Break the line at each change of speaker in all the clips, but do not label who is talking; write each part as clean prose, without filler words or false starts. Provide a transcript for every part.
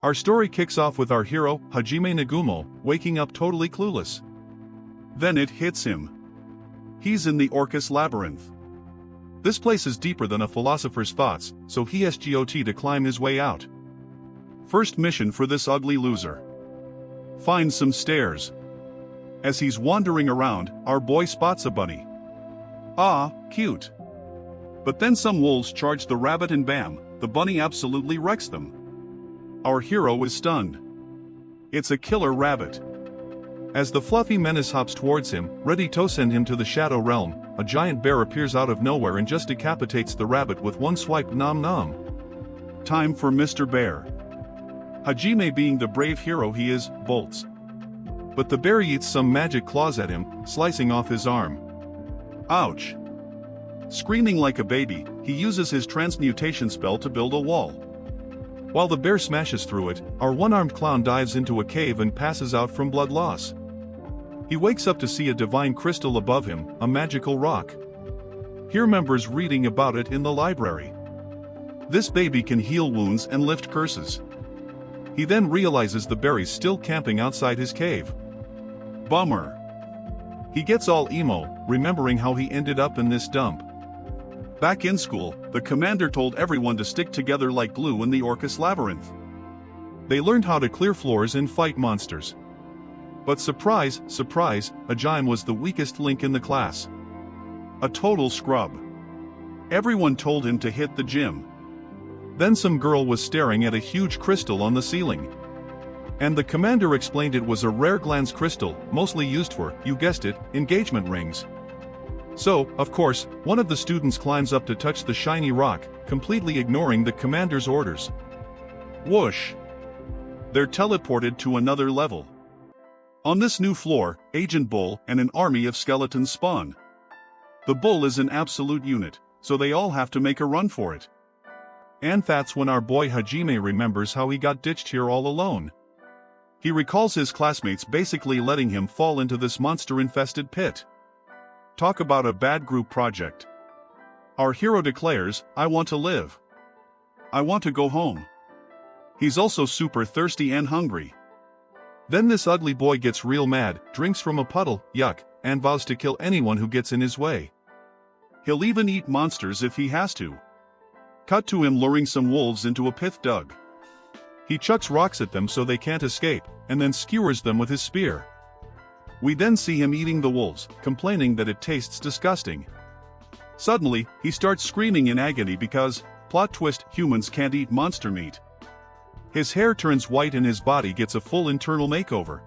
Our story kicks off with our hero, Hajime Nagumo, waking up totally clueless. Then it hits him. He's in the Orcus Labyrinth. This place is deeper than a philosopher's thoughts, so he has to climb his way out. First mission for this ugly loser. Find some stairs. As he's wandering around, our boy spots a bunny. Ah, cute. But then some wolves charge the rabbit and bam, the bunny absolutely wrecks them. Our hero is stunned. It's a killer rabbit. As the fluffy menace hops towards him, ready to send him to the shadow realm, a giant bear appears out of nowhere and just decapitates the rabbit with one swipe. Nom nom. Time for Mr. Bear. Hajime, being the brave hero he is, bolts. But the bear eats some magic claws at him, slicing off his arm. Ouch. Screaming like a baby, he uses his transmutation spell to build a wall. While the bear smashes through it, our one-armed clown dives into a cave and passes out from blood loss. He wakes up to see a divine crystal above him, a magical rock. He remembers reading about it in the library. This baby can heal wounds and lift curses. He then realizes the bear is still camping outside his cave. Bummer. He gets all emo, remembering how he ended up in this dump. Back in school, the commander told everyone to stick together like glue in the Orcus Labyrinth. They learned how to clear floors and fight monsters. But surprise, surprise, Hajime was the weakest link in the class. A total scrub. Everyone told him to hit the gym. Then some girl was staring at a huge crystal on the ceiling. And the commander explained it was a rare glance crystal, mostly used for, you guessed it, engagement rings. So, of course, one of the students climbs up to touch the shiny rock, completely ignoring the commander's orders. Whoosh! They're teleported to another level. On this new floor, Agent Bull and an army of skeletons spawn. The Bull is an absolute unit, so they all have to make a run for it. And that's when our boy Hajime remembers how he got ditched here all alone. He recalls his classmates basically letting him fall into this monster-infested pit. Talk about a bad group project. Our hero declares, I want to live. I want to go home. He's also super thirsty and hungry. Then this ugly boy gets real mad, drinks from a puddle, yuck, and vows to kill anyone who gets in his way. He'll even eat monsters if he has to. Cut to him luring some wolves into a pit dug. He chucks rocks at them so they can't escape, and then skewers them with his spear. We then see him eating the wolves, complaining that it tastes disgusting. Suddenly, he starts screaming in agony because, plot twist, humans can't eat monster meat. His hair turns white and his body gets a full internal makeover.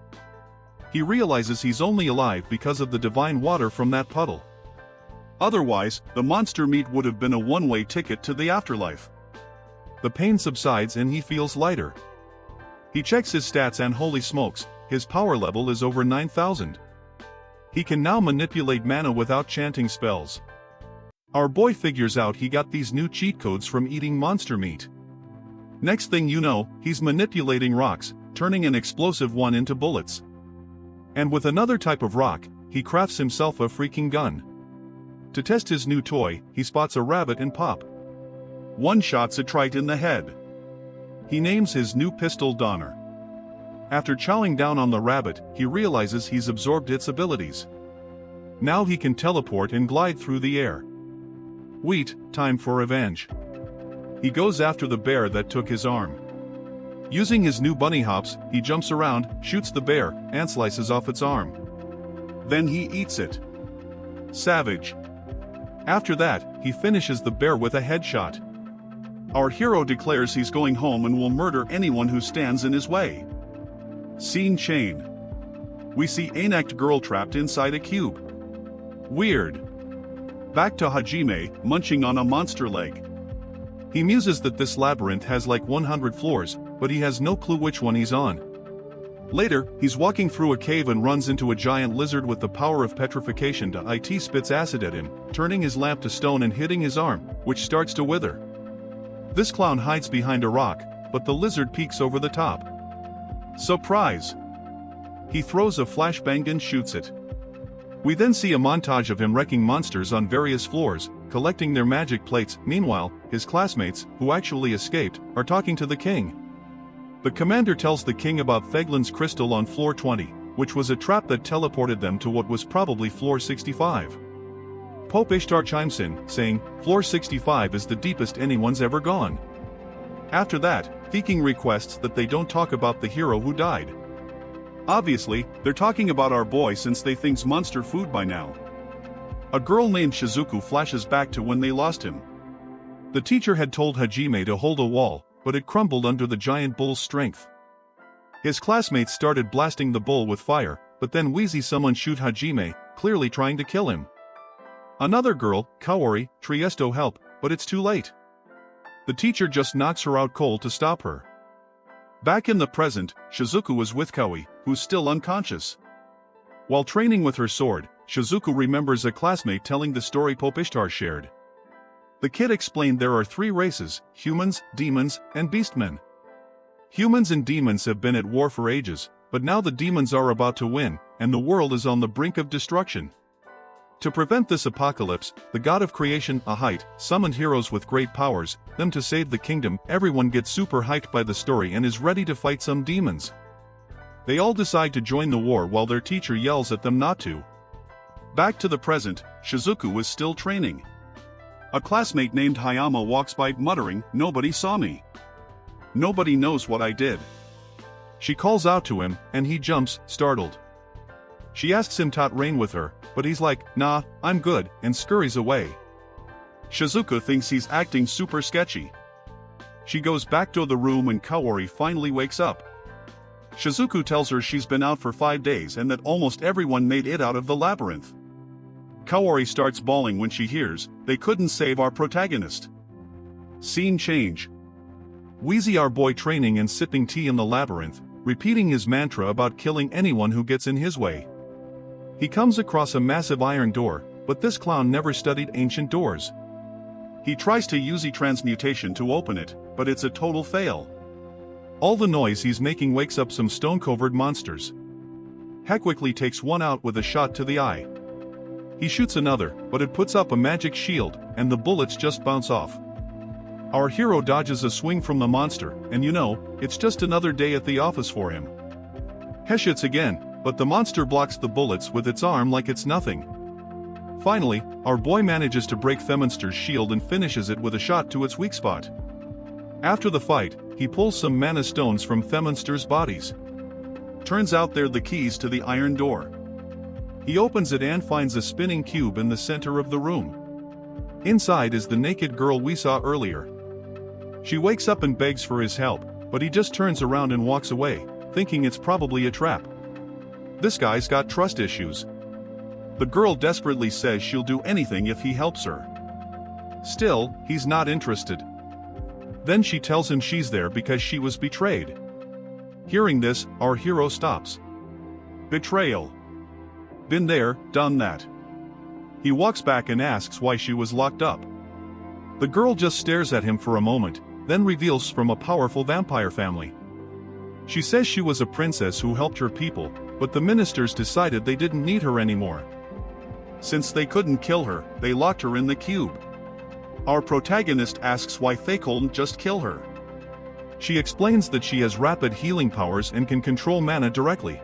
He realizes he's only alive because of the divine water from that puddle. Otherwise, the monster meat would have been a one-way ticket to the afterlife. The pain subsides and he feels lighter. He checks his stats and holy smokes, his power level is over 9,000. He can now manipulate mana without chanting spells. Our boy figures out he got these new cheat codes from eating monster meat. Next thing you know, he's manipulating rocks, turning an explosive one into bullets. And with another type of rock, he crafts himself a freaking gun. To test his new toy, he spots a rabbit and pop. One shots it right in the head. He names his new pistol Donner. After chowing down on the rabbit, he realizes he's absorbed its abilities. Now he can teleport and glide through the air. Wheat, time for revenge. He goes after the bear that took his arm. Using his new bunny hops, he jumps around, shoots the bear, and slices off its arm. Then he eats it. Savage. After that, he finishes the bear with a headshot. Our hero declares he's going home and will murder anyone who stands in his way. Scene chain. We see an-act girl trapped inside a cube. Weird. Back to Hajime, munching on a monster leg. He muses that this labyrinth has like 100 floors, but he has no clue which one he's on. Later, he's walking through a cave and runs into a giant lizard with the power of petrification. It spits acid at him, turning his lamp to stone and hitting his arm, which starts to wither. This clown hides behind a rock, but the lizard peeks over the top. Surprise! He throws a flashbang and shoots it. We then see a montage of him wrecking monsters on various floors, collecting their magic plates. Meanwhile, his classmates, who actually escaped, are talking to the king. The commander tells the king about Theglin's crystal on floor 20, which was a trap that teleported them to what was probably floor 65. Pope Ishtar chimes in, saying, floor 65 is the deepest anyone's ever gone. After that, the king requests that they don't talk about the hero who died. Obviously, they're talking about our boy since they think's monster food by now. A girl named Shizuku flashes back to when they lost him. The teacher had told Hajime to hold a wall, but it crumbled under the giant bull's strength. His classmates started blasting the bull with fire, but then Wheezy summoned shoot Hajime, clearly trying to kill him. Another girl, Kaori, tries to help, but it's too late. The teacher just knocks her out cold to stop her. Back in the present, Shizuku is with Kaori, who's still unconscious. While training with her sword, Shizuku remembers a classmate telling the story Pope Ishtar shared. The kid explained there are 3 races: humans, demons, and beastmen. Humans and demons have been at war for ages, but now the demons are about to win, and the world is on the brink of destruction. To prevent this apocalypse, the god of creation, Ahite, summoned heroes with great powers, them to save the kingdom. Everyone gets super hyped by the story and is ready to fight some demons. They all decide to join the war while their teacher yells at them not to. Back to the present, Shizuku is still training. A classmate named Hayama walks by muttering, "Nobody saw me. Nobody knows what I did." She calls out to him, and he jumps, startled. She asks him to rain with her, but he's like, "Nah, I'm good," and scurries away. Shizuku thinks he's acting super sketchy. She goes back to the room and Kaori finally wakes up. Shizuku tells her she's been out for 5 days and that almost everyone made it out of the labyrinth. Kaori starts bawling when she hears, "They couldn't save our protagonist." Scene change. Wheezy, our boy, training and sipping tea in the labyrinth, repeating his mantra about killing anyone who gets in his way. He comes across a massive iron door, but this clown never studied ancient doors. He tries to use transmutation to open it, but it's a total fail. All the noise he's making wakes up some stone-covered monsters. He quickly takes one out with a shot to the eye. He shoots another, but it puts up a magic shield, and the bullets just bounce off. Our hero dodges a swing from the monster, and it's just another day at the office for him. He shoots again, but the monster blocks the bullets with its arm like it's nothing. Finally, our boy manages to break Themonster's shield and finishes it with a shot to its weak spot. After the fight, he pulls some mana stones from Themonster's bodies. Turns out they're the keys to the iron door. He opens it and finds a spinning cube in the center of the room. Inside is the naked girl we saw earlier. She wakes up and begs for his help, but he just turns around and walks away, thinking it's probably a trap. This guy's got trust issues. The girl desperately says she'll do anything if he helps her. Still, he's not interested. Then she tells him she's there because she was betrayed. Hearing this, our hero stops. Betrayal. Been there, done that. He walks back and asks why she was locked up. The girl just stares at him for a moment, then reveals from a powerful vampire family. She says she was a princess who helped her people, but the ministers decided they didn't need her anymore. Since they couldn't kill her, they locked her in the cube. Our protagonist asks why they couldn't just kill her. She explains that she has rapid healing powers and can control mana directly.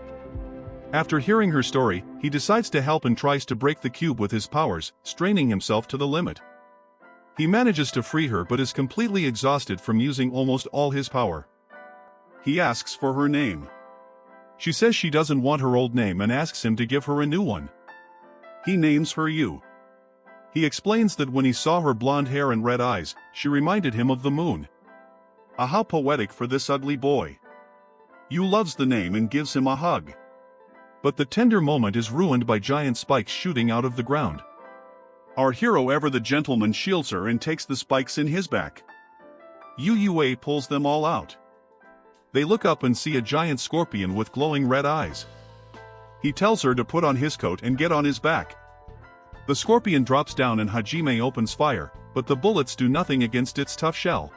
After hearing her story, he decides to help and tries to break the cube with his powers, straining himself to the limit. He manages to free her but is completely exhausted from using almost all his power. He asks for her name. She says she doesn't want her old name and asks him to give her a new one. He names her Yu. He explains that when he saw her blonde hair and red eyes, she reminded him of the moon. How poetic for this ugly boy. Yu loves the name and gives him a hug. But the tender moment is ruined by giant spikes shooting out of the ground. Our hero, ever the gentleman, shields her and takes the spikes in his back. Yue pulls them all out. They look up and see a giant scorpion with glowing red eyes. He tells her to put on his coat and get on his back. The scorpion drops down and Hajime opens fire, but the bullets do nothing against its tough shell.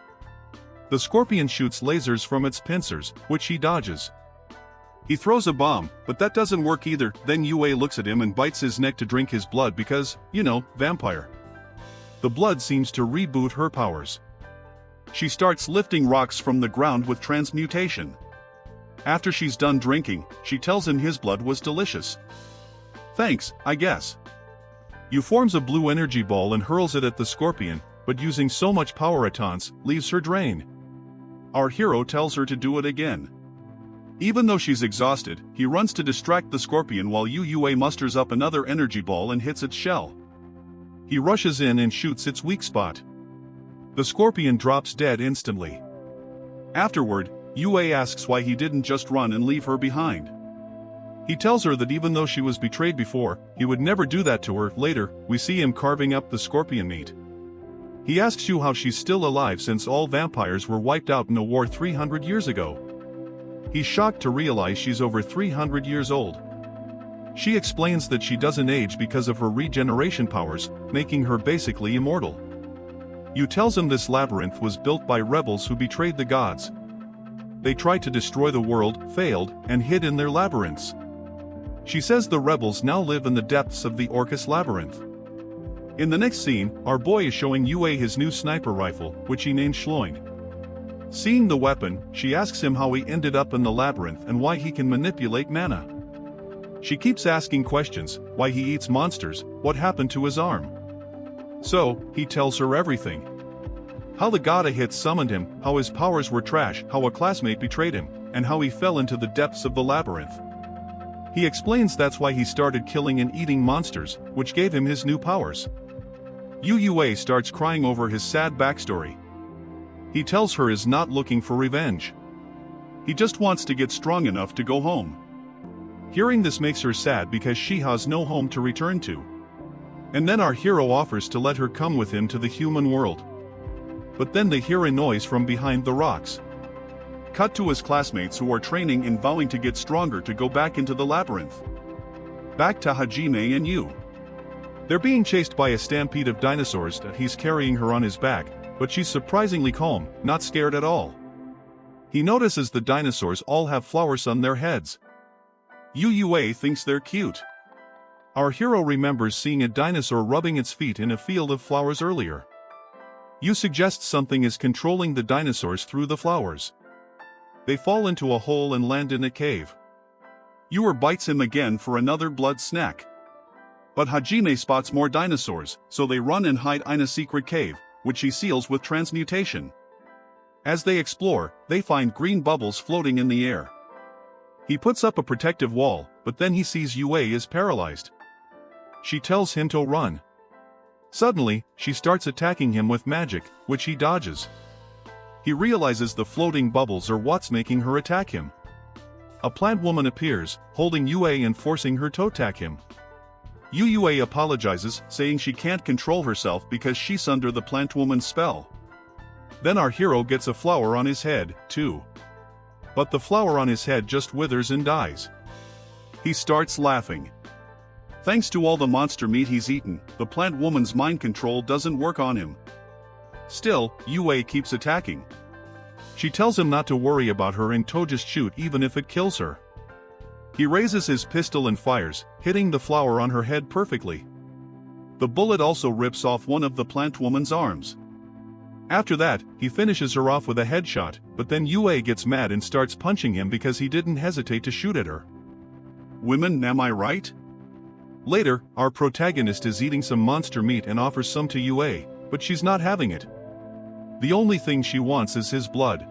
The scorpion shoots lasers from its pincers, which he dodges. He throws a bomb, but that doesn't work either. Then Yue looks at him and bites his neck to drink his blood because, vampire. The blood seems to reboot her powers. She starts lifting rocks from the ground with transmutation. After she's done drinking, she tells him his blood was delicious. Thanks, I guess. Yu forms a blue energy ball and hurls it at the scorpion, but using so much power at taunts, leaves her drain. Our hero tells her to do it again. Even though she's exhausted, he runs to distract the scorpion while Yue musters up another energy ball and hits its shell. He rushes in and shoots its weak spot. The scorpion drops dead instantly. Afterward, Yue asks why he didn't just run and leave her behind. He tells her that even though she was betrayed before, he would never do that to her. Later, we see him carving up the scorpion meat. He asks Yu how she's still alive since all vampires were wiped out in a war 300 years ago. He's shocked to realize she's over 300 years old. She explains that she doesn't age because of her regeneration powers, making her basically immortal. Yu tells him this labyrinth was built by rebels who betrayed the gods. They tried to destroy the world, failed, and hid in their labyrinths. She says the rebels now live in the depths of the Orcus Labyrinth. In the next scene, our boy is showing Yue his new sniper rifle, which he named Schloin. Seeing the weapon, she asks him how he ended up in the labyrinth and why he can manipulate mana. She keeps asking questions, why he eats monsters, what happened to his arm. So, he tells her everything. How the god hit summoned him, how his powers were trash, how a classmate betrayed him, and how he fell into the depths of the labyrinth. He explains that's why he started killing and eating monsters, which gave him his new powers. Yue starts crying over his sad backstory. He tells her he's not looking for revenge. He just wants to get strong enough to go home. Hearing this makes her sad because she has no home to return to. And then our hero offers to let her come with him to the human world. But then they hear a noise from behind the rocks. Cut to his classmates who are training and vowing to get stronger to go back into the labyrinth. Back to Hajime and Yu. They're being chased by a stampede of dinosaurs. He's carrying her on his back, but she's surprisingly calm, not scared at all. He notices the dinosaurs all have flowers on their heads. Yue thinks they're cute. Our hero remembers seeing a dinosaur rubbing its feet in a field of flowers earlier. Yu suggests something is controlling the dinosaurs through the flowers. They fall into a hole and land in a cave. Yu bites him again for another blood snack. But Hajime spots more dinosaurs, so they run and hide in a secret cave, which he seals with transmutation. As they explore, they find green bubbles floating in the air. He puts up a protective wall, but then he sees Yue is paralyzed. She tells him to run. Suddenly, she starts attacking him with magic, which he dodges. He realizes the floating bubbles are what's making her attack him. A plant woman appears, holding Yue and forcing her to attack him. Yue apologizes, saying she can't control herself because she's under the plant woman's spell. Then our hero gets a flower on his head, too. But the flower on his head just withers and dies. He starts laughing. Thanks to all the monster meat he's eaten, the plant woman's mind control doesn't work on him. Still, Yue keeps attacking. She tells him not to worry about her and to just shoot even if it kills her. He raises his pistol and fires, hitting the flower on her head perfectly. The bullet also rips off one of the plant woman's arms. After that, he finishes her off with a headshot, but then Yue gets mad and starts punching him because he didn't hesitate to shoot at her. Women, am I right? Later, our protagonist is eating some monster meat and offers some to Yue, but she's not having it. The only thing she wants is his blood.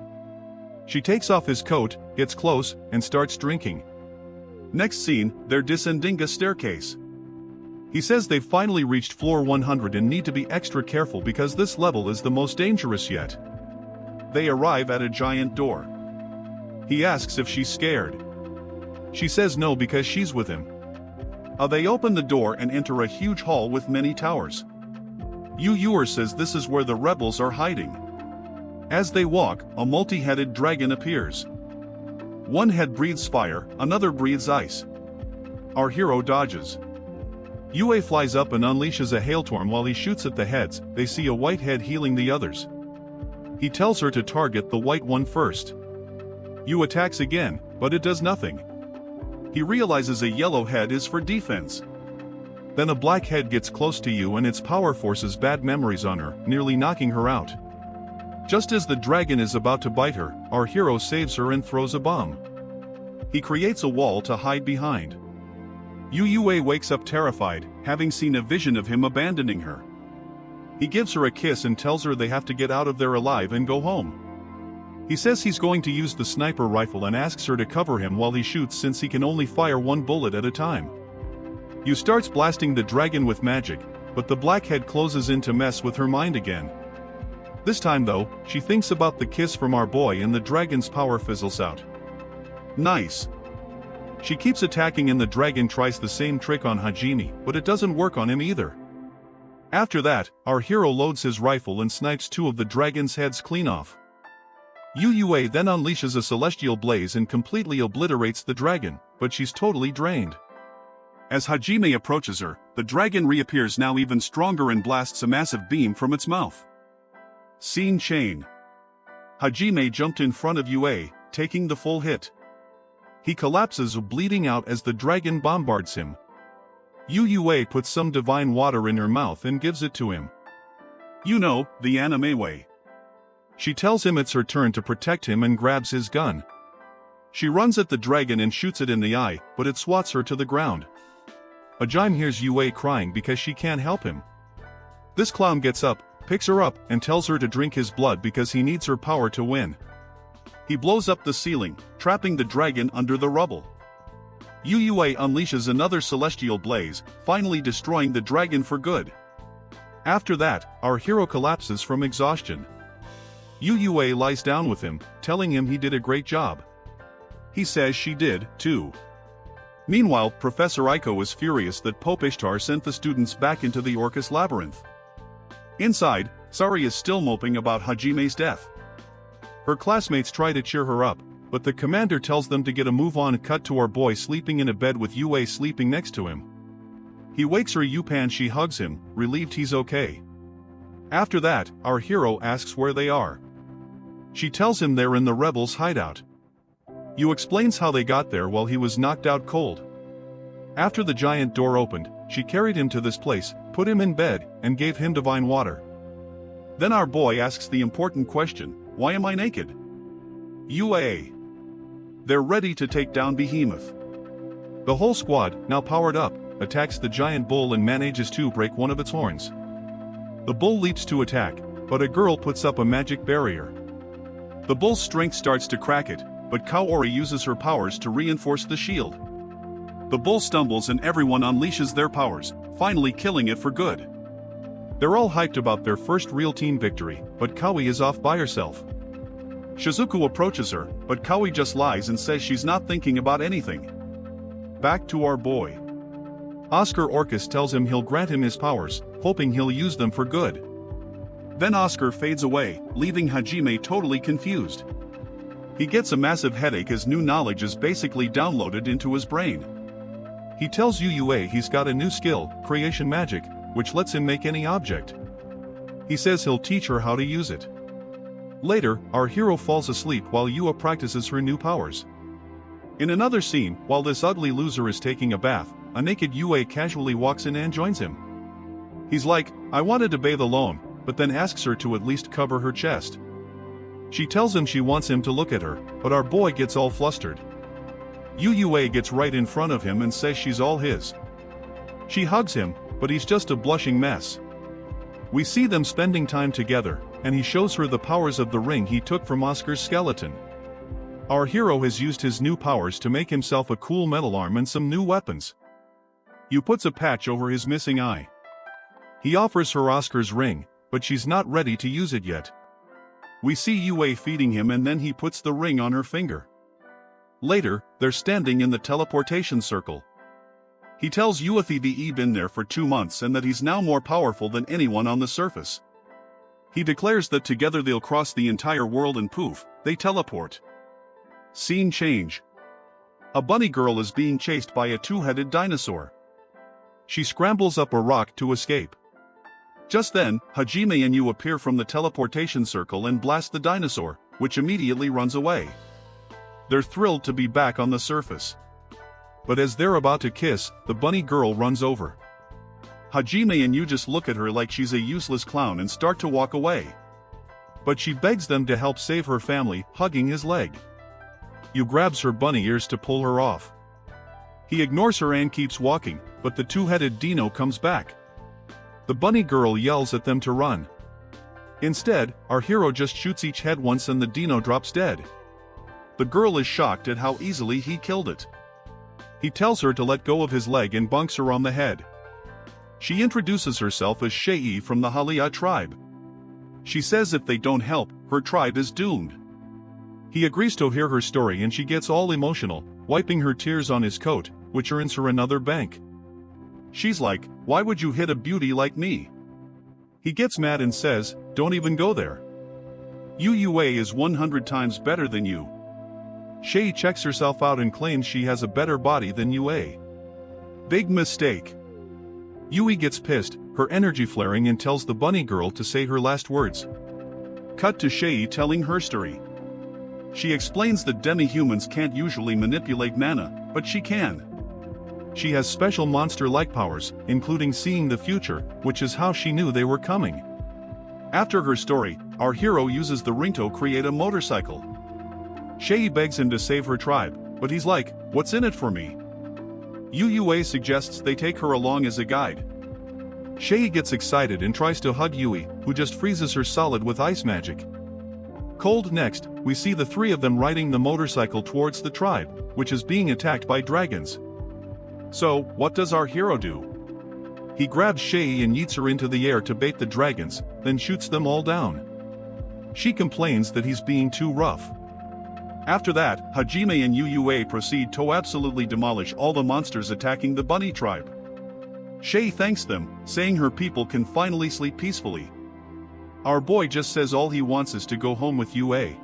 She takes off his coat, gets close, and starts drinking. Next scene, they're descending a staircase. He says they've finally reached floor 100 and need to be extra careful because this level is the most dangerous yet. They arrive at a giant door. He asks if she's scared. She says no because she's with him. They open the door and enter a huge hall with many towers. Yu says this is where the rebels are hiding. As they walk, a multi-headed dragon appears. One head breathes fire, another breathes ice. Our hero dodges. Yue flies up and unleashes a hailstorm while he shoots at the heads. They see a white head healing the others. He tells her to target the white one first. Yu attacks again, but it does nothing. He realizes a yellow head is for defense. Then a black head gets close to Yu and its power forces bad memories on her, nearly knocking her out. Just as the dragon is about to bite her, our hero saves her and throws a bomb. He creates a wall to hide behind. Yue wakes up terrified, having seen a vision of him abandoning her. He gives her a kiss and tells her they have to get out of there alive and go home. He says he's going to use the sniper rifle and asks her to cover him while he shoots since he can only fire one bullet at a time. Yu starts blasting the dragon with magic, but the blackhead closes in to mess with her mind again. This time though, she thinks about the kiss from our boy and the dragon's power fizzles out. Nice. She keeps attacking and the dragon tries the same trick on Hajime, but it doesn't work on him either. After that, our hero loads his rifle and snipes two of the dragon's heads clean off. Yue then unleashes a celestial blaze and completely obliterates the dragon, but she's totally drained. As Hajime approaches her, the dragon reappears now even stronger and blasts a massive beam from its mouth. Scene chain. Hajime jumped in front of Yue, taking the full hit. He collapses bleeding out as the dragon bombards him. Yue puts some divine water in her mouth and gives it to him. You know, the anime way. She tells him it's her turn to protect him and grabs his gun. She runs at the dragon and shoots it in the eye, but it swats her to the ground. Hajime hears Yue crying because she can't help him. This clown gets up, picks her up, and tells her to drink his blood because he needs her power to win. He blows up the ceiling, trapping the dragon under the rubble. Yue unleashes another celestial blaze, finally destroying the dragon for good. After that, our hero collapses from exhaustion. Yue lies down with him, telling him he did a great job. He says she did, too. Meanwhile, Professor Aiko is furious that Pope Ishtar sent the students back into the Orcus Labyrinth. Inside, Sari is still moping about Hajime's death. Her classmates try to cheer her up, but the commander tells them to get a move on. Cut to our boy sleeping in a bed with Yue sleeping next to him. He wakes her up and she hugs him, relieved he's okay. After that, our hero asks where they are. She tells him they're in the rebels' hideout. Yu explains how they got there while he was knocked out cold. After the giant door opened, she carried him to this place, put him in bed, and gave him divine water. Then our boy asks the important question, why am I naked? Yue. They're ready to take down Behemoth. The whole squad, now powered up, attacks the giant bull and manages to break one of its horns. The bull leaps to attack, but a girl puts up a magic barrier. The bull's strength starts to crack it, but Kaori uses her powers to reinforce the shield. The bull stumbles and everyone unleashes their powers, finally killing it for good. They're all hyped about their first real team victory, but Kawi is off by herself. Shizuku approaches her, but Kawi just lies and says she's not thinking about anything. Back to our boy. Oscar Orcus tells him he'll grant him his powers, hoping he'll use them for good. Then Oscar fades away, leaving Hajime totally confused. He gets a massive headache as new knowledge is basically downloaded into his brain. He tells Yue he's got a new skill, creation magic, which lets him make any object. He says he'll teach her how to use it. Later, our hero falls asleep while Yue practices her new powers. In another scene, while this ugly loser is taking a bath, a naked Yue casually walks in and joins him. He's like, I wanted to bathe alone, but then asks her to at least cover her chest. She tells him she wants him to look at her, but our boy gets all flustered. Yue gets right in front of him and says she's all his. She hugs him, but he's just a blushing mess. We see them spending time together, and he shows her the powers of the ring he took from Oscar's skeleton. Our hero has used his new powers to make himself a cool metal arm and some new weapons. Yu puts a patch over his missing eye. He offers her Oscar's ring, but she's not ready to use it yet. We see Yue feeding him and then he puts the ring on her finger. Later, they're standing in the teleportation circle. He tells Yue he's been there for 2 months and that he's now more powerful than anyone on the surface. He declares that together they'll cross the entire world and poof, they teleport. Scene change. A bunny girl is being chased by a two-headed dinosaur. She scrambles up a rock to escape. Just then, Hajime and Yu appear from the teleportation circle and blast the dinosaur, which immediately runs away. They're thrilled to be back on the surface. But as they're about to kiss, the bunny girl runs over. Hajime and Yu just look at her like she's a useless clown and start to walk away. But she begs them to help save her family, hugging his leg. Yu grabs her bunny ears to pull her off. He ignores her and keeps walking, but the two-headed dino comes back. The bunny girl yells at them to run. Instead, our hero just shoots each head once and the dino drops dead. The girl is shocked at how easily he killed it. He tells her to let go of his leg and bonks her on the head. She introduces herself as Shei from the Halia tribe. She says if they don't help, her tribe is doomed. He agrees to hear her story and she gets all emotional, wiping her tears on his coat, which earns her another bank. She's like, "Why would you hit a beauty like me?" He gets mad and says, "Don't even go there. Yue is 100 times better than you." Shei checks herself out and claims she has a better body than Yue. Big mistake. Yui gets pissed, her energy flaring, and tells the bunny girl to say her last words. Cut to Shei telling her story. She explains that demi-humans can't usually manipulate mana, but she can. She has special monster-like powers, including seeing the future, which is how she knew they were coming. After her story, our hero uses the ring to create a motorcycle. Shei begs him to save her tribe, but he's like, "What's in it for me?" Yue suggests they take her along as a guide. Shei gets excited and tries to hug Yui, who just freezes her solid with ice magic. Cold next, we see the three of them riding the motorcycle towards the tribe, which is being attacked by dragons. So, what does our hero do? He grabs Shei and yeets her into the air to bait the dragons, then shoots them all down. She complains that he's being too rough. After that, Hajime and Yue proceed to absolutely demolish all the monsters attacking the bunny tribe. Shei thanks them, saying her people can finally sleep peacefully. Our boy just says all he wants is to go home with Yue.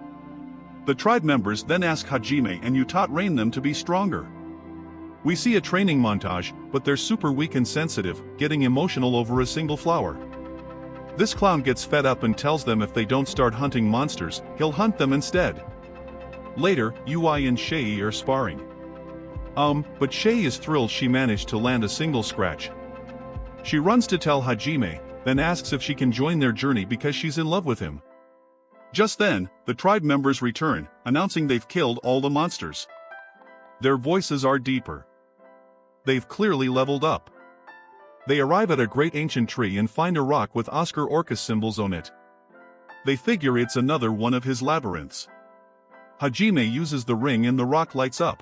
The tribe members then ask Hajime and Utat Rain them to be stronger. We see a training montage, but they're super weak and sensitive, getting emotional over a single flower. This clown gets fed up and tells them if they don't start hunting monsters, he'll hunt them instead. Later, Yui and Shei are sparring. But Shei is thrilled she managed to land a single scratch. She runs to tell Hajime, then asks if she can join their journey because she's in love with him. Just then, the tribe members return, announcing they've killed all the monsters. Their voices are deeper. They've clearly leveled up. They arrive at a great ancient tree and find a rock with Oscar Orcus symbols on it. They figure it's another one of his labyrinths. Hajime uses the ring and the rock lights up.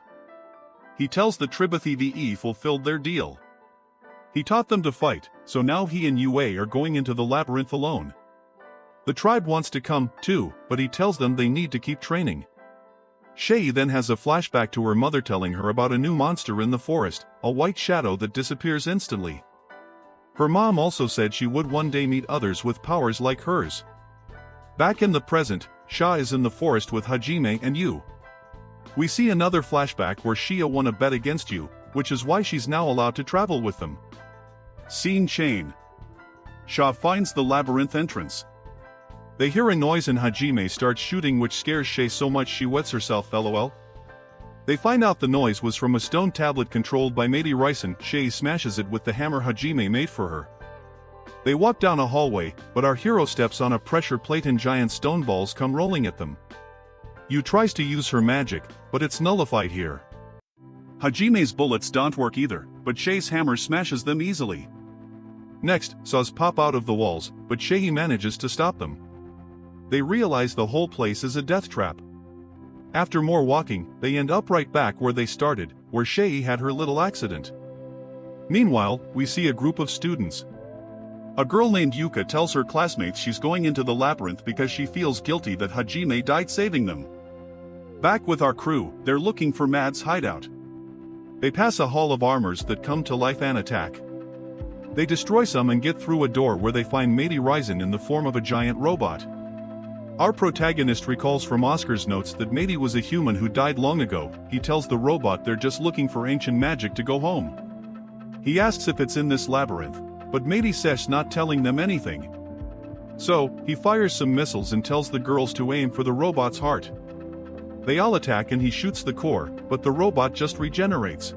He tells the Tribathy VE fulfilled their deal. He taught them to fight, so now he and Yue are going into the labyrinth alone. The tribe wants to come, too, but he tells them they need to keep training. Shei then has a flashback to her mother telling her about a new monster in the forest, a white shadow that disappears instantly. Her mom also said she would one day meet others with powers like hers. Back in the present, Sha is in the forest with Hajime and Yu. We see another flashback where Shia won a bet against Yu, which is why she's now allowed to travel with them. Scene chain. Sha finds the labyrinth entrance. They hear a noise and Hajime starts shooting, which scares Shei so much she wets herself, lol. They find out the noise was from a stone tablet controlled by Meidi Raisen. Shei smashes it with the hammer Hajime made for her. They walk down a hallway, but our hero steps on a pressure plate and giant stone balls come rolling at them. Yu tries to use her magic, but it's nullified here. Hajime's bullets don't work either, but Shei's hammer smashes them easily. Next, saws pop out of the walls, but Shei manages to stop them. They realize the whole place is a death trap. After more walking, they end up right back where they started, where Shei had her little accident. Meanwhile, we see a group of students. A girl named Yuka tells her classmates she's going into the labyrinth because she feels guilty that Hajime died saving them. Back with our crew, they're looking for Mad's hideout. They pass a hall of armors that come to life and attack. They destroy some and get through a door where they find Meidi Raisen in the form of a giant robot. Our protagonist recalls from Oscar's notes that Meidi was a human who died long ago. He tells the robot they're just looking for ancient magic to go home. He asks if it's in this labyrinth, but Meidi says not telling them anything. So, he fires some missiles and tells the girls to aim for the robot's heart. They all attack and he shoots the core, but the robot just regenerates.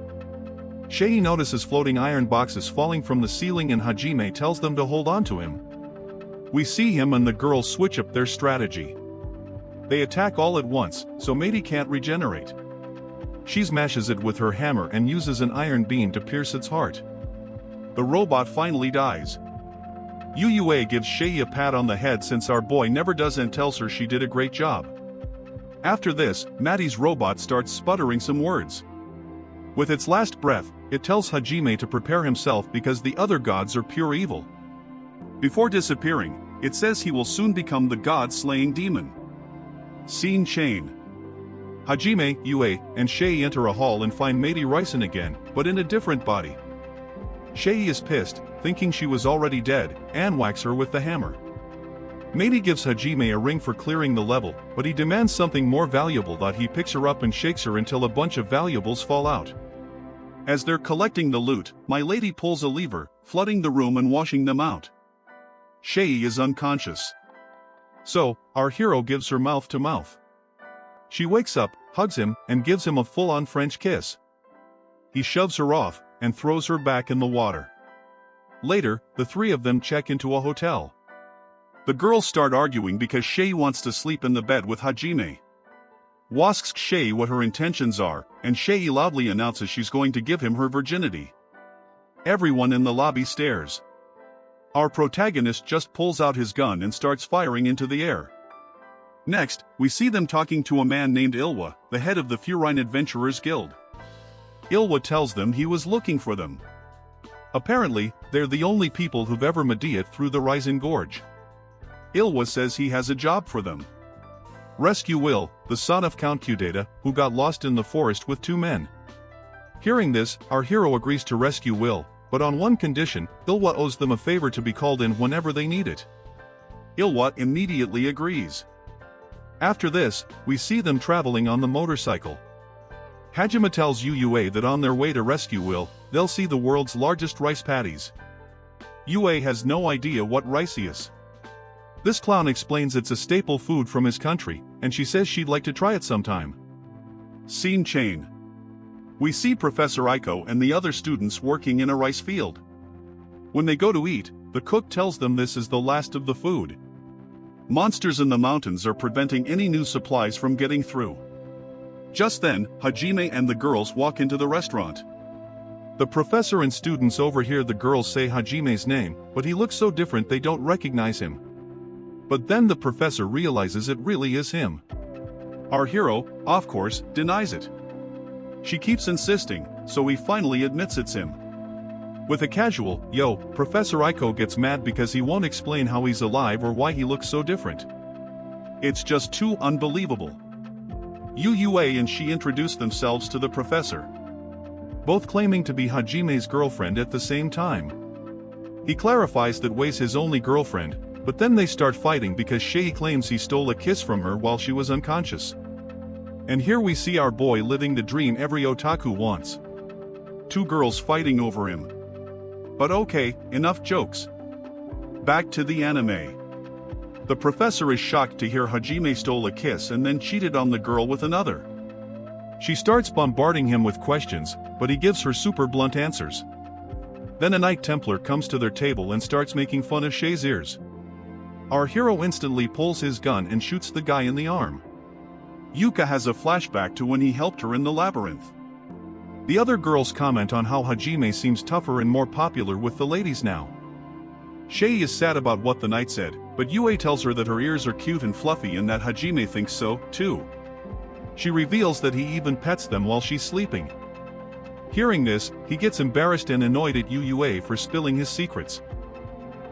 Shei notices floating iron boxes falling from the ceiling and Hajime tells them to hold on to him. We see him and the girls switch up their strategy. They attack all at once, so Matey can't regenerate. She smashes it with her hammer and uses an iron beam to pierce its heart. The robot finally dies. UUA gives Shay a pat on the head since our boy never does and tells her she did a great job. After this, Maddie's robot starts sputtering some words. With its last breath, it tells Hajime to prepare himself because the other gods are pure evil. Before disappearing, it says he will soon become the god-slaying demon. Scene chain. Hajime, Yue, and Shay enter a hall and find Matey Ryson again, but in a different body. Shay is pissed, thinking she was already dead, and whacks her with the hammer. Matey gives Hajime a ring for clearing the level, but he demands something more valuable that he picks her up and shakes her until a bunch of valuables fall out. As they're collecting the loot, my lady pulls a lever, flooding the room and washing them out. Shay is unconscious. So, our hero gives her mouth to mouth. She wakes up, hugs him, and gives him a full-on French kiss. He shoves her off, and throws her back in the water. Later, the three of them check into a hotel. The girls start arguing because Shay wants to sleep in the bed with Hajime. Asks Shay what her intentions are, and Shay loudly announces she's going to give him her virginity. Everyone in the lobby stares. Our protagonist just pulls out his gun and starts firing into the air. Next, we see them talking to a man named Ilwa, the head of the Furine Adventurers Guild. Ilwa tells them he was looking for them. Apparently, they're the only people who've ever made it through the Rising Gorge. Ilwa says he has a job for them. Rescue Will, the son of Count Qdata, who got lost in the forest with two men. Hearing this, our hero agrees to rescue Will, but on one condition: Ilwa owes them a favor to be called in whenever they need it. Ilwa immediately agrees. After this, we see them traveling on the motorcycle. Hajime tells UUA that on their way to rescue Will, they'll see the world's largest rice paddies. UA has no idea what rice is. This clown explains it's a staple food from his country, and she says she'd like to try it sometime. Scene chain. We see Professor Aiko and the other students working in a rice field. When they go to eat, the cook tells them this is the last of the food. Monsters in the mountains are preventing any new supplies from getting through. Just then, Hajime and the girls walk into the restaurant. The professor and students overhear the girls say Hajime's name, but he looks so different they don't recognize him. But then the professor realizes it really is him. Our hero, of course, denies it. She keeps insisting, so he finally admits it's him. With a casual, "Yo," Professor Aiko gets mad because he won't explain how he's alive or why he looks so different. It's just too unbelievable. UUA and she introduce themselves to the professor, both claiming to be Hajime's girlfriend at the same time. He clarifies that Wei's his only girlfriend, but then they start fighting because Shay claims he stole a kiss from her while she was unconscious. And here we see our boy living the dream every otaku wants. Two girls fighting over him. But okay, enough jokes. Back to the anime. The professor is shocked to hear Hajime stole a kiss and then cheated on the girl with another. She starts bombarding him with questions, but he gives her super blunt answers. Then a Knight Templar comes to their table and starts making fun of Shay's ears. Our hero instantly pulls his gun and shoots the guy in the arm. Yuka has a flashback to when he helped her in the labyrinth. The other girls comment on how Hajime seems tougher and more popular with the ladies now. Shay is sad about what the knight said, but Yue tells her that her ears are cute and fluffy and that Hajime thinks so, too. She reveals that he even pets them while she's sleeping. Hearing this, he gets embarrassed and annoyed at UUA for spilling his secrets.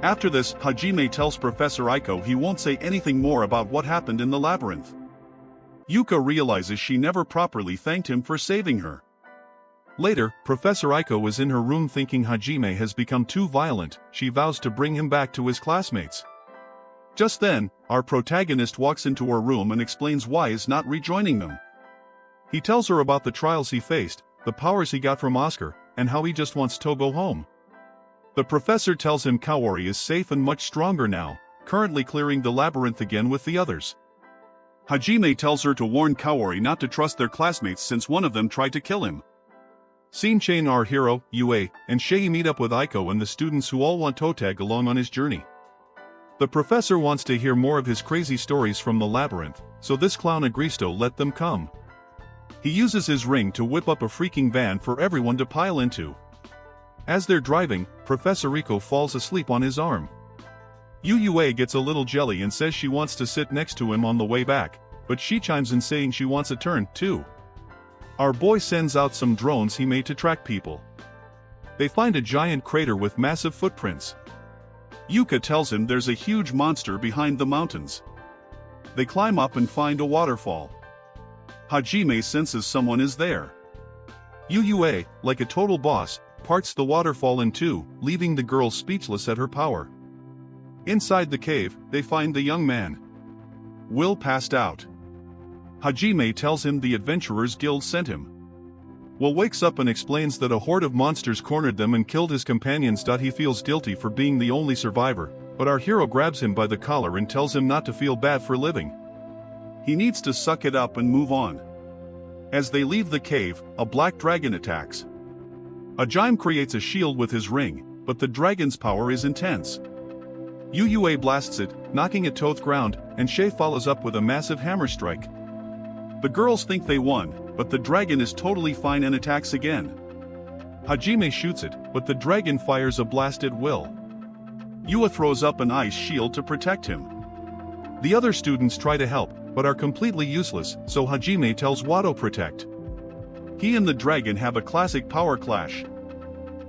After this, Hajime tells Professor Aiko he won't say anything more about what happened in the labyrinth. Yuka realizes she never properly thanked him for saving her. Later, Professor Aiko is in her room thinking Hajime has become too violent. She vows to bring him back to his classmates. Just then, our protagonist walks into her room and explains why he's not rejoining them. He tells her about the trials he faced, the powers he got from Oscar, and how he just wants to go home. The professor tells him Kaori is safe and much stronger now, currently clearing the labyrinth again with the others. Hajime tells her to warn Kaori not to trust their classmates since one of them tried to kill him. Scene chain. Our hero, Yue, and Shay meet up with Aiko and the students who all want to tag along on his journey. The professor wants to hear more of his crazy stories from the labyrinth, so this clown agrees to let them come. He uses his ring to whip up a freaking van for everyone to pile into. As they're driving, Professor Rico falls asleep on his arm. UUA gets a little jelly and says she wants to sit next to him on the way back, but she chimes in saying she wants a turn, too. Our boy sends out some drones he made to track people. They find a giant crater with massive footprints. Yuka tells him there's a huge monster behind the mountains. They climb up and find a waterfall. Hajime senses someone is there. UUA, like a total boss, parts the waterfall in two, leaving the girl speechless at her power. Inside the cave, they find the young man. Will passed out. Hajime tells him the Adventurers Guild sent him. Will wakes up and explains that a horde of monsters cornered them and killed his companions. He feels guilty for being the only survivor, but our hero grabs him by the collar and tells him not to feel bad for living. He needs to suck it up and move on. As they leave the cave, a black dragon attacks. Hajime creates a shield with his ring, but the dragon's power is intense. UUA blasts it, knocking it to the ground, and Shay follows up with a massive hammer strike. The girls think they won, but the dragon is totally fine and attacks again. Hajime shoots it, but the dragon fires a blast at Will. Yua throws up an ice shield to protect him. The other students try to help, but are completely useless, so Hajime tells Wado protect. He and the dragon have a classic power clash.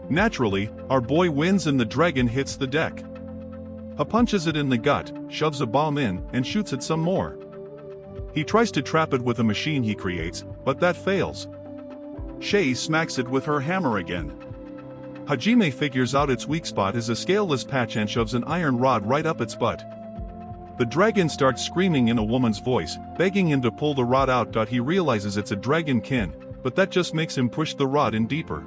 Naturally, our boy wins and the dragon hits the deck. He punches it in the gut, shoves a bomb in, and shoots it some more. He tries to trap it with a machine he creates, but that fails. Shay smacks it with her hammer again. Hajime figures out its weak spot is a scaleless patch and shoves an iron rod right up its butt. The dragon starts screaming in a woman's voice, begging him to pull the rod out. He realizes it's a dragonkin, but that just makes him push the rod in deeper.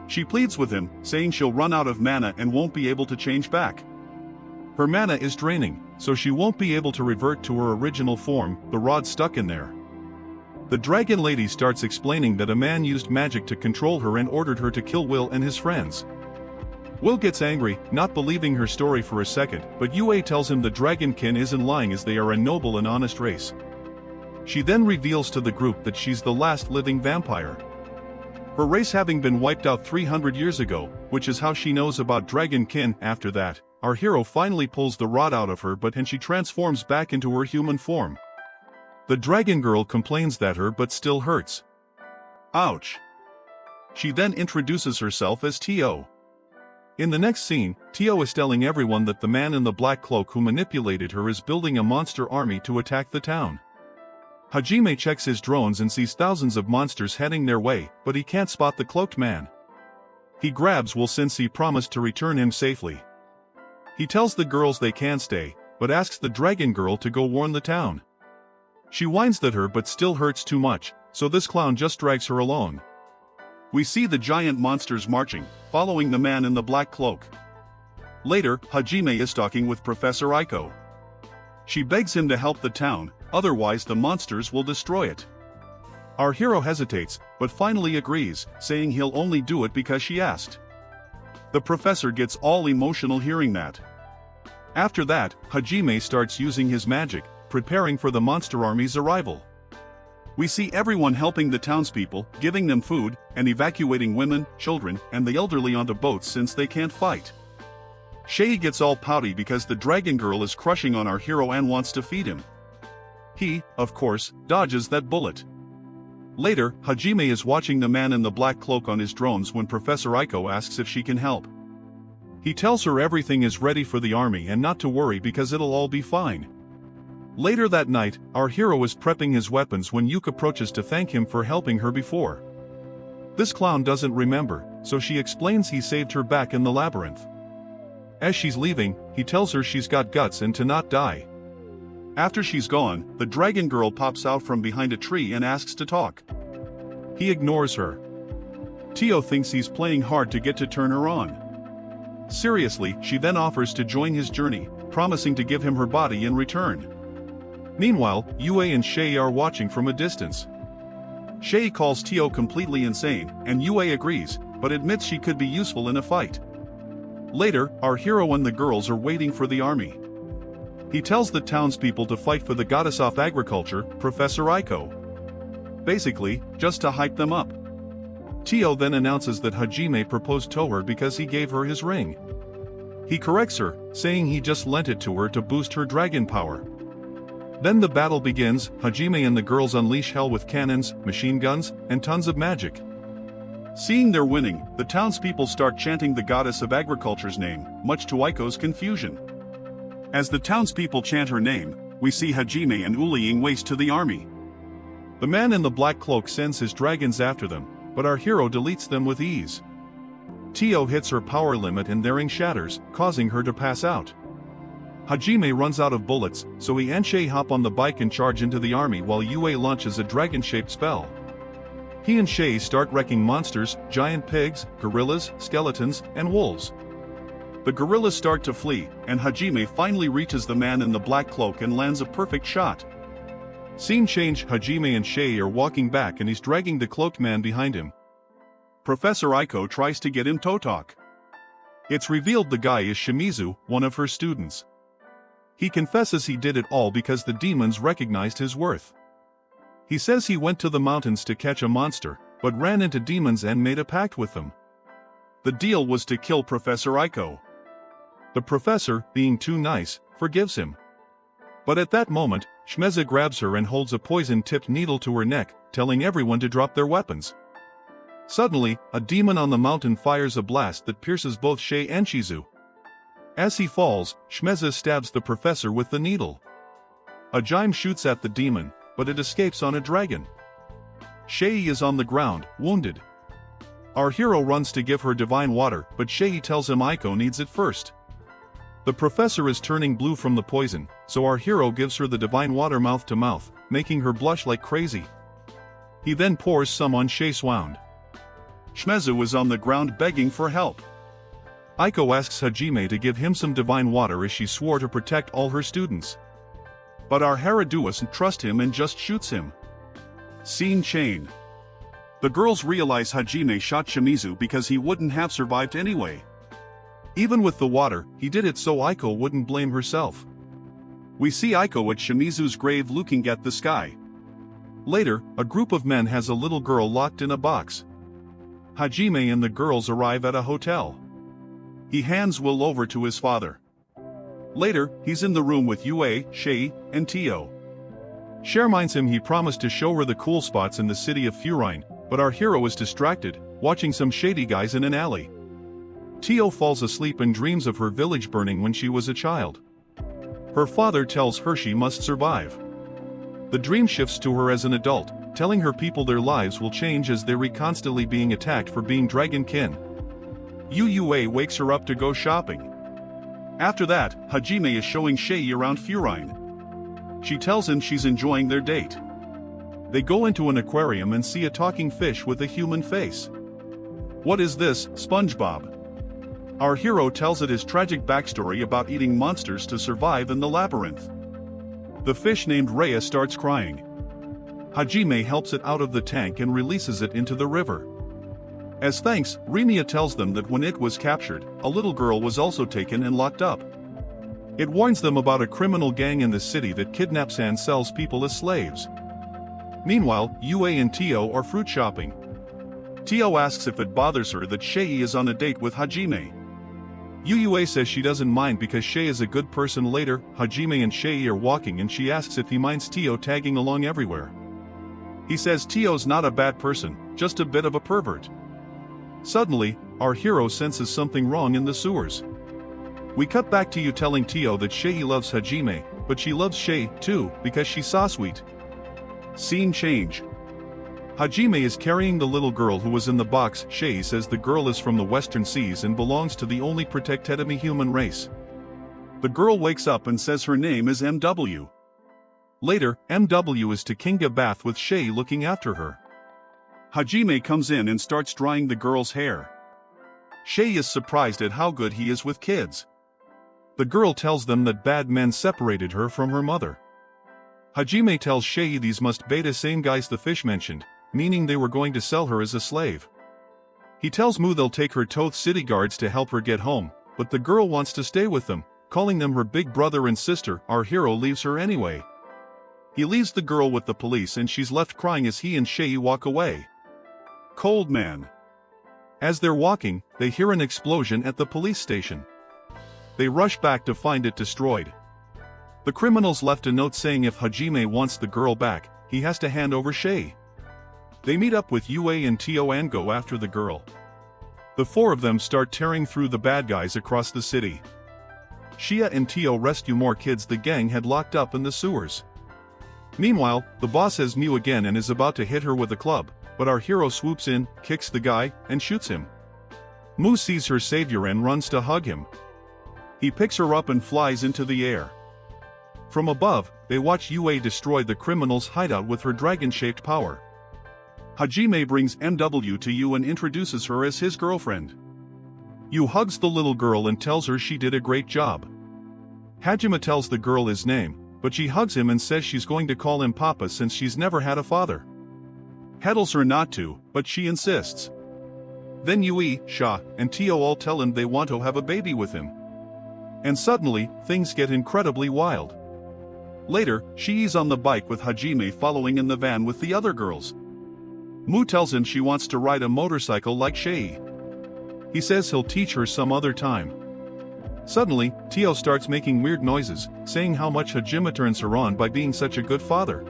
She pleads with him, saying she'll run out of mana and won't be able to change back. Her mana is draining, so she won't be able to revert to her original form, the rod stuck in there. The dragon lady starts explaining that a man used magic to control her and ordered her to kill Will and his friends. Will gets angry, not believing her story for a second, but UA tells him the dragonkin isn't lying as they are a noble and honest race. She then reveals to the group that she's the last living vampire. Her race having been wiped out 300 years ago, which is how she knows about dragonkin. After that, our hero finally pulls the rod out of her and she transforms back into her human form. The dragon girl complains that her butt still hurts. Ouch. She then introduces herself as Tio. In the next scene, Tio is telling everyone that the man in the black cloak who manipulated her is building a monster army to attack the town. Hajime checks his drones and sees thousands of monsters heading their way, but he can't spot the cloaked man. He grabs Will since he promised to return him safely. He tells the girls they can stay, but asks the dragon girl to go warn the town. She whines that her butt still hurts too much, so this clown just drags her along. We see the giant monsters marching, following the man in the black cloak. Later, Hajime is talking with Professor Aiko. She begs him to help the town, otherwise the monsters will destroy it. Our hero hesitates, but finally agrees, saying he'll only do it because she asked. The professor gets all emotional hearing that. After that, Hajime starts using his magic, preparing for the monster army's arrival. We see everyone helping the townspeople, giving them food, and evacuating women, children, and the elderly onto boats since they can't fight. Shay gets all pouty because the dragon girl is crushing on our hero and wants to feed him. He, of course, dodges that bullet. Later, Hajime is watching the man in the black cloak on his drones when Professor Aiko asks if she can help. He tells her everything is ready for the army and not to worry because it'll all be fine. Later that night, our hero is prepping his weapons when Yuka approaches to thank him for helping her before. This clown doesn't remember, so she explains he saved her back in the labyrinth. As she's leaving, he tells her she's got guts and to not die. After she's gone, the dragon girl pops out from behind a tree and asks to talk. He ignores her. Tio thinks he's playing hard to get to turn her on. Seriously, she then offers to join his journey, promising to give him her body in return. Meanwhile, Yue and Shay are watching from a distance. Shay calls Tio completely insane, and Yue agrees, but admits she could be useful in a fight. Later, our hero and the girls are waiting for the army. He tells the townspeople to fight for the goddess of agriculture, Professor Aiko. Basically, just to hype them up. Tio then announces that Hajime proposed to her because he gave her his ring. He corrects her, saying he just lent it to her to boost her dragon power. Then the battle begins. Hajime and the girls unleash hell with cannons, machine guns, and tons of magic. Seeing they're winning, the townspeople start chanting the goddess of agriculture's name, much to Aiko's confusion. As the townspeople chant her name, we see Hajime and Uliying waste to the army. The man in the black cloak sends his dragons after them, but our hero deletes them with ease. Tio hits her power limit and their ring shatters, causing her to pass out. Hajime runs out of bullets, so he and Shay hop on the bike and charge into the army while Yue launches a dragon-shaped spell. He and Shay start wrecking monsters, giant pigs, gorillas, skeletons, and wolves. The gorillas start to flee, and Hajime finally reaches the man in the black cloak and lands a perfect shot. Scene change. Hajime and Shay are walking back and he's dragging the cloaked man behind him. Professor Aiko tries to get him to talk. It's revealed the guy is Shimizu, one of her students. He confesses he did it all because the demons recognized his worth. He says he went to the mountains to catch a monster, but ran into demons and made a pact with them. The deal was to kill Professor Aiko. The professor, being too nice, forgives him. But at that moment, Shmeza grabs her and holds a poison-tipped needle to her neck, telling everyone to drop their weapons. Suddenly, a demon on the mountain fires a blast that pierces both Shay and Shizu. As he falls, Shmeza stabs the professor with the needle. A Jaime shoots at the demon, but it escapes on a dragon. Shay is on the ground, wounded. Our hero runs to give her divine water, but Shay tells him Aiko needs it first. The professor is turning blue from the poison, so our hero gives her the divine water mouth to mouth, making her blush like crazy. He then pours some on Shay's wound. Shmezu is on the ground begging for help. Aiko asks Hajime to give him some divine water as she swore to protect all her students. But our hero doesn't trust him and just shoots him. Scene change. The girls realize Hajime shot Shimizu because he wouldn't have survived anyway. Even with the water, he did it so Aiko wouldn't blame herself. We see Aiko at Shimizu's grave looking at the sky. Later, a group of men has a little girl locked in a box. Hajime and the girls arrive at a hotel. He hands Will over to his father. Later, he's in the room with Yue, Shay, and Tio. Cher reminds him he promised to show her the cool spots in the city of Furine, but our hero is distracted, watching some shady guys in an alley. Tio falls asleep and dreams of her village burning when she was a child. Her father tells her she must survive. The dream shifts to her as an adult, telling her people their lives will change as they're constantly being attacked for being dragonkin. Yue wakes her up to go shopping. After that, Hajime is showing Shay around Furine. She tells him she's enjoying their date. They go into an aquarium and see a talking fish with a human face. What is this, SpongeBob? Our hero tells it his tragic backstory about eating monsters to survive in the labyrinth. The fish named Rhea starts crying. Hajime helps it out of the tank and releases it into the river. As thanks, Rimia tells them that when it was captured, a little girl was also taken and locked up. It warns them about a criminal gang in the city that kidnaps and sells people as slaves. Meanwhile, Yue and Tio are fruit shopping. Tio asks if it bothers her that Shay is on a date with Hajime. Yue says she doesn't mind because Shay is a good person. Later, Hajime and Shay are walking and she asks if he minds Tio tagging along everywhere. He says Tio's not a bad person, just a bit of a pervert. Suddenly, our hero senses something wrong in the sewers. We cut back to you telling Tio that Shay loves Hajime, but she loves Shay too because she's so sweet. Scene change. Hajime is carrying the little girl who was in the box. Shay says the girl is from the Western Seas and belongs to the only protected human race. The girl wakes up and says her name is MW. Later, MW is to Kinga bath with Shay looking after her. Hajime comes in and starts drying the girl's hair. Shay is surprised at how good he is with kids. The girl tells them that bad men separated her from her mother. Hajime tells Shay these must be the same guys the fish mentioned, meaning they were going to sell her as a slave. He tells Mu they'll take her to city guards to help her get home, but the girl wants to stay with them, calling them her big brother and sister. Our hero leaves her anyway. He leaves the girl with the police and she's left crying as he and Shay walk away. Cold man. As they're walking, they hear an explosion at the police station. They rush back to find it destroyed. The criminals left a note saying if Hajime wants the girl back, he has to hand over Shay. They meet up with Yue and Tio and go after the girl. The four of them start tearing through the bad guys across the city. Shia and Tio rescue more kids the gang had locked up in the sewers. Meanwhile, the boss has Mew again and is about to hit her with a club, but our hero swoops in, kicks the guy, and shoots him. Mu sees her savior and runs to hug him. He picks her up and flies into the air. From above, they watch Yue destroy the criminal's hideout with her dragon-shaped power. Hajime brings MW to Yu and introduces her as his girlfriend. Yu hugs the little girl and tells her she did a great job. Hajime tells the girl his name, but she hugs him and says she's going to call him Papa since she's never had a father. Heddles her not to, but she insists. Then Yui, Sha, and Tio all tell him they want to have a baby with him. And suddenly, things get incredibly wild. Later, she's on the bike with Hajime following in the van with the other girls. Mu tells him she wants to ride a motorcycle like Shei. He says he'll teach her some other time. Suddenly, Tio starts making weird noises, saying how much Hajime turns her on by being such a good father.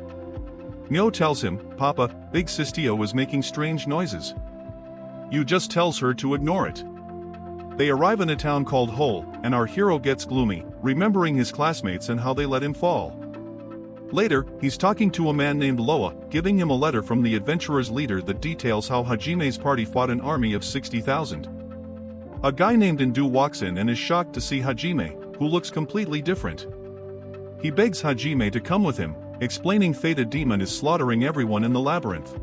Myo tells him, Papa, Big Sis Tio was making strange noises. Yu just tells her to ignore it. They arrive in a town called Hole, and our hero gets gloomy, remembering his classmates and how they let him fall. Later, he's talking to a man named Loa, giving him a letter from the adventurer's leader that details how Hajime's party fought an army of 60,000. A guy named Indu walks in and is shocked to see Hajime, who looks completely different. He begs Hajime to come with him, explaining Theta Demon is slaughtering everyone in the labyrinth.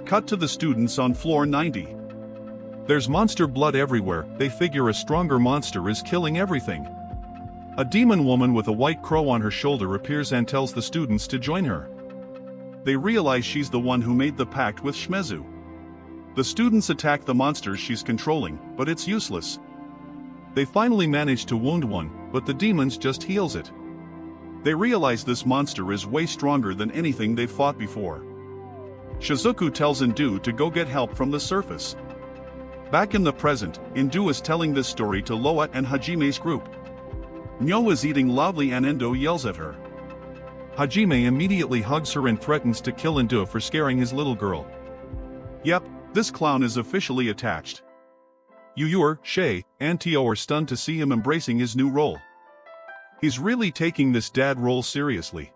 Cut to the students on floor 90. There's monster blood everywhere. They figure a stronger monster is killing everything. A demon woman with a white crow on her shoulder appears and tells the students to join her. They realize she's the one who made the pact with Shmezu. The students attack the monsters she's controlling, but it's useless. They finally manage to wound one, but the demons just heals it. They realize this monster is way stronger than anything they've fought before. Shizuku tells Indu to go get help from the surface. Back in the present, Indu is telling this story to Loa and Hajime's group. Myo is eating loudly and Endo yells at her. Hajime immediately hugs her and threatens to kill Indu for scaring his little girl. Yep, this clown is officially attached. Yuyur, Shay, and Tio are stunned to see him embracing his new role. He's really taking this dad role seriously.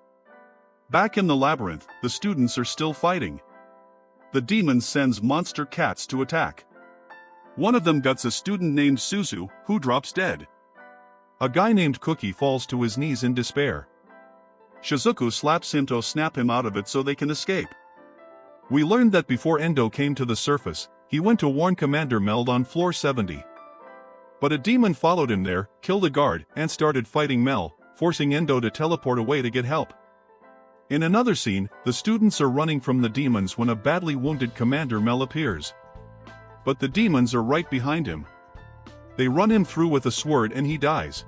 Back in the labyrinth, the students are still fighting. The demon sends monster cats to attack. One of them guts a student named Suzu, who drops dead. A guy named Cookie falls to his knees in despair. Shizuku slaps him to snap him out of it so they can escape. We learned that before Endo came to the surface, he went to warn Commander Meld on floor 70. But a demon followed him there, killed a guard, and started fighting Mel, forcing Endo to teleport away to get help. In another scene, the students are running from the demons when a badly wounded Commander Mel appears. But the demons are right behind him. They run him through with a sword and he dies.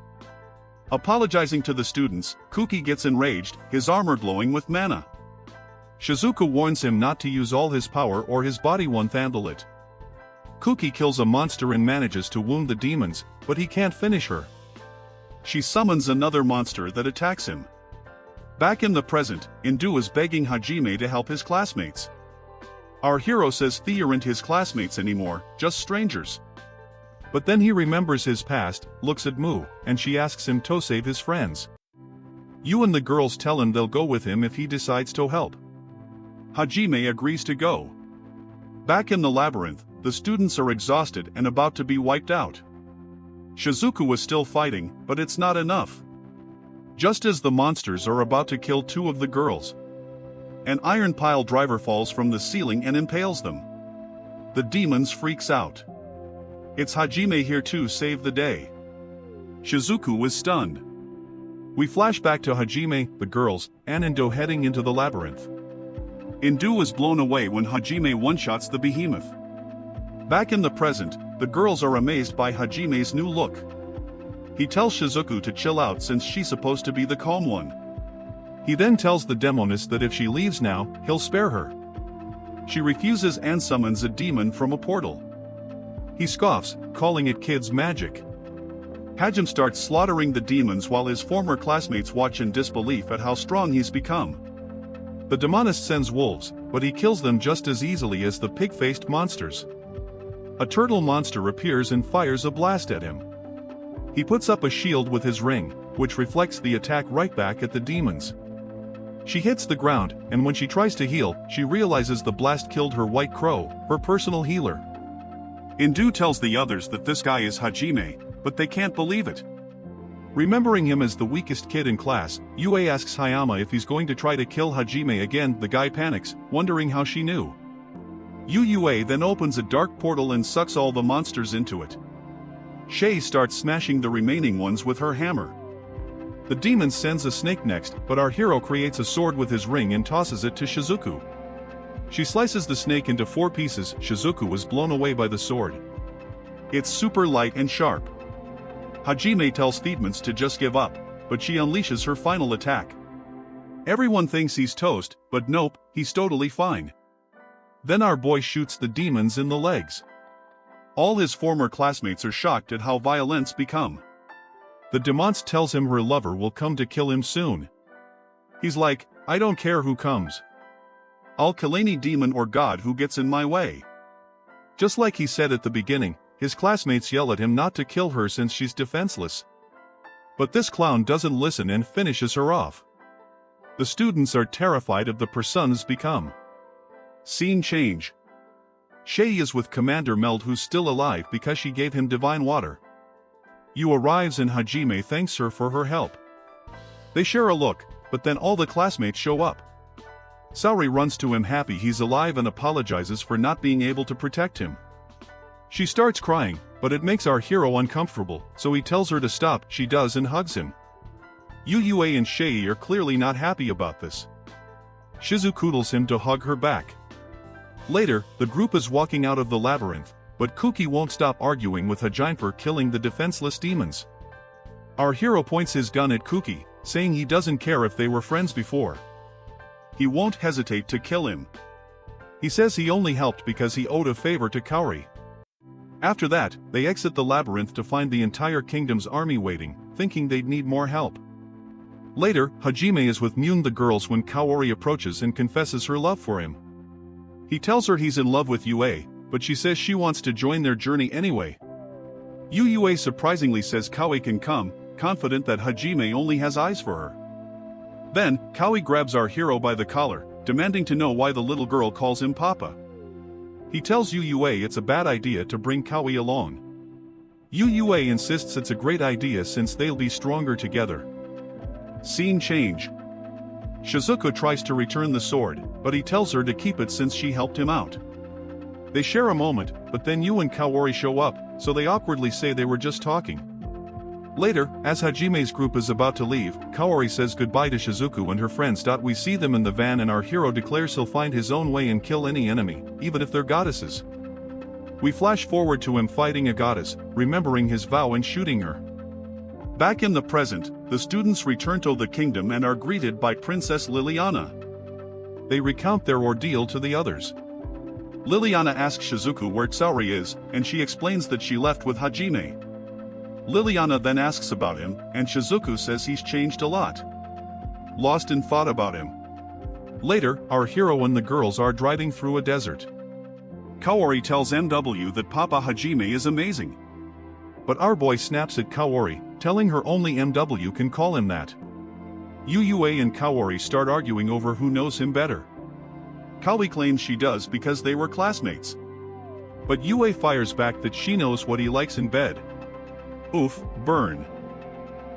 Apologizing to the students, Cookie gets enraged, his armor glowing with mana. Shizuku warns him not to use all his power or his body won't handle it. Cookie kills a monster and manages to wound the demons, but he can't finish her. She summons another monster that attacks him. Back in the present, Indu is begging Hajime to help his classmates. Our hero says they aren't his classmates anymore, just strangers. But then he remembers his past, looks at Mu, and she asks him to save his friends. Yu and the girls tell him they'll go with him if he decides to help. Hajime agrees to go. Back in the labyrinth, the students are exhausted and about to be wiped out. Shizuku was still fighting, but it's not enough. Just as the monsters are about to kill two of the girls, an iron pile driver falls from the ceiling and impales them. The demons freaks out. It's Hajime here to save the day. Shizuku was stunned. We flash back to Hajime, the girls, and Endo heading into the labyrinth. Indu is blown away when Hajime one-shots the behemoth. Back in the present, the girls are amazed by Hajime's new look. He tells Shizuku to chill out since she's supposed to be the calm one. He then tells the demoness that if she leaves now, he'll spare her. She refuses and summons a demon from a portal. He scoffs, calling it kids' magic. Hajime starts slaughtering the demons while his former classmates watch in disbelief at how strong he's become. The demonist sends wolves, but he kills them just as easily as the pig-faced monsters. A turtle monster appears and fires a blast at him. He puts up a shield with his ring, which reflects the attack right back at the demons. She hits the ground, and when she tries to heal, she realizes the blast killed her white crow, her personal healer. Indu tells the others that this guy is Hajime, but they can't believe it. Remembering him as the weakest kid in class, Yue asks Hayama if he's going to try to kill Hajime again. The guy panics, wondering how she knew. Yue then opens a dark portal and sucks all the monsters into it. Shay starts smashing the remaining ones with her hammer. The demon sends a snake next, but our hero creates a sword with his ring and tosses it to Shizuku. She slices the snake into 4 pieces. Shizuku is blown away by the sword. It's super light and sharp. Hajime tells Thiedmans to just give up, but she unleashes her final attack. Everyone thinks he's toast, but nope, he's totally fine. Then our boy shoots the demons in the legs. All his former classmates are shocked at how violent's become. The demoness tells him her lover will come to kill him soon. He's like, I don't care who comes. I'll kill any demon or god who gets in my way. Just like he said at the beginning, his classmates yell at him not to kill her since she's defenseless. But this clown doesn't listen and finishes her off. The students are terrified of the person's become. Scene change. Shay is with Commander Meld, who's still alive because she gave him divine water. Yu arrives and Hajime thanks her for her help. They share a look, but then all the classmates show up. Saori runs to him happy he's alive and apologizes for not being able to protect him. She starts crying, but it makes our hero uncomfortable, so he tells her to stop. She does and hugs him. Yue and Shay are clearly not happy about this. Shizuku tells him to hug her back. Later, the group is walking out of the labyrinth, but Kuki won't stop arguing with Hajime for killing the defenseless demons. Our hero points his gun at Kuki, saying he doesn't care if they were friends before. He won't hesitate to kill him. He says he only helped because he owed a favor to Kaori. After that, they exit the labyrinth to find the entire kingdom's army waiting, thinking they'd need more help. Later, Hajime is with Mune the girls when Kaori approaches and confesses her love for him. He tells her he's in love with Yue, but she says she wants to join their journey anyway. Yue surprisingly says Kaori can come, confident that Hajime only has eyes for her. Then, Kaori grabs our hero by the collar, demanding to know why the little girl calls him Papa. He tells Yue it's a bad idea to bring Kaori along. Yue insists it's a great idea since they'll be stronger together. Scene change. Shizuku tries to return the sword, but he tells her to keep it since she helped him out. They share a moment, but then Yu and Kaori show up, so they awkwardly say they were just talking. Later, as Hajime's group is about to leave, Kaori says goodbye to Shizuku and her friends. We see them in the van and our hero declares he'll find his own way and kill any enemy, even if they're goddesses. We flash forward to him fighting a goddess, remembering his vow and shooting her. Back in the present, the students return to the kingdom and are greeted by Princess Liliana. They recount their ordeal to the others. Liliana asks Shizuku where Saori is, and she explains that she left with Hajime. Liliana then asks about him, and Shizuku says he's changed a lot. Lost in thought about him. Later, our hero and the girls are driving through a desert. Kaori tells MW that Papa Hajime is amazing. But our boy snaps at Kaori, telling her only MW can call him that. Yue and Kaori start arguing over who knows him better. Kaori claims she does because they were classmates. But Yue fires back that she knows what he likes in bed. Oof, burn.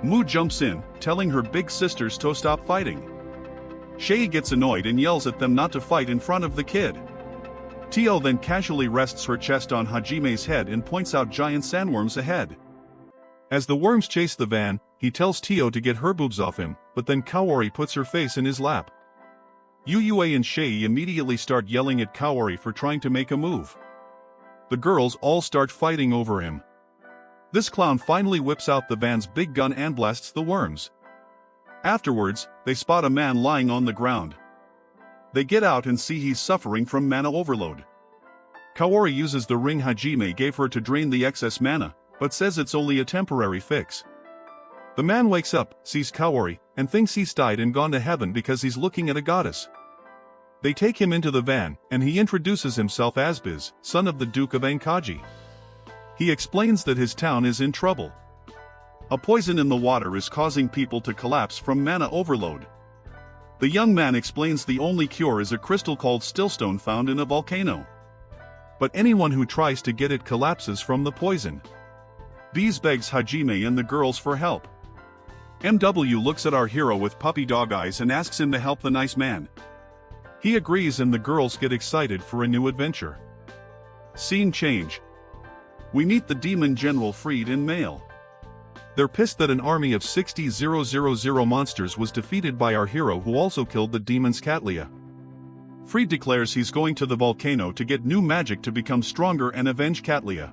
Mu jumps in, telling her big sisters to stop fighting. Shay gets annoyed and yells at them not to fight in front of the kid. Tio then casually rests her chest on Hajime's head and points out giant sandworms ahead. As the worms chase the van, he tells Tio to get her boobs off him, but then Kaori puts her face in his lap. Yue and Shay immediately start yelling at Kaori for trying to make a move. The girls all start fighting over him. This clown finally whips out the van's big gun and blasts the worms. Afterwards, they spot a man lying on the ground. They get out and see he's suffering from mana overload. Kaori uses the ring Hajime gave her to drain the excess mana, but says it's only a temporary fix. The man wakes up, sees Kaori, and thinks he's died and gone to heaven because he's looking at a goddess. They take him into the van, and he introduces himself as Biz, son of the Duke of Ankaji. He explains that his town is in trouble. A poison in the water is causing people to collapse from mana overload. The young man explains the only cure is a crystal called Stillstone found in a volcano. But anyone who tries to get it collapses from the poison. Biz begs Hajime and the girls for help. MW looks at our hero with puppy dog eyes and asks him to help the nice man. He agrees and the girls get excited for a new adventure. Scene change. We meet the demon general Freed in Mail. They're pissed that an army of 60,000 monsters was defeated by our hero who also killed the demons Katlia. Freed declares he's going to the volcano to get new magic to become stronger and avenge Katlia.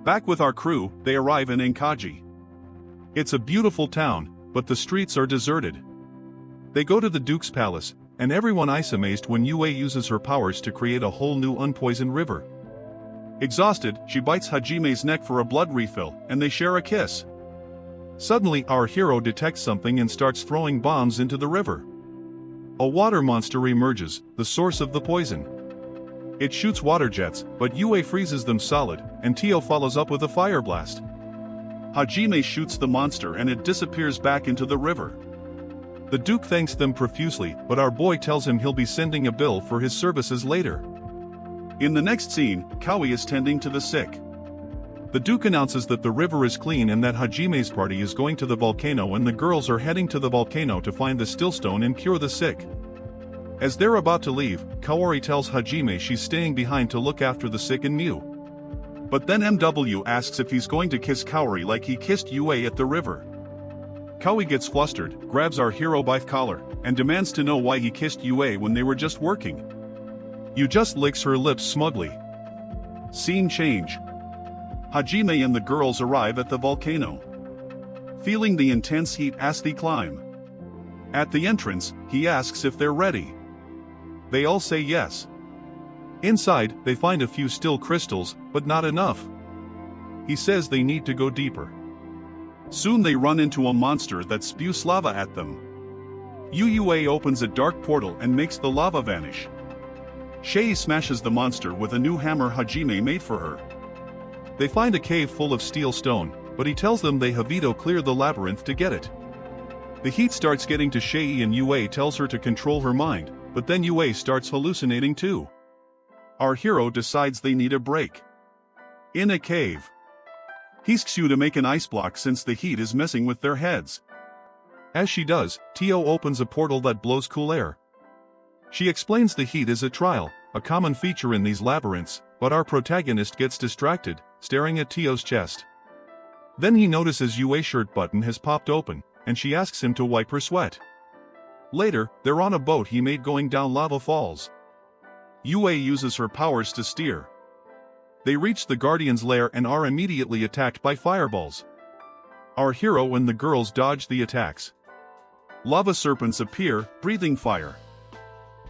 Back with our crew, they arrive in Ankaji. It's a beautiful town, but the streets are deserted. They go to the Duke's palace, and everyone is amazed when Yue uses her powers to create a whole new unpoisoned river. Exhausted, she bites Hajime's neck for a blood refill, and they share a kiss. Suddenly, our hero detects something and starts throwing bombs into the river. A water monster emerges, the source of the poison. It shoots water jets, but Yue freezes them solid, and Tio follows up with a fire blast. Hajime shoots the monster and it disappears back into the river. The Duke thanks them profusely, but our boy tells him he'll be sending a bill for his services later. In the next scene, Kawi is tending to the sick. The Duke announces that the river is clean and that Hajime's party is going to the volcano and the girls are heading to the volcano to find the Stillstone and cure the sick. As they're about to leave, Kaori tells Hajime she's staying behind to look after the sick and Mew. But then MW asks if he's going to kiss Kaori like he kissed Yue at the river. Kawi gets flustered, grabs our hero by the collar, and demands to know why he kissed Yue when they were just working. Yu just licks her lips smugly. Scene change. Hajime and the girls arrive at the volcano. Feeling the intense heat as they climb. At the entrance, he asks if they're ready. They all say yes. Inside, they find a few still crystals, but not enough. He says they need to go deeper. Soon they run into a monster that spews lava at them. Yue opens a dark portal and makes the lava vanish. Shei smashes the monster with a new hammer Hajime made for her. They find a cave full of steel stone, but he tells them they have to clear the labyrinth to get it. The heat starts getting to Shei and Yue tells her to control her mind, but then Yue starts hallucinating too. Our hero decides they need a break. In a cave. He asks you to make an ice block since the heat is messing with their heads. As she does, Tio opens a portal that blows cool air. She explains the heat is a trial, a common feature in these labyrinths, but our protagonist gets distracted, staring at Tio's chest. Then he notices Yue's shirt button has popped open, and she asks him to wipe her sweat. Later, they're on a boat he made going down lava falls. Yue uses her powers to steer. They reach the Guardian's lair and are immediately attacked by fireballs. Our hero and the girls dodge the attacks. Lava serpents appear, breathing fire.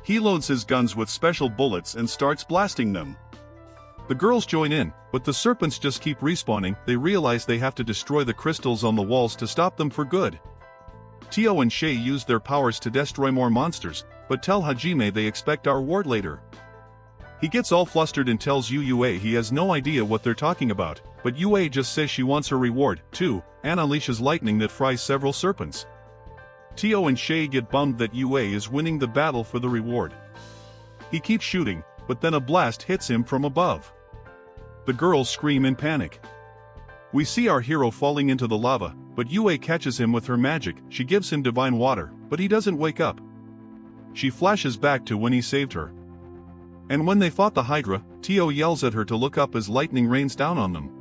He loads his guns with special bullets and starts blasting them. The girls join in, but the serpents just keep respawning. They realize they have to destroy the crystals on the walls to stop them for good. Tio and Shei use their powers to destroy more monsters, but tell Hajime they expect our ward later. He gets all flustered and tells Yue he has no idea what they're talking about, but Yue just says she wants her reward, too, and unleashes lightning that fries several serpents. Tio and Shei get bummed that Yue is winning the battle for the reward. He keeps shooting, but then a blast hits him from above. The girls scream in panic. We see our hero falling into the lava, but Yue catches him with her magic. She gives him divine water, but he doesn't wake up. She flashes back to when he saved her. And when they fought the Hydra, Tio yells at her to look up as lightning rains down on them.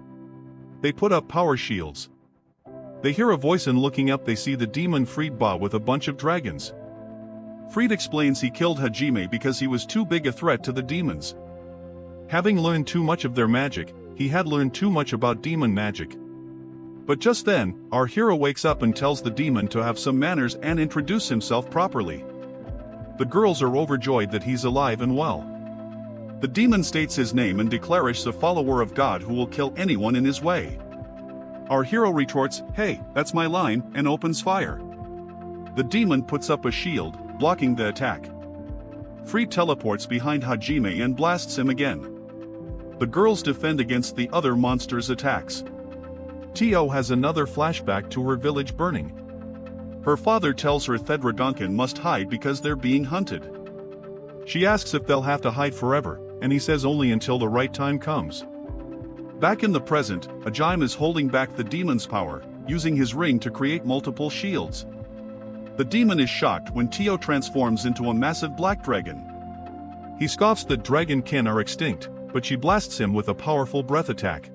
They put up power shields. They hear a voice and looking up they see the demon Freed with a bunch of dragons. Freed explains he killed Hajime because he was too big a threat to the demons. Having learned too much of their magic, he had learned too much about demon magic, But just then, our hero wakes up and tells the demon to have some manners and introduce himself properly. The girls are overjoyed that he's alive and well. The demon states his name and declares a follower of God who will kill anyone in his way. Our hero retorts, "Hey, that's my line," and opens fire. The demon puts up a shield, blocking the attack. Freed teleports behind Hajime and blasts him again. The girls defend against the other monsters' attacks. Tio has another flashback to her village burning. Her father tells her Thedragonkin must hide because they're being hunted. She asks if they'll have to hide forever, and he says only until the right time comes. Back in the present, Hajime is holding back the demon's power, using his ring to create multiple shields. The demon is shocked when Tio transforms into a massive black dragon. He scoffs that dragonkin are extinct, but she blasts him with a powerful breath attack.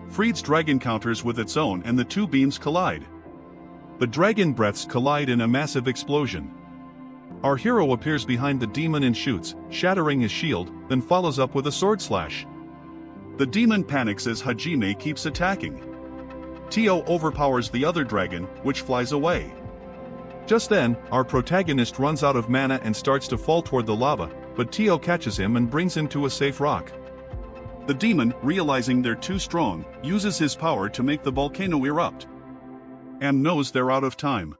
Freed's dragon counters with its own and the two beams collide. The dragon breaths collide in a massive explosion. Our hero appears behind the demon and shoots, shattering his shield, then follows up with a sword slash. The demon panics as Hajime keeps attacking. Tio overpowers the other dragon, which flies away. Just then, our protagonist runs out of mana and starts to fall toward the lava, but Tio catches him and brings him to a safe rock. The demon, realizing they're too strong, uses his power to make the volcano erupt. Am knows they're out of time.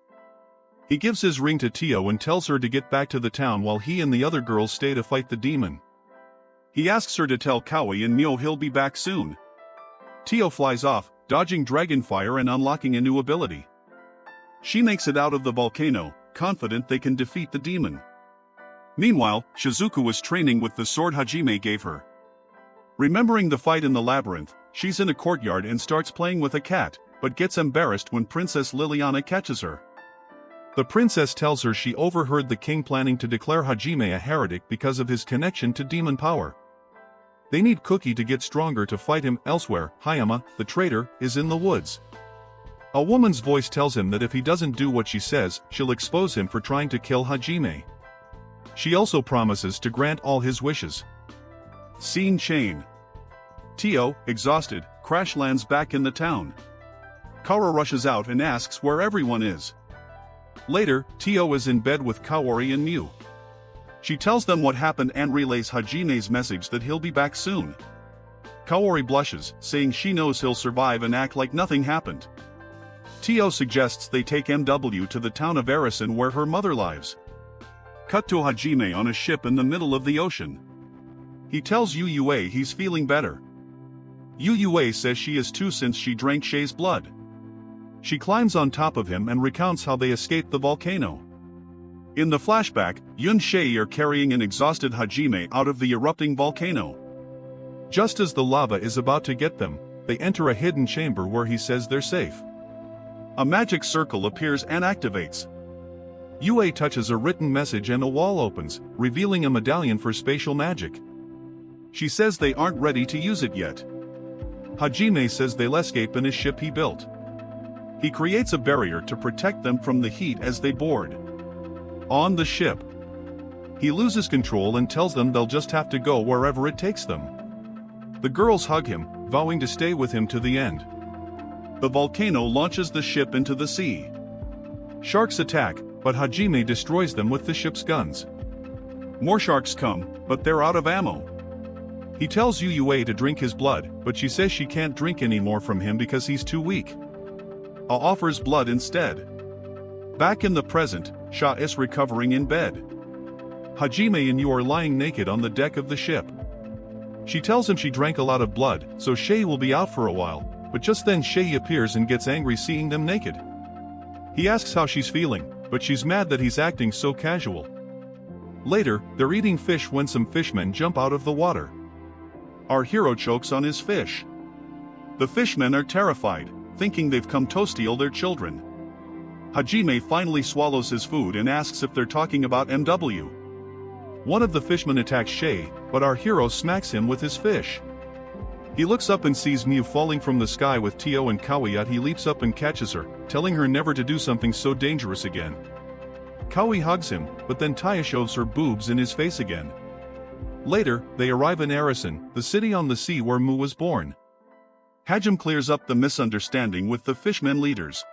He gives his ring to Tio and tells her to get back to the town while he and the other girls stay to fight the demon. He asks her to tell Kawi and Mio he'll be back soon. Tio flies off, dodging dragonfire and unlocking a new ability. She makes it out of the volcano, confident they can defeat the demon. Meanwhile, Shizuku was training with the sword Hajime gave her. Remembering the fight in the labyrinth, she's in a courtyard and starts playing with a cat, but gets embarrassed when Princess Liliana catches her. The princess tells her she overheard the king planning to declare Hajime a heretic because of his connection to demon power. They need Cookie to get stronger to fight him elsewhere. Hayama, the traitor, is in the woods. A woman's voice tells him that if he doesn't do what she says, she'll expose him for trying to kill Hajime. She also promises to grant all his wishes. Scene chain. Tio, exhausted, crash lands back in the town. Kara rushes out and asks where everyone is. Later, Tio is in bed with Kaori and Mew. She tells them what happened and relays Hajime's message that he'll be back soon. Kaori blushes, saying she knows he'll survive and act like nothing happened. Tio suggests they take MW to the town of Arisen where her mother lives. Cut to Hajime on a ship in the middle of the ocean. He tells Yuyue he's feeling better. Yuyue says she is too since she drank Shei's blood. She climbs on top of him and recounts how they escaped the volcano. In the flashback, Yun Shei are carrying an exhausted Hajime out of the erupting volcano. Just as the lava is about to get them, they enter a hidden chamber where he says they're safe. A magic circle appears and activates. Yue touches a written message and a wall opens, revealing a medallion for spatial magic. She says they aren't ready to use it yet. Hajime says they'll escape in his ship he built. He creates a barrier to protect them from the heat as they board. On the ship, he loses control and tells them they'll just have to go wherever it takes them. The girls hug him, vowing to stay with him to the end. The volcano launches the ship into the sea. Sharks attack, but Hajime destroys them with the ship's guns. More sharks come, but they're out of ammo. He tells Yuyue to drink his blood, but she says she can't drink anymore from him because he's too weak. Offers blood instead. Back in the present, Sha is recovering in bed. Hajime and Yu are lying naked on the deck of the ship. She tells him she drank a lot of blood, so Shei will be out for a while, but just then Shei appears and gets angry seeing them naked. He asks how she's feeling, but she's mad that he's acting so casual. Later, they're eating fish when some fishmen jump out of the water. Our hero chokes on his fish. The fishmen are terrified, thinking they've come to steal their children. Hajime finally swallows his food and asks if they're talking about MW. One of the fishmen attacks Shei, but our hero smacks him with his fish. He looks up and sees Mew falling from the sky with Tio and Kawi, yet he leaps up and catches her, telling her never to do something so dangerous again. Kawi hugs him, but then Taya shows her boobs in his face again. Later, they arrive in Arisen, the city on the sea where Mu was born. Hajime clears up the misunderstanding with the fishmen leaders.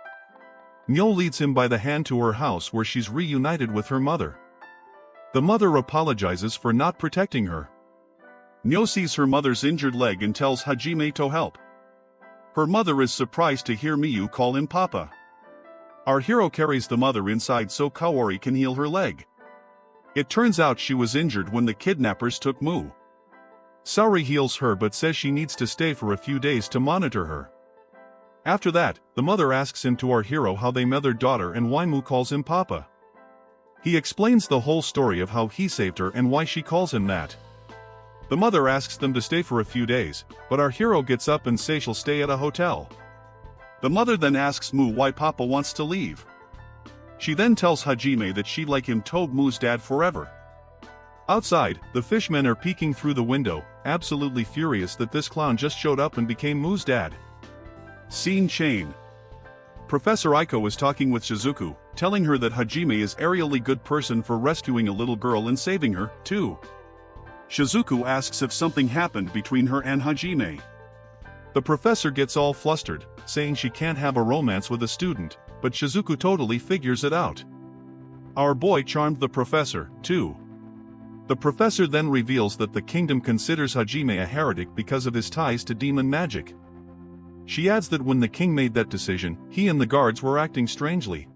Nyo leads him by the hand to her house where she's reunited with her mother. The mother apologizes for not protecting her. Nyo sees her mother's injured leg and tells Hajime to help. Her mother is surprised to hear Miyu call him Papa. Our hero carries the mother inside so Kaori can heal her leg. It turns out she was injured when the kidnappers took Mu. Saori heals her but says she needs to stay for a few days to monitor her. After that, the mother asks him to our hero how they met their daughter and why Mu calls him Papa. He explains the whole story of how he saved her and why she calls him that. The mother asks them to stay for a few days, but our hero gets up and says she'll stay at a hotel. The mother then asks Mu why Papa wants to leave. She then tells Hajime that she'd like him told Mu's dad forever. Outside, the fishmen are peeking through the window, absolutely furious that this clown just showed up and became Mu's dad. Scene chain. Professor Aiko is talking with Shizuku, telling her that Hajime is a really good person for rescuing a little girl and saving her, too. Shizuku asks if something happened between her and Hajime. The professor gets all flustered, saying she can't have a romance with a student, but Shizuku totally figures it out. Our boy charmed the professor, too. The professor then reveals that the kingdom considers Hajime a heretic because of his ties to demon magic. She adds that when the king made that decision, he and the guards were acting strangely.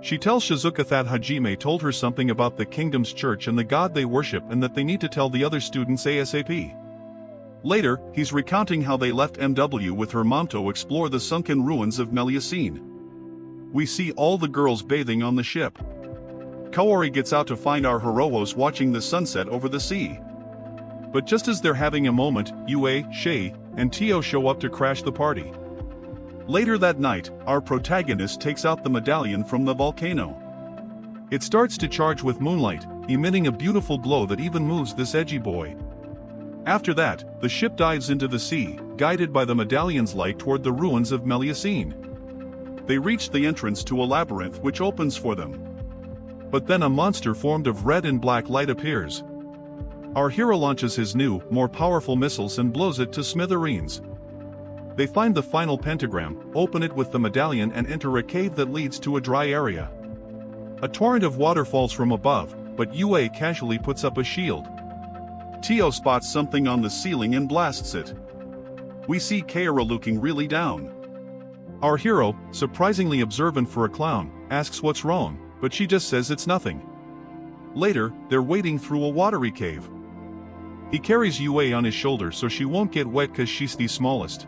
She tells Shizuka that Hajime told her something about the kingdom's church and the god they worship and that they need to tell the other students ASAP. Later, he's recounting how they left MW with her mom to explore the sunken ruins of Meliacine. We see all the girls bathing on the ship. Kaori gets out to find our heroes watching the sunset over the sea. But just as they're having a moment, Yue, Shay, and Tio show up to crash the party. Later that night, our protagonist takes out the medallion from the volcano. It starts to charge with moonlight, emitting a beautiful glow that even moves this edgy boy. After that, the ship dives into the sea, guided by the medallion's light toward the ruins of Meliacine. They reach the entrance to a labyrinth which opens for them. But then a monster formed of red and black light appears. Our hero launches his new, more powerful missiles and blows it to smithereens. They find the final pentagram, open it with the medallion and enter a cave that leads to a dry area. A torrent of water falls from above, but Yue casually puts up a shield. Tio spots something on the ceiling and blasts it. We see Kaora looking really down. Our hero, surprisingly observant for a clown, asks what's wrong, but she just says it's nothing. Later, they're wading through a watery cave. He carries Yue on his shoulder so she won't get wet cause she's the smallest.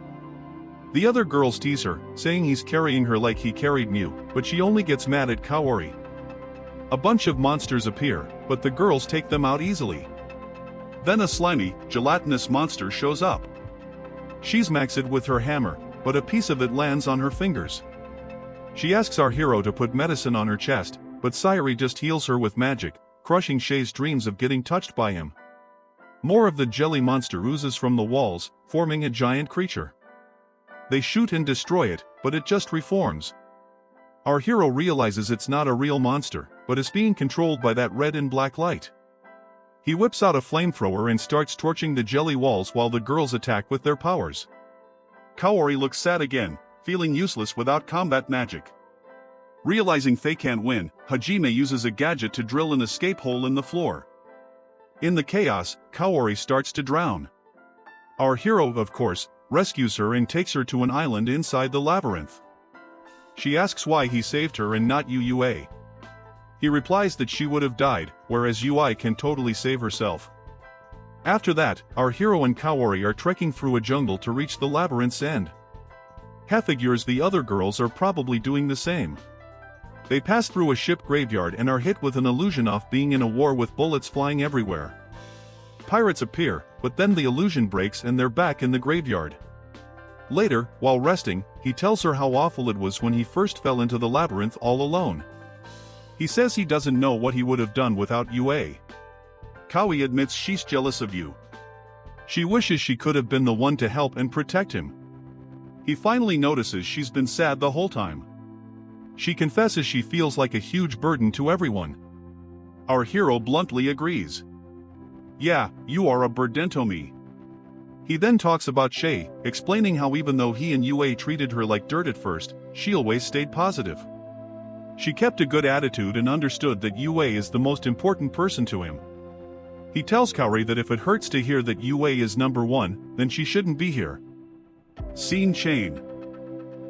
The other girls tease her, saying he's carrying her like he carried Miu, but she only gets mad at Kaori. A bunch of monsters appear, but the girls take them out easily. Then a slimy, gelatinous monster shows up. She's maxed with her hammer, but a piece of it lands on her fingers. She asks our hero to put medicine on her chest, but Sayuri just heals her with magic, crushing Shay's dreams of getting touched by him. More of the jelly monster oozes from the walls, forming a giant creature. They shoot and destroy it, but it just reforms. Our hero realizes it's not a real monster, but is being controlled by that red and black light. He whips out a flamethrower and starts torching the jelly walls while the girls attack with their powers. Kaori looks sad again, feeling useless without combat magic. Realizing they can't win, Hajime uses a gadget to drill an escape hole in the floor. In the chaos, Kaori starts to drown. Our hero, of course, rescues her and takes her to an island inside the labyrinth. She asks why he saved her and not Yue. He replies that she would have died, whereas Yui can totally save herself. After that, our hero and Kaori are trekking through a jungle to reach the labyrinth's end. Ha figures the other girls are probably doing the same. They pass through a ship graveyard and are hit with an illusion of being in a war with bullets flying everywhere. Pirates appear, but then the illusion breaks and they're back in the graveyard. Later, while resting, he tells her how awful it was when he first fell into the labyrinth all alone. He says he doesn't know what he would have done without Yue. Kawi admits she's jealous of you. She wishes she could have been the one to help and protect him. He finally notices she's been sad the whole time. She confesses she feels like a huge burden to everyone. Our hero bluntly agrees. Yeah, you are a burden to me. He then talks about Shay, explaining how even though he and Yue treated her like dirt at first, she always stayed positive. She kept a good attitude and understood that Yue is the most important person to him. He tells Kaori that if it hurts to hear that Yue is number one, then she shouldn't be here. Scene chain.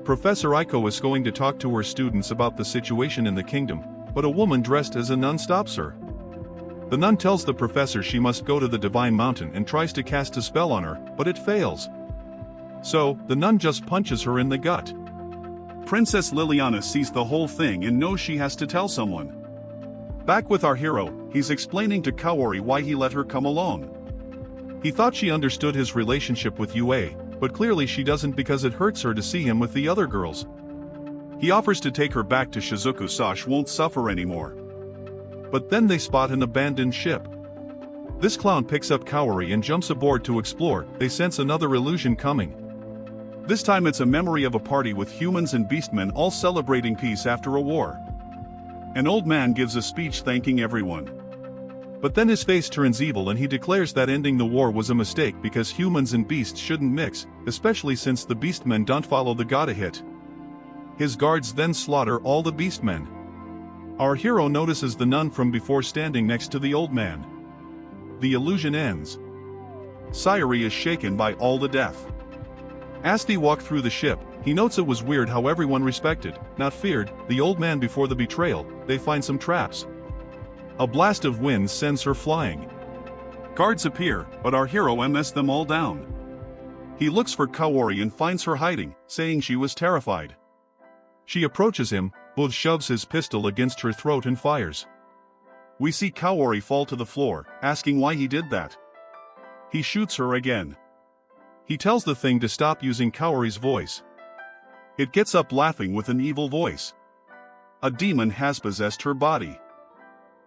Professor Aiko is going to talk to her students about the situation in the kingdom, but a woman dressed as a nun stops her. The nun tells the professor she must go to the Divine Mountain and tries to cast a spell on her, but it fails. So, the nun just punches her in the gut. Princess Liliana sees the whole thing and knows she has to tell someone. Back with our hero, he's explaining to Kaori why he let her come along. He thought she understood his relationship with Yue, but clearly she doesn't because it hurts her to see him with the other girls. He offers to take her back to Shizuku so she won't suffer anymore. But then they spot an abandoned ship. This clown picks up Kaori and jumps aboard to explore. They sense another illusion coming. This time it's a memory of a party with humans and beastmen all celebrating peace after a war. An old man gives a speech thanking everyone. But then his face turns evil and he declares that ending the war was a mistake because humans and beasts shouldn't mix, especially since the beastmen don't follow the god hit. His guards then slaughter all the beastmen. Our hero notices the nun from before standing next to the old man. The illusion ends. Sayuri is shaken by all the death. As they walk through the ship, he notes it was weird how everyone respected, not feared, the old man before the betrayal. They find some traps. A blast of wind sends her flying. Guards appear, but our hero MS them all down. He looks for Kaori and finds her hiding, saying she was terrified. She approaches him, but shoves his pistol against her throat and fires. We see Kaori fall to the floor, asking why he did that. He shoots her again. He tells the thing to stop using Kaori's voice. It gets up laughing with an evil voice. A demon has possessed her body.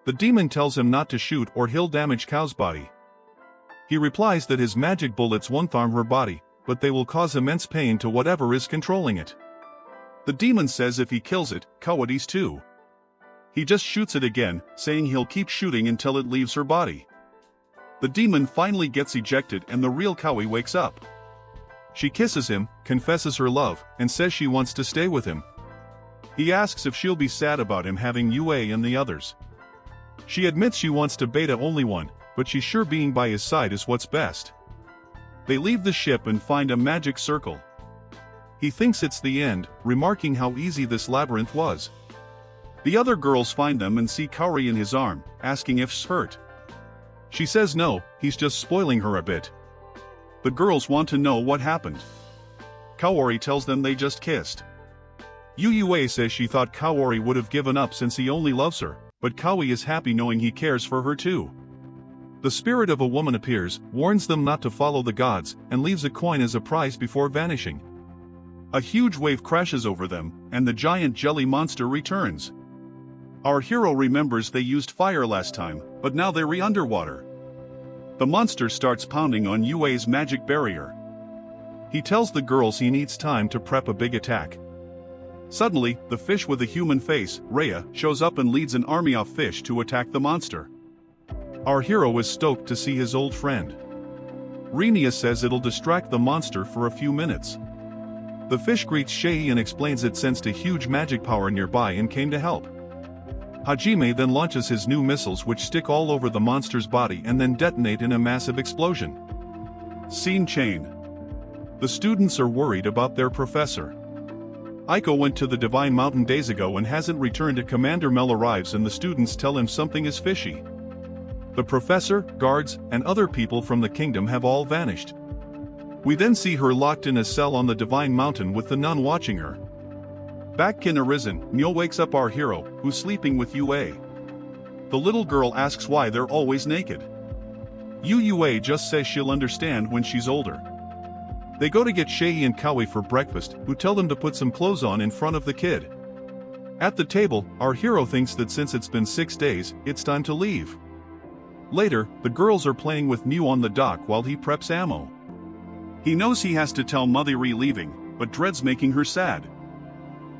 The demon tells him not to shoot or he'll damage Kao's body. He replies that his magic bullets won't harm her body, but they will cause immense pain to whatever is controlling it. The demon says if he kills it, Kao dies too. He just shoots it again, saying he'll keep shooting until it leaves her body. The demon finally gets ejected and the real Kawi wakes up. She kisses him, confesses her love, and says she wants to stay with him. He asks if she'll be sad about him having Yue and the others. She admits she wants to beta only one, but she's sure being by his side is what's best. They leave the ship and find a magic circle. He thinks it's the end, remarking how easy this labyrinth was. The other girls find them and see Kaori in his arm, asking if she's hurt. She says no, he's just spoiling her a bit. The girls want to know what happened. Kaori tells them they just kissed. Yue says she thought Kaori would have given up since he only loves her, but Kawi is happy knowing he cares for her too. The spirit of a woman appears, warns them not to follow the gods, and leaves a coin as a prize before vanishing. A huge wave crashes over them, and the giant jelly monster returns. Our hero remembers they used fire last time, but now they're underwater. The monster starts pounding on Yue's magic barrier. He tells the girls he needs time to prep a big attack. Suddenly, the fish with a human face, Rhea, shows up and leads an army of fish to attack the monster. Our hero is stoked to see his old friend. Renia says it'll distract the monster for a few minutes. The fish greets Shei and explains it sensed a huge magic power nearby and came to help. Hajime then launches his new missiles which stick all over the monster's body and then detonate in a massive explosion. Scene chain. The students are worried about their professor. Aiko went to the Divine Mountain days ago and hasn't returned. Commander Mel arrives and the students tell him something is fishy. The professor, guards, and other people from the kingdom have all vanished. We then see her locked in a cell on the Divine Mountain with the nun watching her. Back in Arisen, Myo wakes up our hero, who's sleeping with Yue. The little girl asks why they're always naked. Yue just says she'll understand when she's older. They go to get Shei and Kawi for breakfast, who tell them to put some clothes on in front of the kid. At the table, our hero thinks that since it's been 6 days, it's time to leave. Later, the girls are playing with Mew on the dock while he preps ammo. He knows he has to tell Mother-Ri leaving, but dreads making her sad.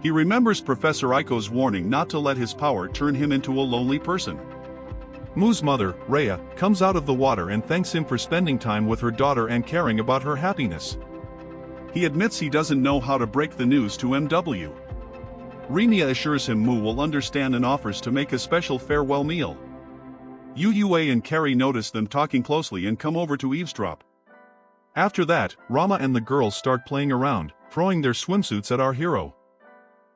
He remembers Professor Aiko's warning not to let his power turn him into a lonely person. Mu's mother, Rhea, comes out of the water and thanks him for spending time with her daughter and caring about her happiness. He admits he doesn't know how to break the news to MW. Rhea assures him Mu will understand and offers to make a special farewell meal. Uua and Carrie notice them talking closely and come over to eavesdrop. After that, Rama and the girls start playing around, throwing their swimsuits at our hero.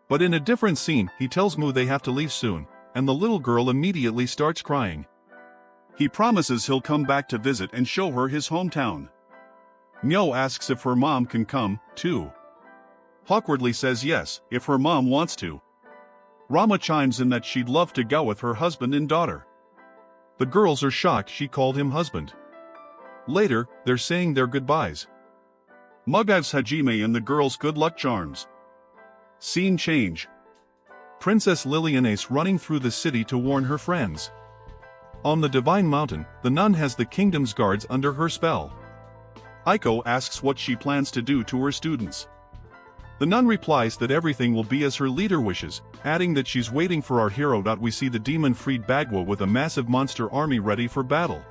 But in a different scene, he tells Mu they have to leave soon, and the little girl immediately starts crying. He promises he'll come back to visit and show her his hometown. Myo asks if her mom can come, too. Awkwardly says yes, if her mom wants to. Rama chimes in that she'd love to go with her husband and daughter. The girls are shocked she called him husband. Later, they're saying their goodbyes. Mu gives Hajime and the girls good luck charms. Scene change. Princess Lilianace running through the city to warn her friends. On the Divine Mountain, the nun has the kingdom's guards under her spell. Aiko asks what she plans to do to her students. The nun replies that everything will be as her leader wishes, adding that she's waiting for our hero. We see the demon-freed Bagua with a massive monster army ready for battle.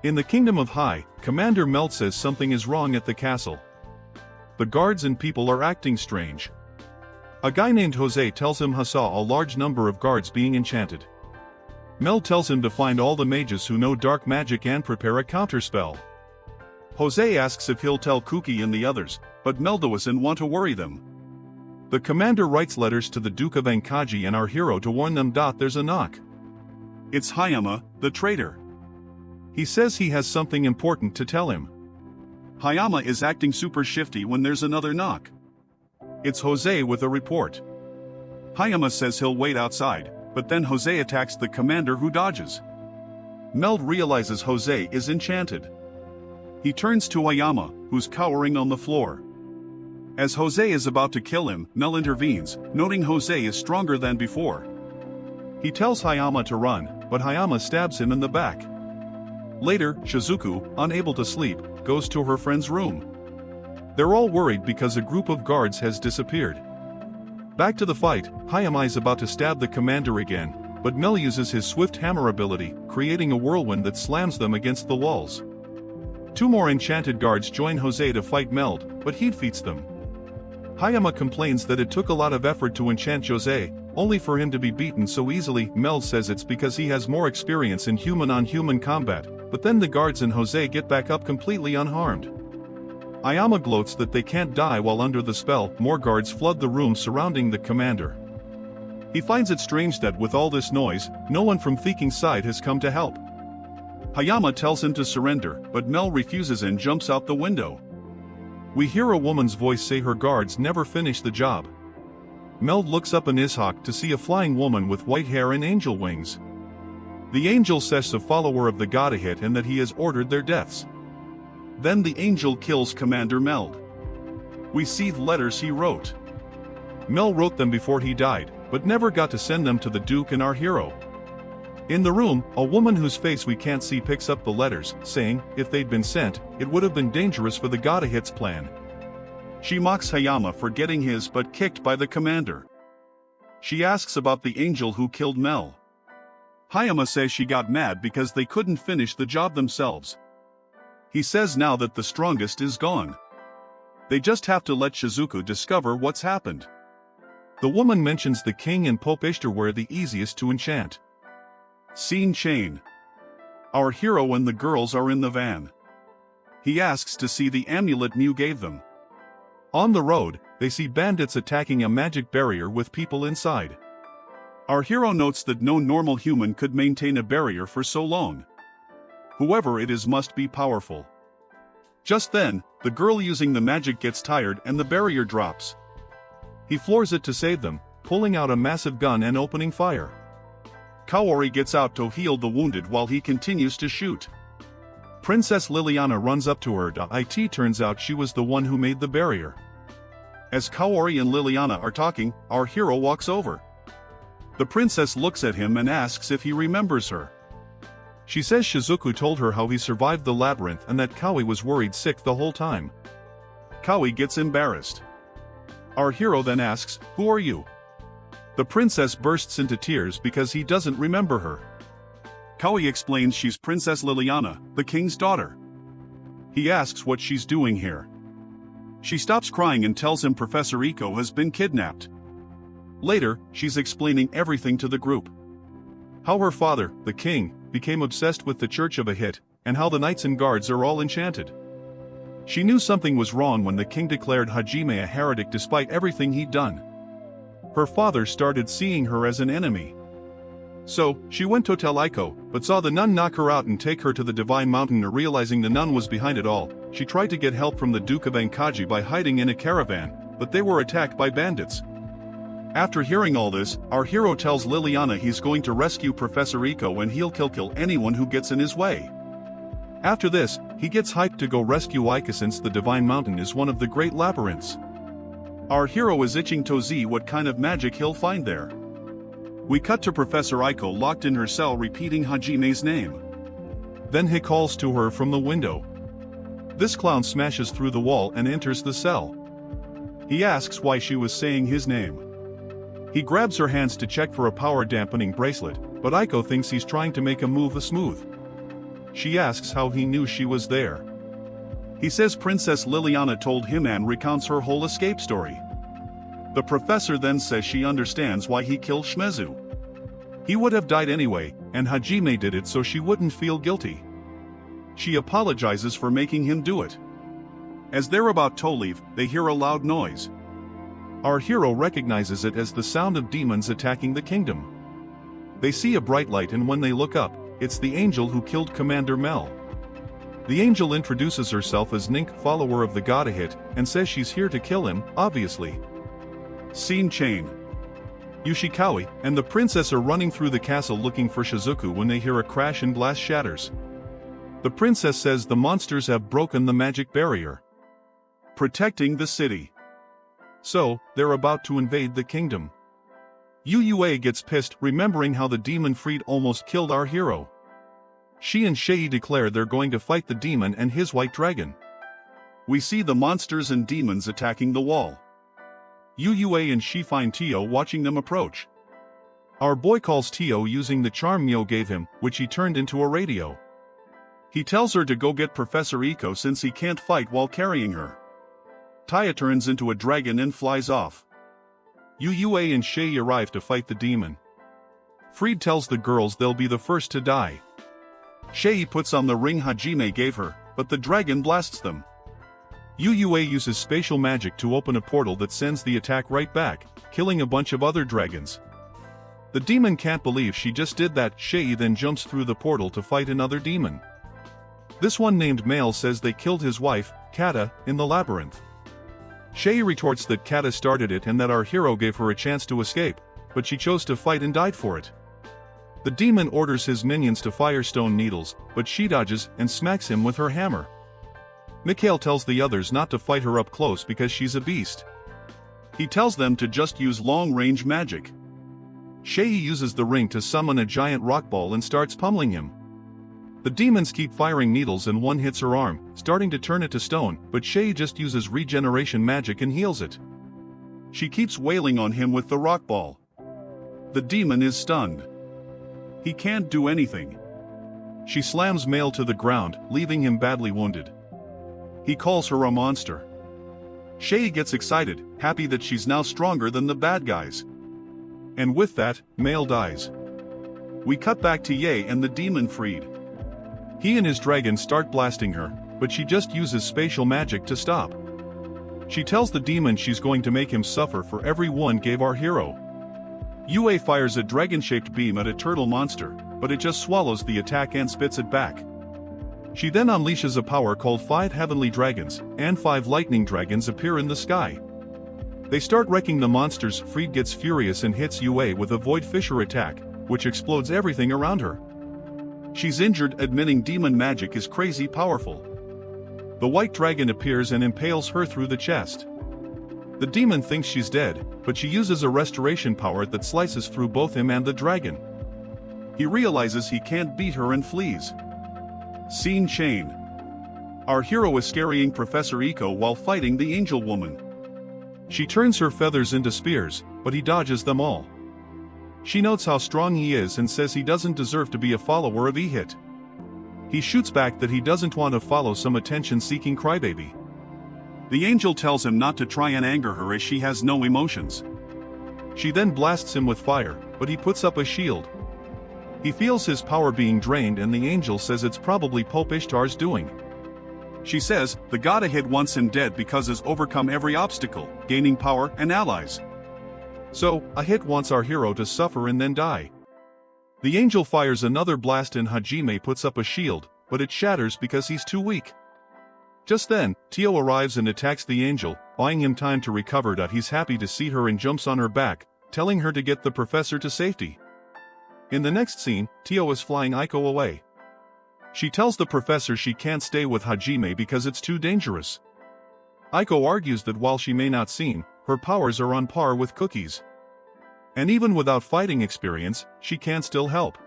In the Kingdom of High, Commander Meld says something is wrong at the castle. The guards and people are acting strange. A guy named Jose tells him he saw a large number of guards being enchanted. Meld tells him to find all the mages who know dark magic and prepare a counterspell. Jose asks if he'll tell Kuki and the others, but Meld doesn't want to worry them. The commander writes letters to the Duke of Ankaji and our hero to warn them. There's a knock. It's Hayama, the traitor. He says he has something important to tell him. Hayama is acting super shifty when there's another knock. It's Jose with a report. Hayama says he'll wait outside, but then Jose attacks the commander who dodges. Meld realizes Jose is enchanted. He turns to Hayama, who's cowering on the floor. As Jose is about to kill him, Mel intervenes, noting Jose is stronger than before. He tells Hayama to run, but Hayama stabs him in the back. Later, Shizuku, unable to sleep, goes to her friend's room. They're all worried because a group of guards has disappeared. Back to the fight, Hayama is about to stab the commander again, but Mel uses his swift hammer ability, creating a whirlwind that slams them against the walls. Two more enchanted guards join Jose to fight Meld, but he defeats them. Hayama complains that it took a lot of effort to enchant Jose, only for him to be beaten so easily. Meld says it's because he has more experience in human-on-human combat, but then the guards and Jose get back up completely unharmed. Hayama gloats that they can't die while under the spell. More guards flood the room surrounding the commander. He finds it strange that with all this noise, no one from Theking's side has come to help. Hayama tells him to surrender, but Mel refuses and jumps out the window. We hear a woman's voice say her guards never finish the job. Meld looks up in Ishak to see a flying woman with white hair and angel wings. The angel says a follower of the Godhead and that he has ordered their deaths. Then the angel kills Commander Meld. We see the letters he wrote. Mel wrote them before he died, but never got to send them to the Duke and our hero. In the room, a woman whose face we can't see picks up the letters, saying, if they'd been sent, it would have been dangerous for the Godhead's plan. She mocks Hayama for getting his butt kicked by the commander. She asks about the angel who killed Mel. Hayama says she got mad because they couldn't finish the job themselves. He says now that the strongest is gone. They just have to let Shizuku discover what's happened. The woman mentions the king and Pope Ishtar were the easiest to enchant. Scene chain. Our hero and the girls are in the van. He asks to see the amulet Mu gave them. On the road, they see bandits attacking a magic barrier with people inside. Our hero notes that no normal human could maintain a barrier for so long. Whoever it is must be powerful. Just then, the girl using the magic gets tired and the barrier drops. He floors it to save them, pulling out a massive gun and opening fire. Kaori gets out to heal the wounded while he continues to shoot. Princess Liliana runs up to her. It turns out she was the one who made the barrier. As Kaori and Liliana are talking, our hero walks over. The princess looks at him and asks if he remembers her. She says Shizuku told her how he survived the labyrinth and that Kawi was worried sick the whole time. Kawi gets embarrassed. Our hero then asks, "Who are you?" The princess bursts into tears because he doesn't remember her. Kaui explains she's Princess Liliana, the king's daughter. He asks what she's doing here. She stops crying and tells him Professor Iko has been kidnapped. Later, she's explaining everything to the group. How her father, the king, became obsessed with the Church of a Hit, and how the knights and guards are all enchanted. She knew something was wrong when the king declared Hajime a heretic despite everything he'd done. Her father started seeing her as an enemy. So, she went to tell Iko, but saw the nun knock her out and take her to the Divine Mountain. Realizing the nun was behind it all, she tried to get help from the Duke of Ankaji by hiding in a caravan, but they were attacked by bandits. After hearing all this, our hero tells Liliana he's going to rescue Professor Iko and he'll kill anyone who gets in his way. After this, he gets hyped to go rescue Iko since the Divine Mountain is one of the great labyrinths. Our hero is itching to see what kind of magic he'll find there. We cut to Professor Iko locked in her cell repeating Hajime's name. Then he calls to her from the window. This clown smashes through the wall and enters the cell. He asks why she was saying his name. He grabs her hands to check for a power-dampening bracelet, but Iko thinks he's trying to make a move smooth. She asks how he knew she was there. He says Princess Liliana told him and recounts her whole escape story. The professor then says she understands why he killed Shmezu. He would have died anyway, and Hajime did it so she wouldn't feel guilty. She apologizes for making him do it. As they're about to leave, they hear a loud noise. Our hero recognizes it as the sound of demons attacking the kingdom. They see a bright light and when they look up, it's the angel who killed Commander Mel. The angel introduces herself as Nink, follower of the god Ahit, and says she's here to kill him, obviously. Scene chain. Yoshikawa and the princess are running through the castle looking for Shizuku when they hear a crash and glass shatters. The princess says the monsters have broken the magic barrier, protecting the city. So, they're about to invade the kingdom. Yue gets pissed remembering how the demon Fried almost killed our hero. She and Shei declare they're going to fight the demon and his white dragon. We see the monsters and demons attacking the wall. Yue and Shi find Tio watching them approach. Our boy calls Tio using the charm Mio gave him, which he turned into a radio. He tells her to go get Professor Iko since he can't fight while carrying her. Taya turns into a dragon and flies off. Yue and Shei arrive to fight the demon. Fried tells the girls they'll be the first to die. Shei puts on the ring Hajime gave her, but the dragon blasts them. Yue uses spatial magic to open a portal that sends the attack right back, killing a bunch of other dragons. The demon can't believe she just did that. Shei then jumps through the portal to fight another demon. This one named Male says they killed his wife, Kata, in the labyrinth. Shei retorts that Kata started it and that our hero gave her a chance to escape, but she chose to fight and died for it. The demon orders his minions to fire stone needles, but she dodges and smacks him with her hammer. Mikhail tells the others not to fight her up close because she's a beast. He tells them to just use long-range magic. Shei uses the ring to summon a giant rock ball and starts pummeling him. The demons keep firing needles and one hits her arm, starting to turn it to stone, but Shei just uses regeneration magic and heals it. She keeps wailing on him with the rock ball. The demon is stunned. He can't do anything. She slams Male to the ground, leaving him badly wounded. He calls her a monster. Shei gets excited, happy that she's now stronger than the bad guys. And with that, Male dies. We cut back to Ye and the demon Fried. He and his dragon start blasting her, but she just uses spatial magic to stop. She tells the demon she's going to make him suffer for every one gave our hero. Yue fires a dragon-shaped beam at a turtle monster, but it just swallows the attack and spits it back. She then unleashes a power called 5 heavenly dragons, and 5 lightning dragons appear in the sky. They start wrecking the monsters. Fried gets furious and hits Yue with a void fissure attack, which explodes everything around her. She's injured, admitting demon magic is crazy powerful. The white dragon appears and impales her through the chest. The demon thinks she's dead, but she uses a restoration power that slices through both him and the dragon. He realizes he can't beat her and flees. Scene chain. Our hero is carrying Professor Iko while fighting the angel woman. She turns her feathers into spears, but he dodges them all. She notes how strong he is and says he doesn't deserve to be a follower of Ehit. He shoots back that he doesn't want to follow some attention-seeking crybaby. The angel tells him not to try and anger her as she has no emotions. She then blasts him with fire, but he puts up a shield. He feels his power being drained and the angel says it's probably Pope Ishtar's doing. She says, the god Ehit wants him dead because has overcome every obstacle, gaining power and allies. So, Ehit wants our hero to suffer and then die. The angel fires another blast and Hajime puts up a shield, but it shatters because he's too weak. Just then, Tio arrives and attacks the angel, buying him time to recover. He's happy to see her and jumps on her back, telling her to get the professor to safety. In the next scene, Tio is flying Aiko away. She tells the professor she can't stay with Hajime because it's too dangerous. Aiko argues that while she may not seem, her powers are on par with Cookie's. And even without fighting experience, she can still help.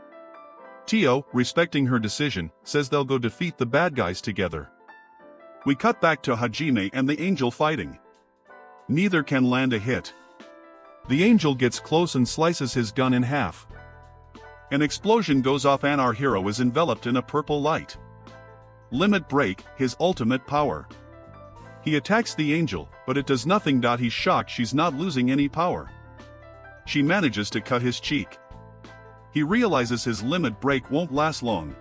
Tio, respecting her decision, says they'll go defeat the bad guys together. We cut back to Hajime and the angel fighting. Neither can land a hit. The angel gets close and slices his gun in half. An explosion goes off and our hero is enveloped in a purple light. Limit Break, his ultimate power. He attacks the angel, but it does nothing. He's shocked she's not losing any power. She manages to cut his cheek. He realizes his limit break won't last long.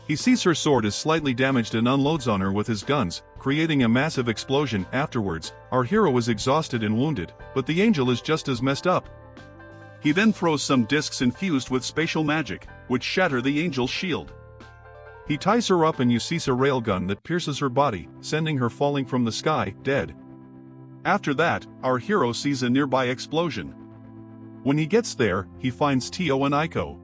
He sees her sword is slightly damaged and unloads on her with his guns, creating a massive explosion. Afterwards, our hero is exhausted and wounded, but the angel is just as messed up. He then throws some discs infused with spatial magic, which shatter the angel's shield. He ties her up and uses a railgun that pierces her body, sending her falling from the sky, dead. After that, our hero sees a nearby explosion. When he gets there, he finds Tio and Aiko.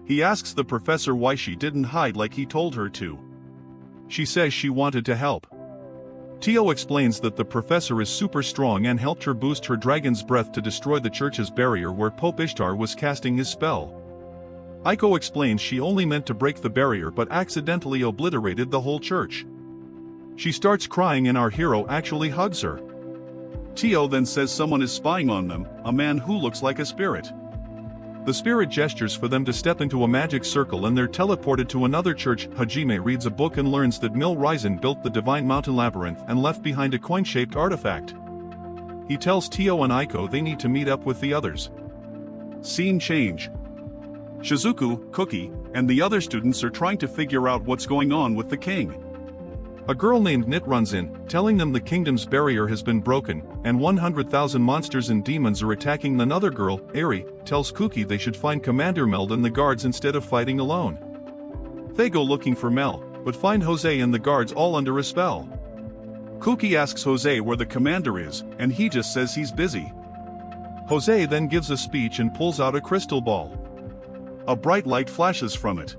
He asks the professor why she didn't hide like he told her to. She says she wanted to help. Tio explains that the professor is super strong and helped her boost her dragon's breath to destroy the church's barrier where Pope Ishtar was casting his spell. Aiko explains she only meant to break the barrier but accidentally obliterated the whole church. She starts crying and our hero actually hugs her. Tio then says someone is spying on them, a man who looks like a spirit. The spirit gestures for them to step into a magic circle and they're teleported to another church. Hajime reads a book and learns that Mil Ryzen built the Divine Mountain Labyrinth and left behind a coin-shaped artifact. He tells Tio and Aiko they need to meet up with the others. Scene change. Shizuku, Cookie, and the other students are trying to figure out what's going on with the king. A girl named Nit runs in, telling them the kingdom's barrier has been broken, and 100,000 monsters and demons are attacking. Another girl, Eri, tells Cookie they should find Commander Meld and the guards instead of fighting alone. They go looking for Mel, but find Jose and the guards all under a spell. Cookie asks Jose where the commander is, and he just says he's busy. Jose then gives a speech and pulls out a crystal ball. A bright light flashes from it.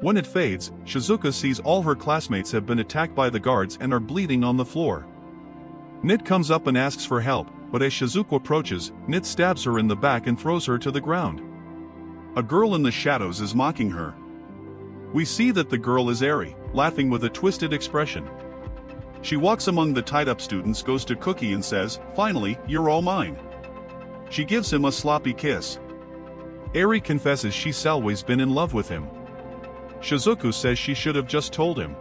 When it fades, Shizuka sees all her classmates have been attacked by the guards and are bleeding on the floor. Nit comes up and asks for help, but as Shizuka approaches, Nit stabs her in the back and throws her to the ground. A girl in the shadows is mocking her. We see that the girl is Eri, laughing with a twisted expression. She walks among the tied-up students, goes to Cookie and says, "Finally, you're all mine." She gives him a sloppy kiss. Eri confesses she's always been in love with him. Shizuku says she should have just told him.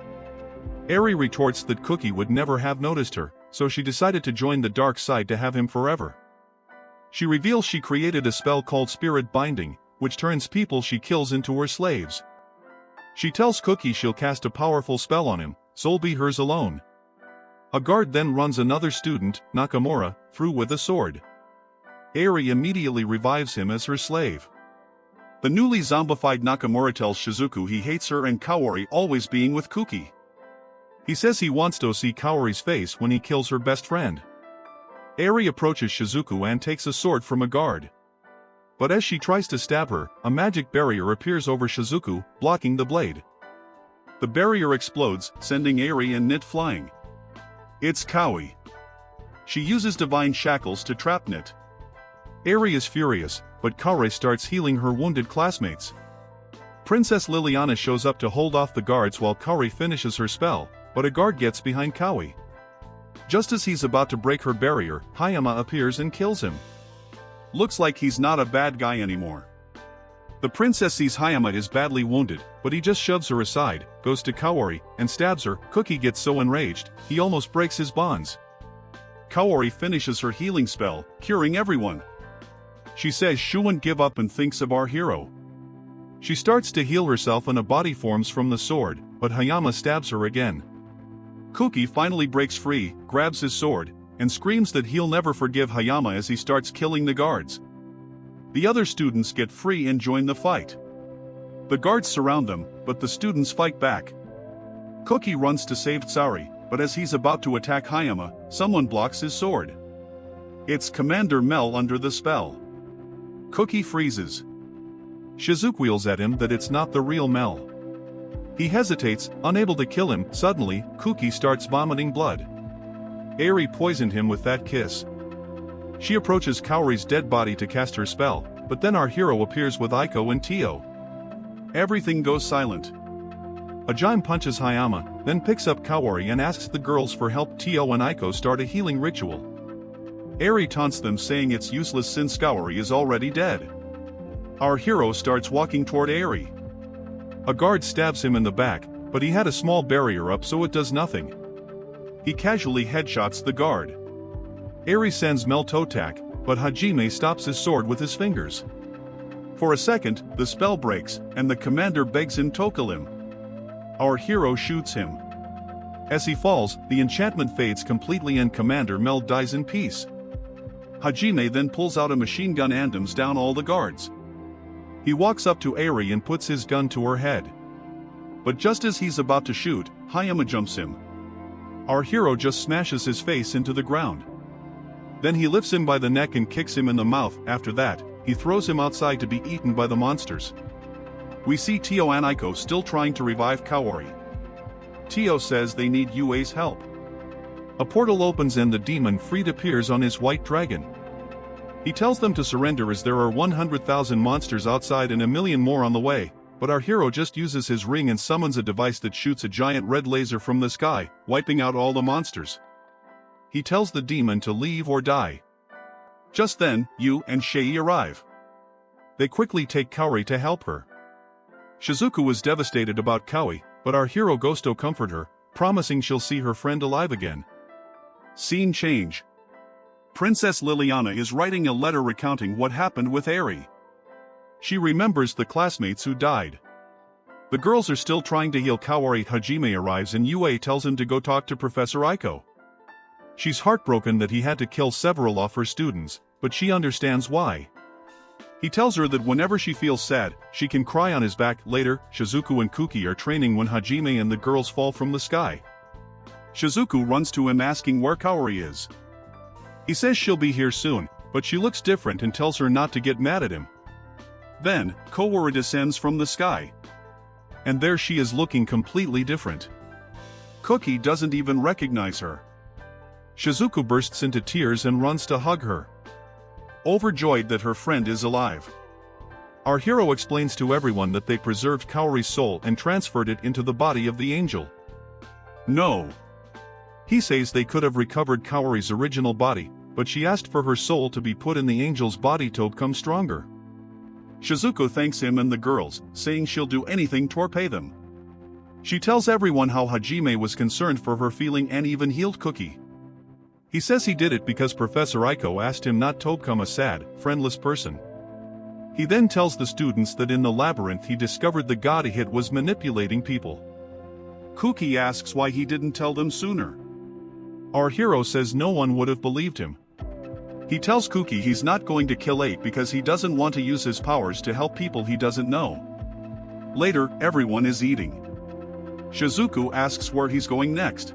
Eri retorts that Cookie would never have noticed her, so she decided to join the dark side to have him forever. She reveals she created a spell called Spirit Binding, which turns people she kills into her slaves. She tells Cookie she'll cast a powerful spell on him, so'll be hers alone. A guard then runs another student, Nakamura, through with a sword. Eri immediately revives him as her slave. The newly zombified Nakamura tells Shizuku he hates her and Kaori always being with Cookie. He says he wants to see Kaori's face when he kills her best friend. Eri approaches Shizuku and takes a sword from a guard. But as she tries to stab her, a magic barrier appears over Shizuku, blocking the blade. The barrier explodes, sending Eri and Nit flying. It's Kaori. She uses divine shackles to trap Nit. Eri is furious, but Kaori starts healing her wounded classmates. Princess Liliana shows up to hold off the guards while Kaori finishes her spell, but a guard gets behind Kaori. Just as he's about to break her barrier, Hayama appears and kills him. Looks like he's not a bad guy anymore. The princess sees Hayama is badly wounded, but he just shoves her aside, goes to Kaori, and stabs her. Cookie gets so enraged, he almost breaks his bonds. Kaori finishes her healing spell, curing everyone. She says she won't give up and thinks of our hero. She starts to heal herself and a body forms from the sword, but Hayama stabs her again. Cookie finally breaks free, grabs his sword, and screams that he'll never forgive Hayama as he starts killing the guards. The other students get free and join the fight. The guards surround them, but the students fight back. Cookie runs to save Tsari, but as he's about to attack Hayama, someone blocks his sword. It's Commander Mel under the spell. Cookie freezes. Shizuku yells at him that it's not the real Mel. He hesitates, unable to kill him. Suddenly, Cookie starts vomiting blood. Eri poisoned him with that kiss. She approaches Kaori's dead body to cast her spell, but then our hero appears with Aiko and Tio. Everything goes silent. Hajime punches Hayama, then picks up Kaori and asks the girls for help. Tio and Aiko start a healing ritual. Eri taunts them saying it's useless since Kaori is already dead. Our hero starts walking toward Eri. A guard stabs him in the back, but he had a small barrier up so it does nothing. He casually headshots the guard. Eri sends Mel to attack, but Hajime stops his sword with his fingers. For a second, the spell breaks, and the commander begs him to kill him. Our hero shoots him. As he falls, the enchantment fades completely and Commander Mel dies in peace. Hajime then pulls out a machine gun and aims down all the guards. He walks up to Eri and puts his gun to her head. But just as he's about to shoot, Hayama jumps him. Our hero just smashes his face into the ground. Then he lifts him by the neck and kicks him in the mouth. After that, he throws him outside to be eaten by the monsters. We see Tio and Aiko still trying to revive Kaori. Tio says they need Yue's help. A portal opens and the demon Freed appears on his white dragon. He tells them to surrender as there are 100,000 monsters outside and 1,000,000 more on the way, but our hero just uses his ring and summons a device that shoots a giant red laser from the sky, wiping out all the monsters. He tells the demon to leave or die. Just then, Yu and Shei arrive. They quickly take Kaori to help her. Shizuku is devastated about Kaori, but our hero goes to comfort her, promising she'll see her friend alive again. Scene change. Princess Liliana is writing a letter recounting what happened with Eri. She remembers the classmates who died. The girls are still trying to heal Kaori. Hajime arrives and Yue tells him to go talk to Professor Aiko. She's heartbroken that he had to kill several of her students, but she understands why. He tells her that whenever she feels sad, she can cry on his back. Later, Shizuku and Kuki are training when Hajime and the girls fall from the sky. Shizuku runs to him asking where Kaori is. He says she'll be here soon, but she looks different and tells her not to get mad at him. Then, Kaori descends from the sky. And there she is looking completely different. Cookie doesn't even recognize her. Shizuku bursts into tears and runs to hug her, overjoyed that her friend is alive. Our hero explains to everyone that they preserved Kaori's soul and transferred it into the body of the angel. No. He says they could have recovered Kaori's original body, but she asked for her soul to be put in the angel's body to become stronger. Shizuku thanks him and the girls, saying she'll do anything to repay them. She tells everyone how Hajime was concerned for her feeling and even healed Cookie. He says he did it because Professor Aiko asked him not to become a sad, friendless person. He then tells the students that in the labyrinth he discovered the god he hit was manipulating people. Cookie asks why he didn't tell them sooner. Our hero says no one would have believed him. He tells Cookie he's not going to kill 8 because he doesn't want to use his powers to help people he doesn't know. Later, everyone is eating. Shizuku asks where he's going next.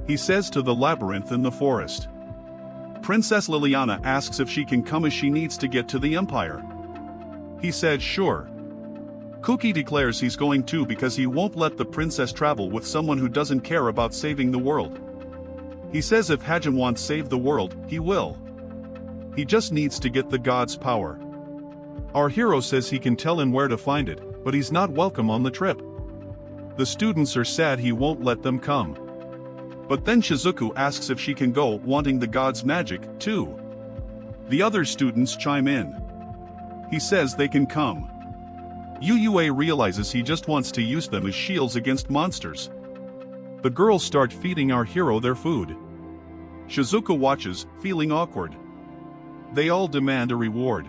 He says to the labyrinth in the forest. Princess Liliana asks if she can come as she needs to get to the Empire. He says sure. Cookie declares he's going too because he won't let the princess travel with someone who doesn't care about saving the world. He says if Hajime wants to save the world, he will. He just needs to get the god's power. Our hero says he can tell him where to find it, but he's not welcome on the trip. The students are sad he won't let them come. But then Shizuku asks if she can go, wanting the god's magic, too. The other students chime in. He says they can come. Yue realizes he just wants to use them as shields against monsters. The girls start feeding our hero their food. Shizuka watches, feeling awkward. They all demand a reward.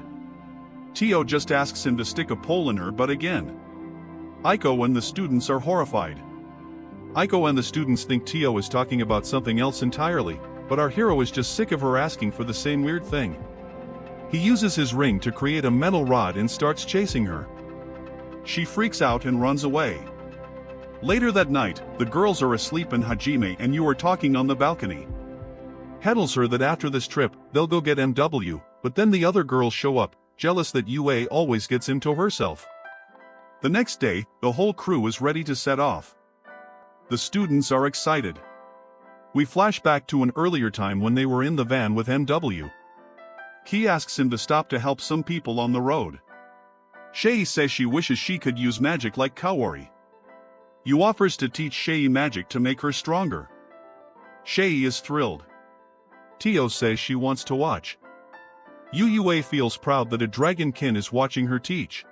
Tio just asks him to stick a pole in her, but again. Aiko and the students are horrified. Aiko and the students think Tio is talking about something else entirely, but our hero is just sick of her asking for the same weird thing. He uses his ring to create a metal rod and starts chasing her. She freaks out and runs away. Later that night, the girls are asleep and Hajime and Yu are talking on the balcony. Tells her that after this trip, they'll go get MW, but then the other girls show up, jealous that Yue always gets him to herself. The next day, the whole crew is ready to set off. The students are excited. We flash back to an earlier time when they were in the van with MW. Ki asks him to stop to help some people on the road. Shei says she wishes she could use magic like Kaori. Yu offers to teach Shei magic to make her stronger. Shei is thrilled. Tio says she wants to watch. Yue feels proud that a dragonkin is watching her teach.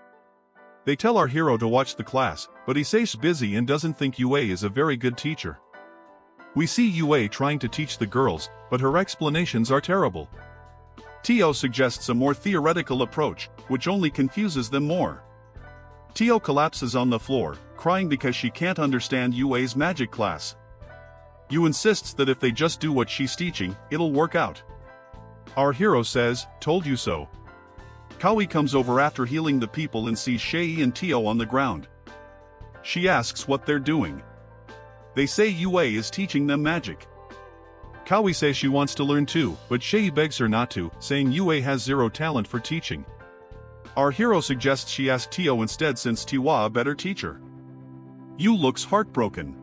They tell our hero to watch the class, but he says busy and doesn't think Yue is a very good teacher. We see Yue trying to teach the girls, but her explanations are terrible. Tio suggests a more theoretical approach, which only confuses them more. Tio collapses on the floor, crying because she can't understand Yue's magic class. Yu insists that if they just do what she's teaching, it'll work out. Our hero says, "Told you so." Kawi comes over after healing the people and sees Shei and Tio on the ground. She asks what they're doing. They say Yue is teaching them magic. Kawi says she wants to learn too, but Shei begs her not to, saying Yue has zero talent for teaching. Our hero suggests she ask Tio instead since Tiwa a better teacher. Yu looks heartbroken.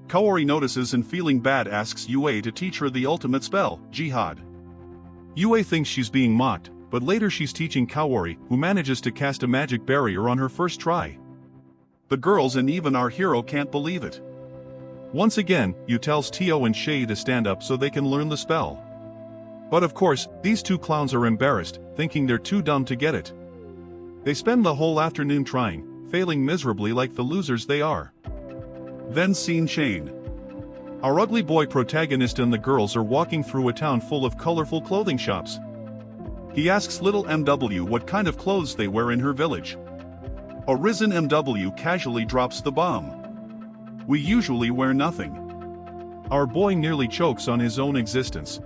Kaori notices and feeling bad asks Yue to teach her the ultimate spell, Jihad. Yue thinks she's being mocked, but later she's teaching Kaori, who manages to cast a magic barrier on her first try. The girls and even our hero can't believe it. Once again, Yu tells Tio and Shei to stand up so they can learn the spell. But of course, these two clowns are embarrassed, thinking they're too dumb to get it. They spend the whole afternoon trying, failing miserably like the losers they are. Then scene change. Our ugly boy protagonist and the girls are walking through a town full of colorful clothing shops. He asks little MW what kind of clothes they wear in her village. A risen MW casually drops the bomb. We usually wear nothing. Our boy nearly chokes on his own existence.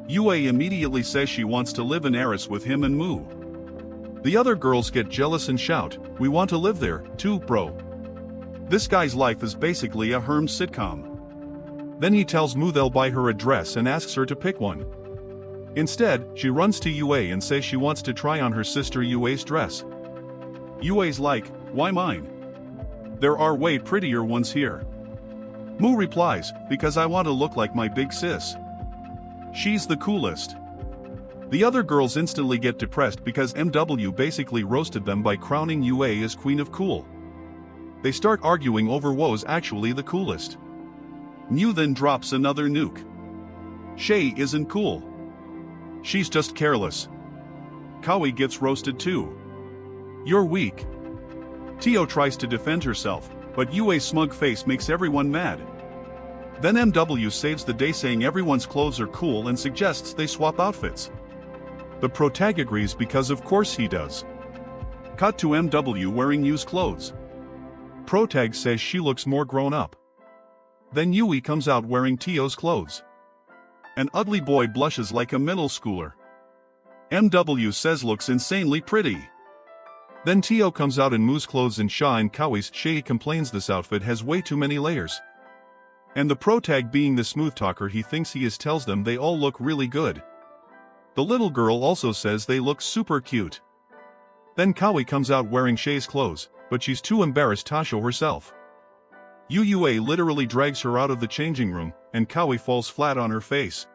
Yue immediately says she wants to live in Eris with him and Mu. The other girls get jealous and shout, "We want to live there, too, bro." This guy's life is basically a Herm sitcom. Then he tells Mu they'll buy her a dress and asks her to pick one. Instead, she runs to Yue and says she wants to try on her sister Yue's dress. Yue's like, "Why mine? There are way prettier ones here." Mu replies, "Because I want to look like my big sis. She's the coolest." The other girls instantly get depressed because MW basically roasted them by crowning Yue as Queen of Cool. They start arguing over wo's actually the coolest. Mu then drops another nuke. Shei isn't cool. She's just careless. Kawi gets roasted too. "You're weak." Tio tries to defend herself, but Yue's smug face makes everyone mad. Then MW saves the day saying everyone's clothes are cool and suggests they swap outfits. The protag agrees because of course he does. Cut to MW wearing Yu's clothes. Protag says she looks more grown up. Then Yui comes out wearing Tio's clothes. An ugly boy blushes like a middle schooler. MW says looks insanely pretty. Then Tio comes out in Mu's clothes and Sha and Kawi's. Shei complains this outfit has way too many layers. And the protag being the smooth talker he thinks he is tells them they all look really good. The little girl also says they look super cute. Then Kawi comes out wearing Shei's clothes, but she's too embarrassed to show herself. Yue literally drags her out of the changing room, and Kawi falls flat on her face.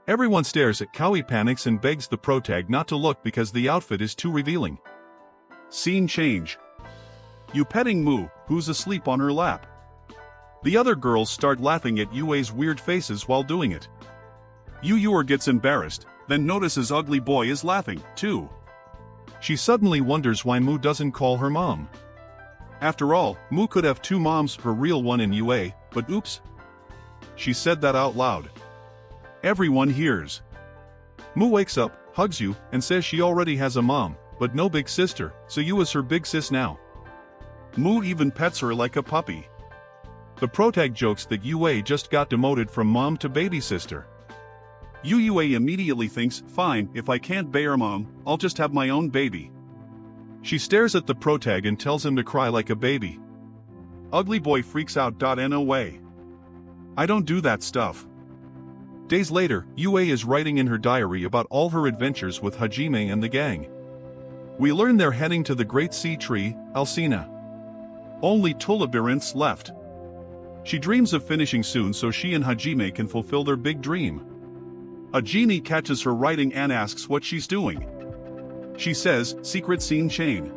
Everyone stares at Kawi, panics and begs the protag not to look because the outfit is too revealing. Scene change. Yu petting Mu, who's asleep on her lap. The other girls start laughing at Yue's weird faces while doing it. Yu gets embarrassed, then notices Ugly Boy is laughing, too. She suddenly wonders why Mu doesn't call her mom. After all, Mu could have two moms, her real one in UA, but oops. She said that out loud. Everyone hears. Mu wakes up, hugs you, and says she already has a mom, but no big sister, so you is her big sis now. Mu even pets her like a puppy. The protag jokes that UA just got demoted from mom to baby sister. UA immediately thinks, fine, if I can't bear mom, I'll just have my own baby. She stares at the protag and tells him to cry like a baby. Ugly Boy freaks out. No way. I don't do that stuff. Days later, UA is writing in her diary about all her adventures with Hajime and the gang. We learn they're heading to the Great Sea Tree, Alcina. Only two labyrinths left. She dreams of finishing soon so she and Hajime can fulfill their big dream. A genie catches her writing and asks what she's doing. She says, secret scene chain.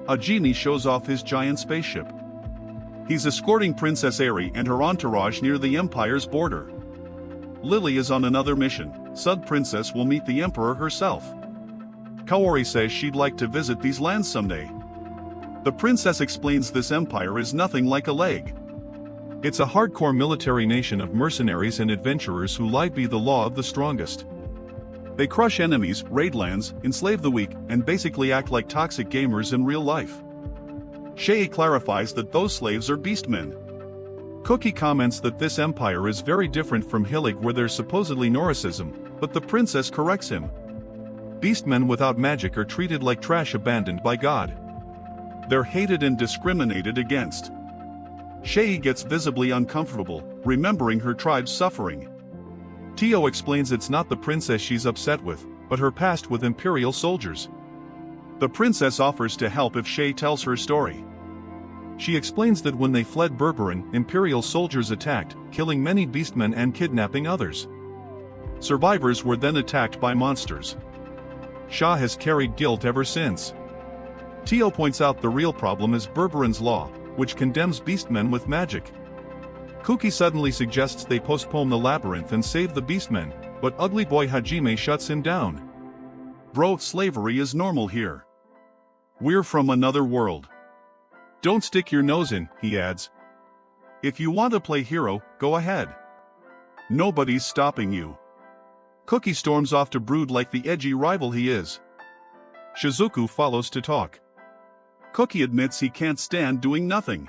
A genie shows off his giant spaceship. He's escorting Princess Aerie and her entourage near the Empire's border. Lily is on another mission. Sud Princess will meet the Emperor herself. Kaori says she'd like to visit these lands someday. The princess explains this empire is nothing like a leg. It's a hardcore military nation of mercenaries and adventurers who lie by the law of the strongest. They crush enemies, raid lands, enslave the weak, and basically act like toxic gamers in real life. Shay clarifies that those slaves are beastmen. Cookie comments that this empire is very different from Hillig where there's supposedly Norricism, but the princess corrects him. Beastmen without magic are treated like trash abandoned by God. They're hated and discriminated against. Shay gets visibly uncomfortable, remembering her tribe's suffering. Tio explains it's not the princess she's upset with, but her past with Imperial soldiers. The princess offers to help if Shay tells her story. She explains that when they fled Berberin, Imperial soldiers attacked, killing many beastmen and kidnapping others. Survivors were then attacked by monsters. Shah has carried guilt ever since. Tio points out the real problem is Berberin's law, which condemns beastmen with magic. Kuki suddenly suggests they postpone the labyrinth and save the beastmen, but Ugly Boy Hajime shuts him down. Bro, slavery is normal here. We're from another world. Don't stick your nose in, he adds. If you want to play hero, go ahead. Nobody's stopping you. Cookie storms off to brood like the edgy rival he is. Shizuku follows to talk. Cookie admits he can't stand doing nothing,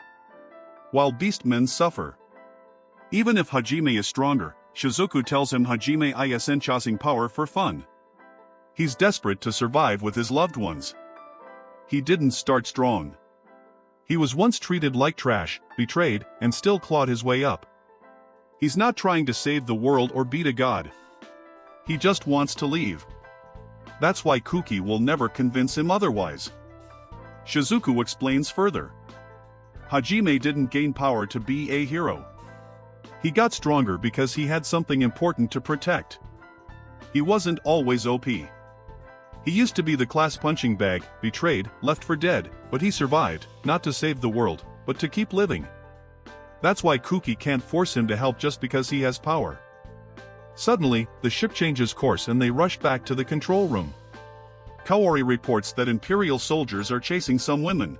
while beastmen suffer. Even if Hajime is stronger, Shizuku tells him Hajime isn't chasing power for fun. He's desperate to survive with his loved ones. He didn't start strong. He was once treated like trash, betrayed, and still clawed his way up. He's not trying to save the world or beat a god. He just wants to leave. That's why Kuki will never convince him otherwise. Shizuku explains further. Hajime didn't gain power to be a hero. He got stronger because he had something important to protect. He wasn't always OP. He used to be the class punching bag, betrayed, left for dead, but he survived, not to save the world, but to keep living. That's why Kuki can't force him to help just because he has power. Suddenly, the ship changes course and they rush back to the control room. Kaori reports that Imperial soldiers are chasing some women.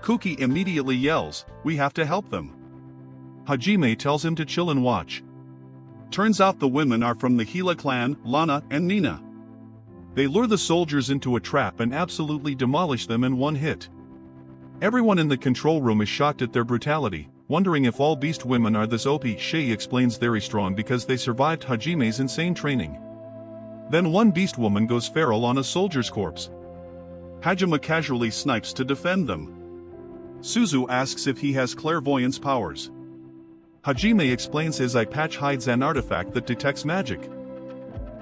Kuki immediately yells, "We have to help them." Hajime tells him to chill and watch. Turns out the women are from the Gila clan, Lana and Nina. They lure the soldiers into a trap and absolutely demolish them in one hit. Everyone in the control room is shocked at their brutality, wondering if all beast women are this OP. Shay explains they're strong because they survived Hajime's insane training. Then one beast woman goes feral on a soldier's corpse. Hajime casually snipes to defend them. Suzu asks if he has clairvoyance powers. Hajime explains his eye patch hides an artifact that detects magic.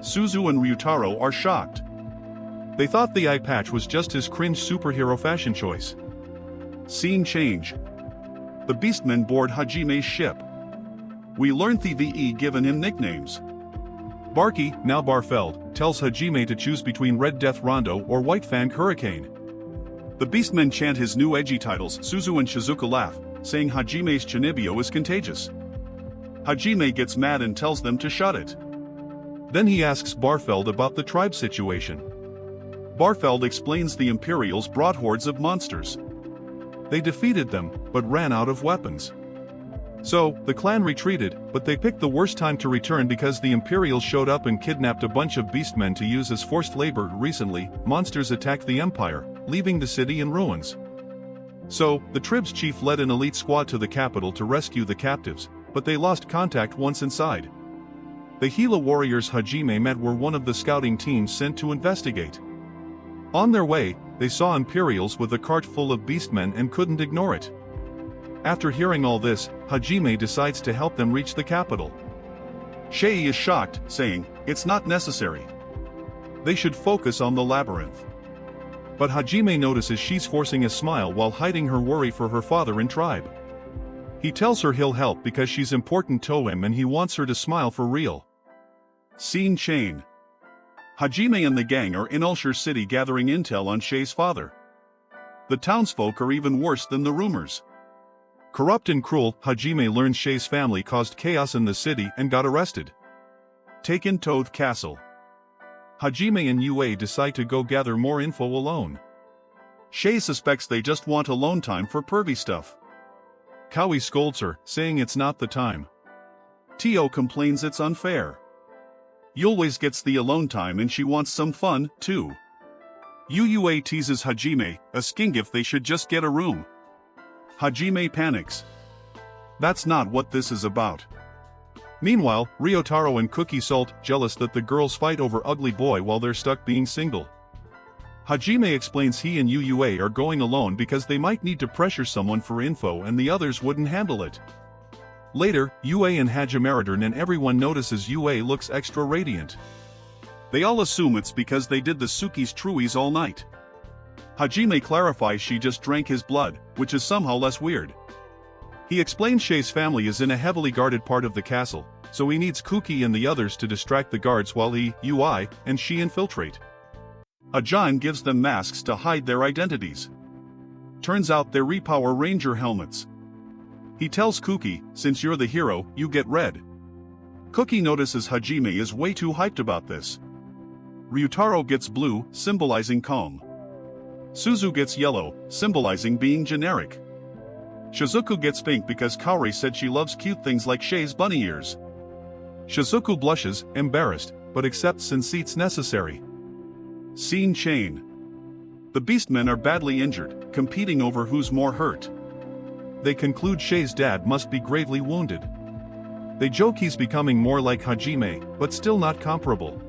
Suzu and Ryutaro are shocked. They thought the eye patch was just his cringe superhero fashion choice. Scene change. The beastmen board Hajime's ship. We learn the VE given him nicknames. Barky, now Barfeld, tells Hajime to choose between Red Death Rondo or White Fang Hurricane. The beastmen chant his new edgy titles. Suzu and Shizuku laugh, saying Hajime's Chinibyo is contagious. Hajime gets mad and tells them to shut it. Then he asks Barfeld about the tribe situation. Barfeld explains the Imperials brought hordes of monsters. They defeated them, but ran out of weapons. So, the clan retreated, but they picked the worst time to return because the Imperials showed up and kidnapped a bunch of beastmen to use as forced labor. Recently, monsters attacked the Empire, leaving the city in ruins. So, the tribe's chief led an elite squad to the capital to rescue the captives, but they lost contact once inside. The Gila warriors Hajime met were one of the scouting teams sent to investigate. On their way, they saw Imperials with a cart full of beastmen and couldn't ignore it. After hearing all this, Hajime decides to help them reach the capital. Shei is shocked, saying, "It's not necessary. They should focus on the labyrinth." But Hajime notices she's forcing a smile while hiding her worry for her father and tribe. He tells her he'll help because she's important to him and he wants her to smile for real. Scene chain. Hajime and the gang are in Ulshur City gathering intel on Shei's father. The townsfolk are even worse than the rumors. Corrupt and cruel, Hajime learns Shei's family caused chaos in the city and got arrested. Taken to the castle. Hajime and Yue decide to go gather more info alone. Shei suspects they just want alone time for pervy stuff. Kawi scolds her, saying it's not the time. Tio complains it's unfair. Yue gets the alone time and she wants some fun, too. Yue teases Hajime, asking if they should just get a room. Hajime panics. That's not what this is about. Meanwhile, Ryotaro and Cookie Salt jealous that the girls fight over Ugly Boy while they're stuck being single. Hajime explains he and Yue are going alone because they might need to pressure someone for info and the others wouldn't handle it. Later, Yue and Hajime return and everyone notices Yue looks extra radiant. They all assume it's because they did the Suki's Truies all night. Hajime clarifies she just drank his blood, which is somehow less weird. He explains Shei's family is in a heavily guarded part of the castle, so he needs Cookie and the others to distract the guards while he, Yue, and she infiltrate. Ajahn gives them masks to hide their identities. Turns out they're Repower Ranger helmets. He tells Cookie, "Since you're the hero, you get red." Cookie notices Hajime is way too hyped about this. Ryutaro gets blue, symbolizing calm. Suzu gets yellow, symbolizing being generic. Shizuku gets pink because Kaori said she loves cute things like Shei's bunny ears. Shizuku blushes, embarrassed, but accepts since it's necessary. Scene chain. The Beastmen are badly injured, competing over who's more hurt. They conclude Shei's dad must be gravely wounded. They joke he's becoming more like Hajime, but still not comparable.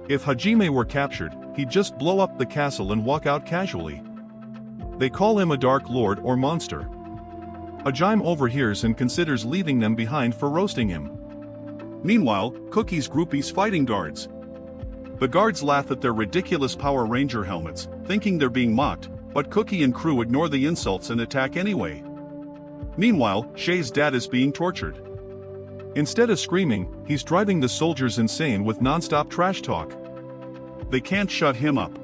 If Hajime were captured, he'd just blow up the castle and walk out casually. They call him a Dark Lord or monster. Hajime overhears and considers leaving them behind for roasting him. Meanwhile, Cookie's groupies fighting guards. The guards laugh at their ridiculous Power Ranger helmets, thinking they're being mocked, but Cookie and crew ignore the insults and attack anyway. Meanwhile, Shei's dad is being tortured. Instead of screaming, he's driving the soldiers insane with non-stop trash talk. They can't shut him up.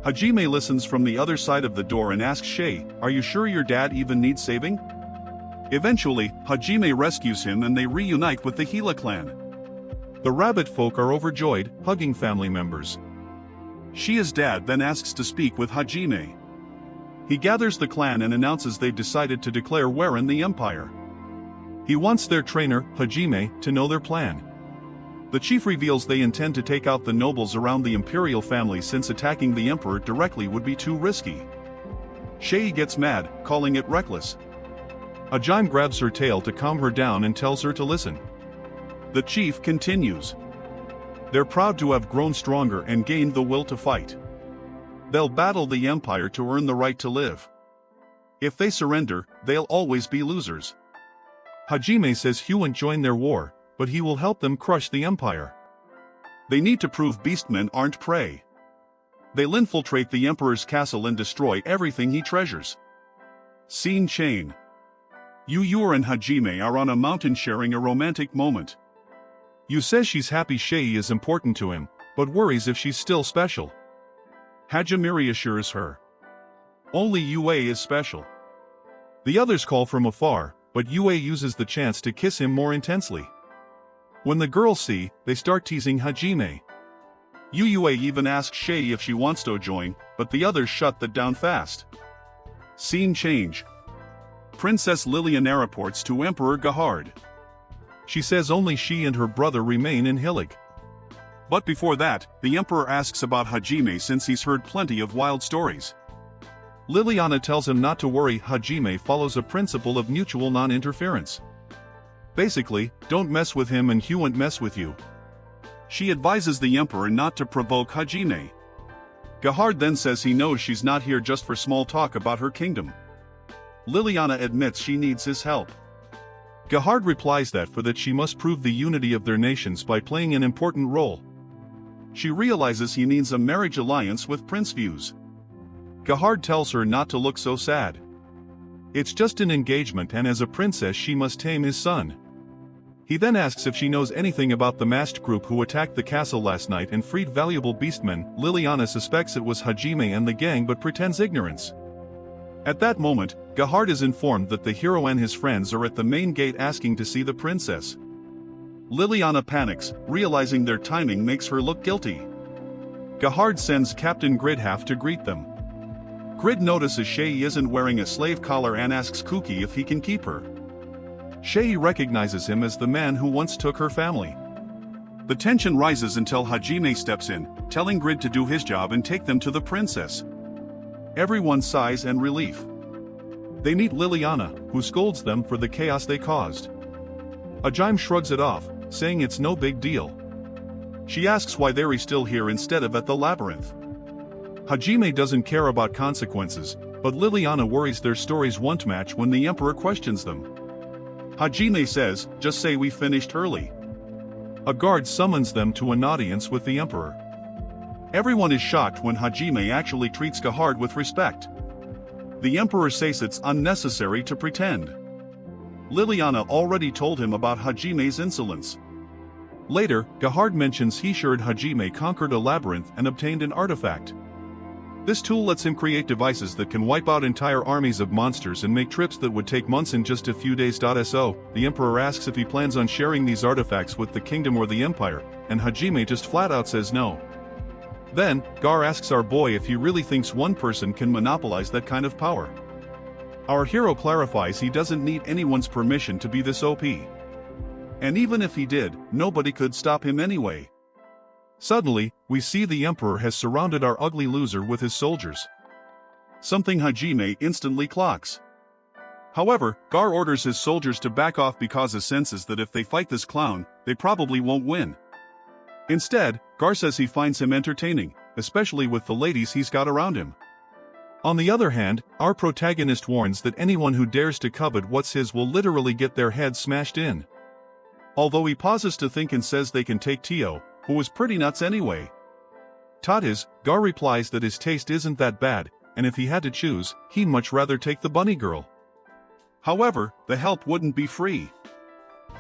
Hajime listens from the other side of the door and asks Shei, "Are you sure your dad even needs saving?" Eventually, Hajime rescues him and they reunite with the Gila clan. The rabbit folk are overjoyed, hugging family members. Shia's dad then asks to speak with Hajime. He gathers the clan and announces they've decided to declare war on the Empire. He wants their trainer, Hajime, to know their plan. The chief reveals they intend to take out the nobles around the imperial family since attacking the emperor directly would be too risky. Shei gets mad, calling it reckless. Hajime grabs her tail to calm her down and tells her to listen. The chief continues. They're proud to have grown stronger and gained the will to fight. They'll battle the empire to earn the right to live. If they surrender, they'll always be losers. Hajime says he won't join their war, but he will help them crush the empire. They need to prove beastmen aren't prey. They'll infiltrate the emperor's castle and destroy everything he treasures. Scene chain. Yu and Hajime are on a mountain sharing a romantic moment. Yu says she's happy Shei is important to him, but worries if she's still special. Hajime reassures her. Only Yue is special. The others call from afar, but Yue uses the chance to kiss him more intensely. When the girls see, they start teasing Hajime. Yue even asks Shei if she wants to join, but the others shut that down fast. Scene change. Princess Liliana reports to Emperor Gahard. She says only she and her brother remain in Hillig. But before that, the Emperor asks about Hajime since he's heard plenty of wild stories. Liliana tells him not to worry. Hajime follows a principle of mutual non-interference. Basically, don't mess with him and he won't mess with you. She advises the Emperor not to provoke Hajime. Gahard then says he knows she's not here just for small talk about her kingdom. Liliana admits she needs his help. Gahard replies that for that she must prove the unity of their nations by playing an important role. She realizes he needs a marriage alliance with Prince Views. Gahard tells her not to look so sad. It's just an engagement and as a princess she must tame his son. He then asks if she knows anything about the masked group who attacked the castle last night and freed valuable beastmen. Liliana suspects it was Hajime and the gang but pretends ignorance. At that moment, Gahard is informed that the hero and his friends are at the main gate asking to see the princess. Liliana panics, realizing their timing makes her look guilty. Gahard sends Captain Gridhalf to greet them. Grid notices Shei isn't wearing a slave collar and asks Kuki if he can keep her. Shei recognizes him as the man who once took her family. The tension rises until Hajime steps in, telling Grid to do his job and take them to the princess. Everyone sighs in relief. They meet Liliana, who scolds them for the chaos they caused. Hajime shrugs it off, saying it's no big deal. She asks why they're still here instead of at the labyrinth. Hajime doesn't care about consequences, but Liliana worries their stories won't match when the Emperor questions them. Hajime says, just say we finished early. A guard summons them to an audience with the Emperor. Everyone is shocked when Hajime actually treats Gahard with respect. The Emperor says it's unnecessary to pretend. Liliana already told him about Hajime's insolence. Later, Gahard mentions he heard Hajime conquered a labyrinth and obtained an artifact. This tool lets him create devices that can wipe out entire armies of monsters and make trips that would take months in just a few days. So, the Emperor asks if he plans on sharing these artifacts with the kingdom or the empire, and Hajime just flat out says no. Then, Gar asks our boy if he really thinks one person can monopolize that kind of power. Our hero clarifies he doesn't need anyone's permission to be this OP. And even if he did, nobody could stop him anyway. Suddenly, we see the Emperor has surrounded our ugly loser with his soldiers. Something Hajime instantly clocks. However, Gar orders his soldiers to back off because he senses that if they fight this clown, they probably won't win. Instead, Gar says he finds him entertaining, especially with the ladies he's got around him. On the other hand, our protagonist warns that anyone who dares to covet what's his will literally get their head smashed in. Although he pauses to think and says they can take Tio, who was pretty nuts anyway. Tatis, Gar replies that his taste isn't that bad, and if he had to choose, he'd much rather take the bunny girl. However, the help wouldn't be free.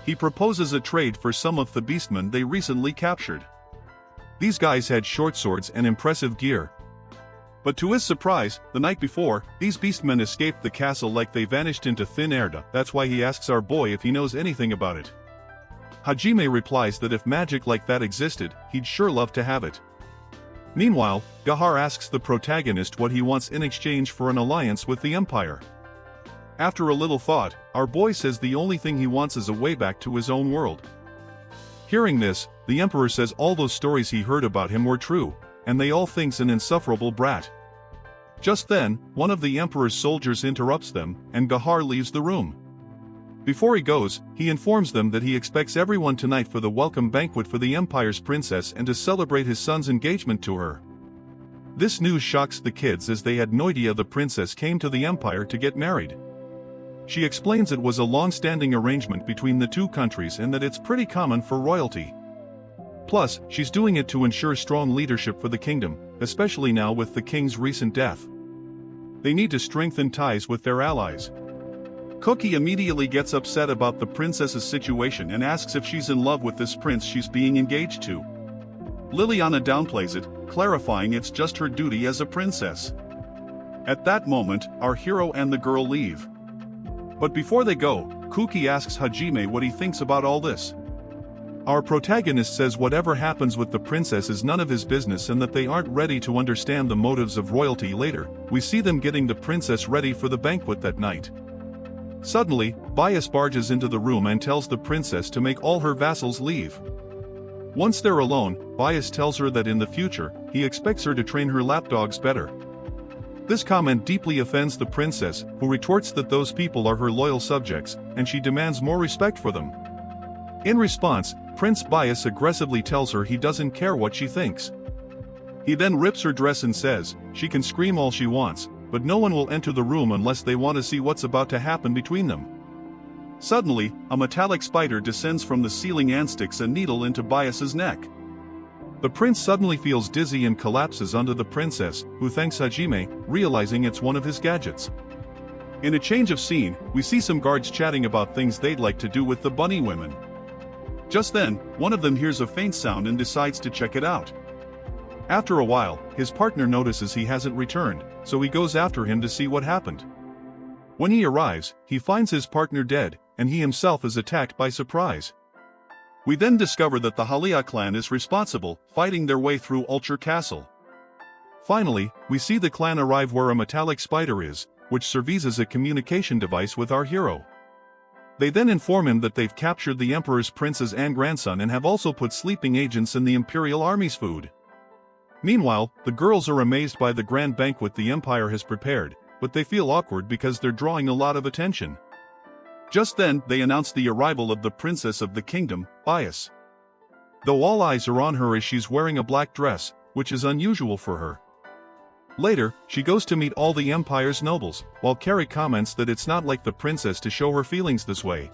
He proposes a trade for some of the beastmen they recently captured. These guys had short swords and impressive gear. But to his surprise, the night before, these beastmen escaped the castle like they vanished into thin air. That's why he asks our boy if he knows anything about it. Hajime replies that if magic like that existed, he'd sure love to have it. Meanwhile, Gahar asks the protagonist what he wants in exchange for an alliance with the Empire. After a little thought, our boy says the only thing he wants is a way back to his own world. Hearing this, the Emperor says all those stories he heard about him were true, and they all think's an insufferable brat. Just then, one of the Emperor's soldiers interrupts them, and Gahar leaves the room. Before he goes, he informs them that he expects everyone tonight for the welcome banquet for the Empire's princess and to celebrate his son's engagement to her. This news shocks the kids as they had no idea the princess came to the Empire to get married. She explains it was a long-standing arrangement between the two countries and that it's pretty common for royalty. Plus, she's doing it to ensure strong leadership for the kingdom, especially now with the king's recent death. They need to strengthen ties with their allies. Cookie immediately gets upset about the princess's situation and asks if she's in love with this prince she's being engaged to. Liliana downplays it, clarifying it's just her duty as a princess. At that moment, our hero and the girl leave. But before they go, Cookie asks Hajime what he thinks about all this. Our protagonist says whatever happens with the princess is none of his business and that they aren't ready to understand the motives of royalty. Later, we see them getting the princess ready for the banquet that night. Suddenly, Bias barges into the room and tells the princess to make all her vassals leave. Once they're alone, Bias tells her that in the future, he expects her to train her lapdogs better. This comment deeply offends the princess, who retorts that those people are her loyal subjects, and she demands more respect for them. In response, Prince Bias aggressively tells her he doesn't care what she thinks. He then rips her dress and says, she can scream all she wants, but no one will enter the room unless they want to see what's about to happen between them. Suddenly, a metallic spider descends from the ceiling and sticks a needle into Bias's neck. The prince suddenly feels dizzy and collapses onto the princess, who thanks Hajime, realizing it's one of his gadgets. In a change of scene, we see some guards chatting about things they'd like to do with the bunny women. Just then, one of them hears a faint sound and decides to check it out. After a while, his partner notices he hasn't returned, so he goes after him to see what happened. When he arrives, he finds his partner dead, and he himself is attacked by surprise. We then discover that the Halia clan is responsible, fighting their way through Ulcher Castle. Finally, we see the clan arrive where a metallic spider is, which serves as a communication device with our hero. They then inform him that they've captured the Emperor's princes and grandson and have also put sleeping agents in the Imperial Army's food. Meanwhile, the girls are amazed by the grand banquet the Empire has prepared, but they feel awkward because they're drawing a lot of attention. Just then, they announce the arrival of the princess of the kingdom, Bias. Though all eyes are on her as she's wearing a black dress, which is unusual for her. Later, she goes to meet all the Empire's nobles, while Carrie comments that it's not like the princess to show her feelings this way.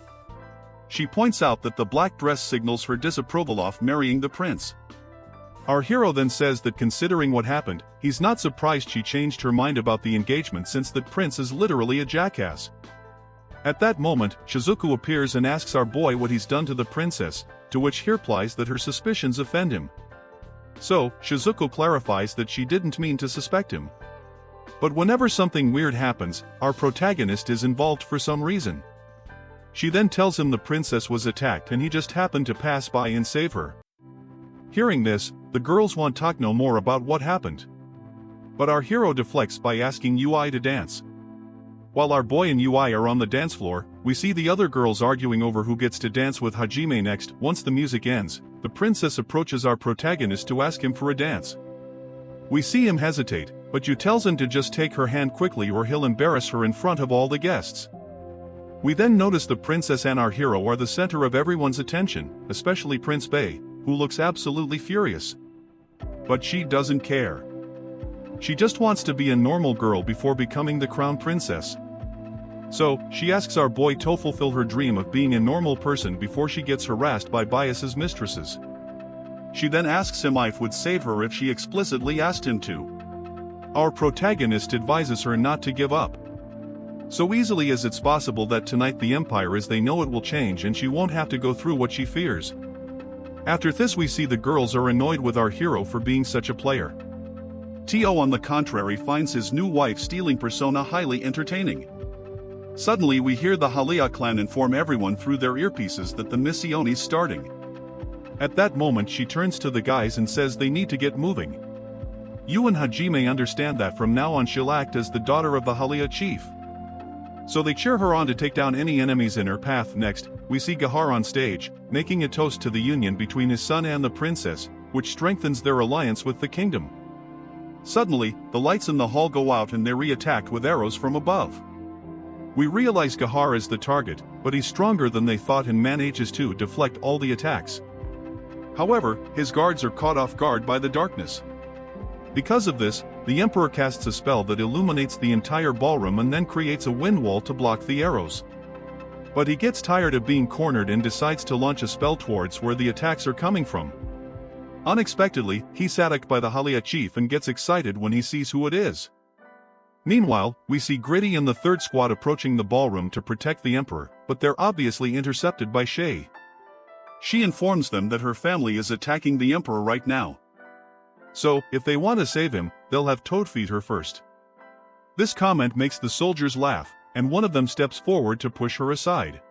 She points out that the black dress signals her disapproval of marrying the prince. Our hero then says that considering what happened, he's not surprised she changed her mind about the engagement since that prince is literally a jackass. At that moment, Shizuku appears and asks our boy what he's done to the princess, to which he replies that her suspicions offend him. So, Shizuku clarifies that she didn't mean to suspect him. But whenever something weird happens, our protagonist is involved for some reason. She then tells him the princess was attacked and he just happened to pass by and save her. Hearing this, the girls want to talk no more about what happened. But our hero deflects by asking UI to dance. While our boy and UI are on the dance floor, we see the other girls arguing over who gets to dance with Hajime next. Once the music ends, the princess approaches our protagonist to ask him for a dance. We see him hesitate, but Yu tells him to just take her hand quickly or he'll embarrass her in front of all the guests. We then notice the princess and our hero are the center of everyone's attention, especially Prince Bei, who looks absolutely furious. But she doesn't care. She just wants to be a normal girl before becoming the crown princess. So, she asks our boy to fulfill her dream of being a normal person before she gets harassed by Bias's mistresses. She then asks him if would save her if she explicitly asked him to. Our protagonist advises her not to give up. So easily as it's possible that tonight the Empire as they know it will change and she won't have to go through what she fears. After this we see the girls are annoyed with our hero for being such a player. Tio on the contrary finds his new wife stealing persona highly entertaining. Suddenly we hear the Halia clan inform everyone through their earpieces that the Missione's starting. At that moment she turns to the guys and says they need to get moving. Yu and Hajime understand that from now on she'll act as the daughter of the Halia chief. So they cheer her on to take down any enemies in her path. Next, we see Gahar on stage, making a toast to the union between his son and the princess, which strengthens their alliance with the kingdom. Suddenly, the lights in the hall go out and they're re-attacked with arrows from above. We realize Gahar is the target, but he's stronger than they thought and manages to deflect all the attacks. However, his guards are caught off guard by the darkness. Because of this, the Emperor casts a spell that illuminates the entire ballroom and then creates a wind wall to block the arrows. But he gets tired of being cornered and decides to launch a spell towards where the attacks are coming from. Unexpectedly, he's attacked by the Halia chief and gets excited when he sees who it is. Meanwhile, we see Gritty and the third squad approaching the ballroom to protect the Emperor, but they're obviously intercepted by Shay. She informs them that her family is attacking the Emperor right now. So, if they want to save him, they'll have Toad feed her first. This comment makes the soldiers laugh, and one of them steps forward to push her aside.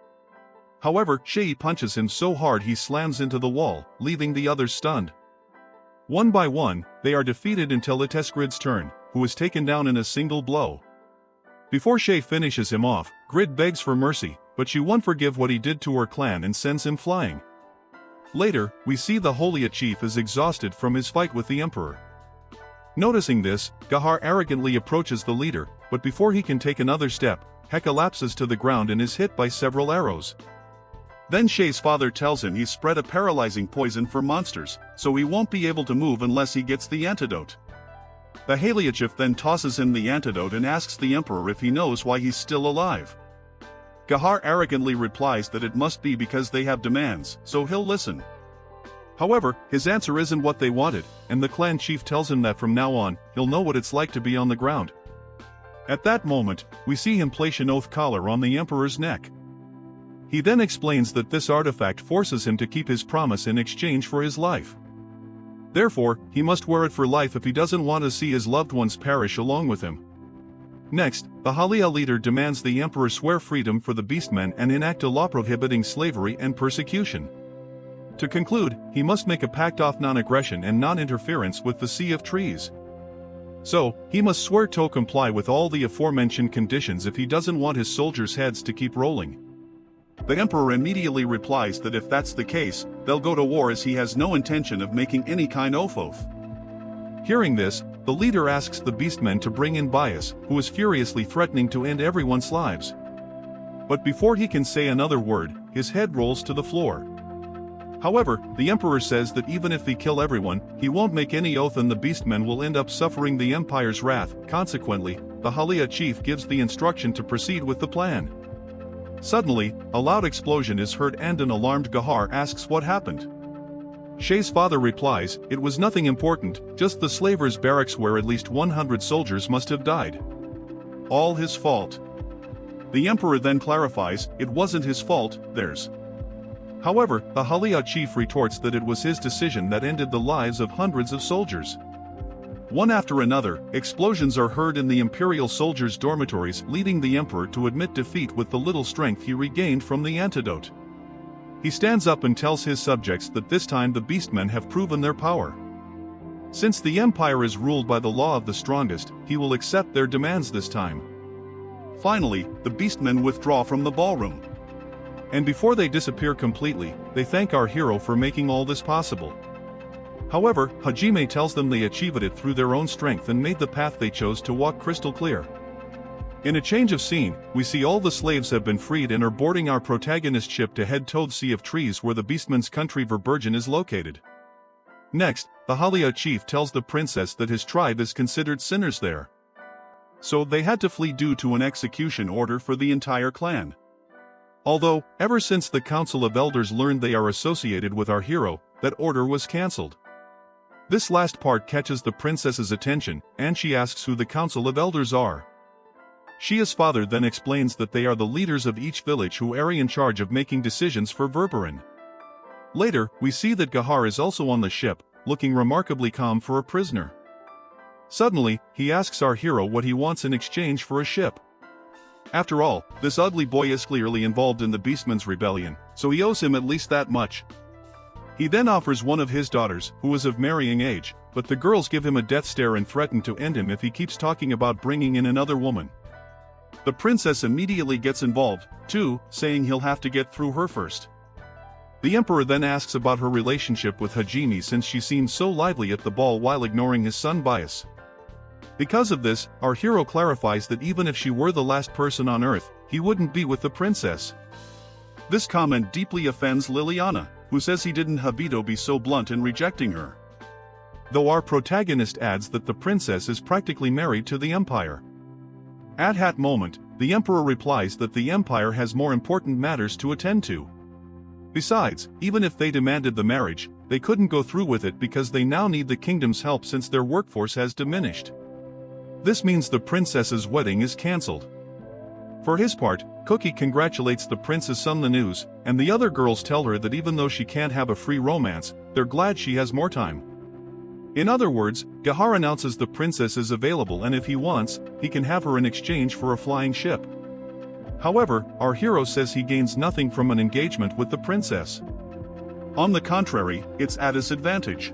However, Shay punches him so hard he slams into the wall, leaving the others stunned. One by one, they are defeated until it is Grid's turn, who is taken down in a single blow. Before Shay finishes him off, Grid begs for mercy, but she won't forgive what he did to her clan and sends him flying. Later, we see the Holia chief is exhausted from his fight with the Emperor. Noticing this, Gahar arrogantly approaches the leader, but before he can take another step, he collapses to the ground and is hit by several arrows. Then Shay's father tells him he's spread a paralyzing poison for monsters, so he won't be able to move unless he gets the antidote. The Holia chief then tosses him the antidote and asks the Emperor if he knows why he's still alive. Gahar arrogantly replies that it must be because they have demands, so he'll listen. However, his answer isn't what they wanted, and the clan chief tells him that from now on, he'll know what it's like to be on the ground. At that moment, we see him place an oath collar on the Emperor's neck. He then explains that this artifact forces him to keep his promise in exchange for his life. Therefore, he must wear it for life if he doesn't want to see his loved ones perish along with him. Next, the Holia leader demands the Emperor swear freedom for the Beastmen and enact a law prohibiting slavery and persecution. To conclude, he must make a pact of non-aggression and non-interference with the Sea of Trees. So, he must swear to comply with all the aforementioned conditions if he doesn't want his soldiers' heads to keep rolling. The Emperor immediately replies that if that's the case, they'll go to war as he has no intention of making any kind of oath. Hearing this, the leader asks the Beastmen to bring in Bias, who is furiously threatening to end everyone's lives. But before he can say another word, his head rolls to the floor. However, the Emperor says that even if they kill everyone, he won't make any oath and the Beastmen will end up suffering the Empire's wrath. Consequently, the Holia chief gives the instruction to proceed with the plan. Suddenly, a loud explosion is heard and an alarmed Gahar asks what happened. Shay's father replies, it was nothing important, just the slavers' barracks where at least 100 soldiers must have died. All his fault. The Emperor then clarifies, it wasn't his fault, theirs. However, the Holia chief retorts that it was his decision that ended the lives of hundreds of soldiers. One after another, explosions are heard in the Imperial soldiers' dormitories, leading the Emperor to admit defeat with the little strength he regained from the antidote. He stands up and tells his subjects that this time the Beastmen have proven their power. Since the Empire is ruled by the law of the strongest, he will accept their demands this time. Finally, the Beastmen withdraw from the ballroom. And before they disappear completely, they thank our hero for making all this possible. However, Hajime tells them they achieved it through their own strength and made the path they chose to walk crystal clear. In a change of scene, we see all the slaves have been freed and are boarding our protagonist ship to head toward Sea of Trees where the Beastman's country Reborn is located. Next, the Holia chief tells the princess that his tribe is considered sinners there. So they had to flee due to an execution order for the entire clan. Although, ever since the Council of Elders learned they are associated with our hero, that order was cancelled. This last part catches the princess's attention, and she asks who the Council of Elders are. Shia's father then explains that they are the leaders of each village who are in charge of making decisions for Reborn. Later, we see that Gahar is also on the ship, looking remarkably calm for a prisoner. Suddenly, he asks our hero what he wants in exchange for a ship. After all, this ugly boy is clearly involved in the Beastman's rebellion, so he owes him at least that much. He then offers one of his daughters, who is of marrying age, but the girls give him a death stare and threaten to end him if he keeps talking about bringing in another woman. The princess immediately gets involved, too, saying he'll have to get through her first. The Emperor then asks about her relationship with Hajime since she seemed so lively at the ball while ignoring his son Bias. Because of this, our hero clarifies that even if she were the last person on Earth, he wouldn't be with the princess. This comment deeply offends Liliana, who says he didn't have to be so blunt in rejecting her. Though our protagonist adds that the princess is practically married to the Empire. At that moment, the Emperor replies that the Empire has more important matters to attend to. Besides, even if they demanded the marriage, they couldn't go through with it because they now need the kingdom's help since their workforce has diminished. This means the princess's wedding is cancelled. For his part, Cookie congratulates the prince's son the news, and the other girls tell her that even though she can't have a free romance, they're glad she has more time. In other words, Gahar announces the princess is available and if he wants, he can have her in exchange for a flying ship. However, our hero says he gains nothing from an engagement with the princess. On the contrary, it's at his advantage.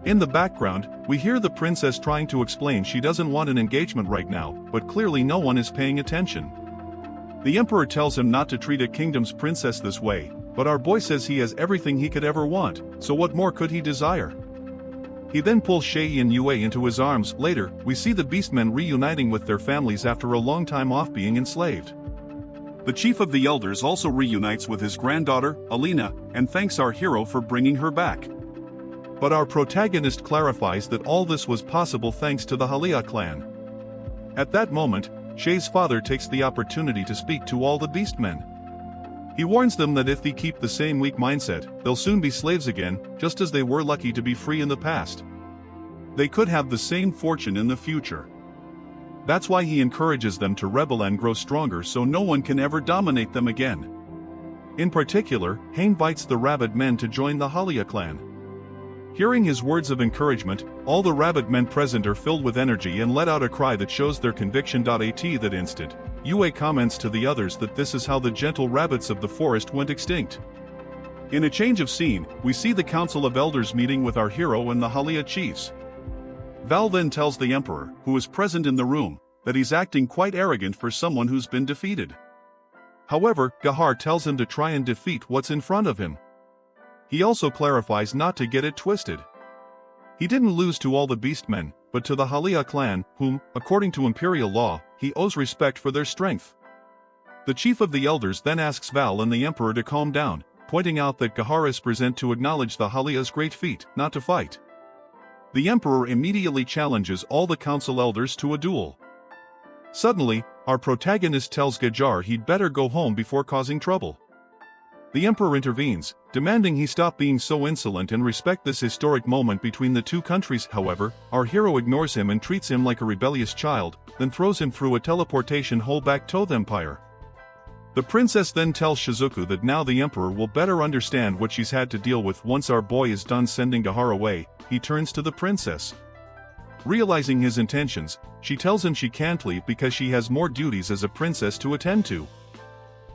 In the background, we hear the princess trying to explain she doesn't want an engagement right now, but clearly no one is paying attention. The emperor tells him not to treat a kingdom's princess this way, but our boy says he has everything he could ever want, so what more could he desire? He then pulls Shei and Yue into his arms. Later, we see the beastmen reuniting with their families after a long time off being enslaved. The chief of the elders also reunites with his granddaughter, Alina, and thanks our hero for bringing her back. But our protagonist clarifies that all this was possible thanks to the Halia clan. At that moment, Shei's father takes the opportunity to speak to all the beastmen. He warns them that if they keep the same weak mindset, they'll soon be slaves again, just as they were lucky to be free in the past. They could have the same fortune in the future. That's why he encourages them to rebel and grow stronger so no one can ever dominate them again. In particular, he invites the rabbit men to join the Halia clan. Hearing his words of encouragement, all the rabbit men present are filled with energy and let out a cry that shows their conviction. At that instant, Yue comments to the others that this is how the gentle rabbits of the forest went extinct. In a change of scene, we see the Council of Elders meeting with our hero and the Halia chiefs. Val then tells the emperor, who is present in the room, that he's acting quite arrogant for someone who's been defeated. However, Gahar tells him to try and defeat what's in front of him. He also clarifies not to get it twisted. He didn't lose to all the beastmen, but to the Halia clan, whom, according to imperial law, he owes respect for their strength. The chief of the elders then asks Val and the emperor to calm down, pointing out that Gahar is present to acknowledge the Halia's great feat, not to fight. The emperor immediately challenges all the council elders to a duel. Suddenly, our protagonist tells Gajar he'd better go home before causing trouble. The emperor intervenes, demanding he stop being so insolent and respect this historic moment between the two countries. However, our hero ignores him and treats him like a rebellious child, then throws him through a teleportation hole back to the Empire. The princess then tells Shizuku that now the emperor will better understand what she's had to deal with. Once our boy is done sending Gahar away, he turns to the princess. Realizing his intentions, she tells him she can't leave because she has more duties as a princess to attend to.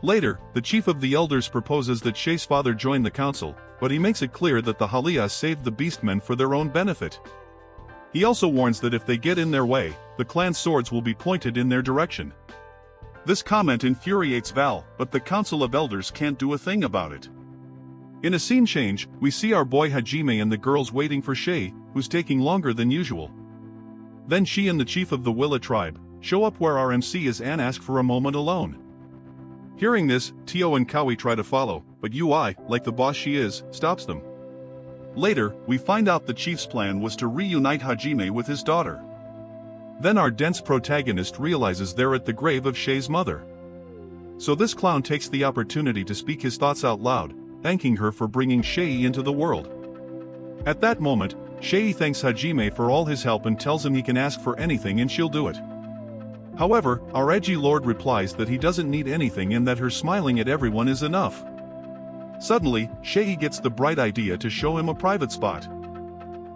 Later, the chief of the elders proposes that Shei's father join the council, but he makes it clear that the Halia saved the beastmen for their own benefit. He also warns that if they get in their way, the clan's swords will be pointed in their direction. This comment infuriates Val, but the council of elders can't do a thing about it. In a scene change, we see our boy Hajime and the girls waiting for Shei, who's taking longer than usual. Then she and the chief of the Willa tribe show up where our MC is and ask for a moment alone. Hearing this, Tio and Kawi try to follow, but Ui, like the boss she is, stops them. Later, we find out the chief's plan was to reunite Hajime with his daughter. Then our dense protagonist realizes they're at the grave of Shei's mother. So this clown takes the opportunity to speak his thoughts out loud, thanking her for bringing Shei into the world. At that moment, Shei thanks Hajime for all his help and tells him he can ask for anything and she'll do it. However, our edgy lord replies that he doesn't need anything and that her smiling at everyone is enough. Suddenly, Shei gets the bright idea to show him a private spot.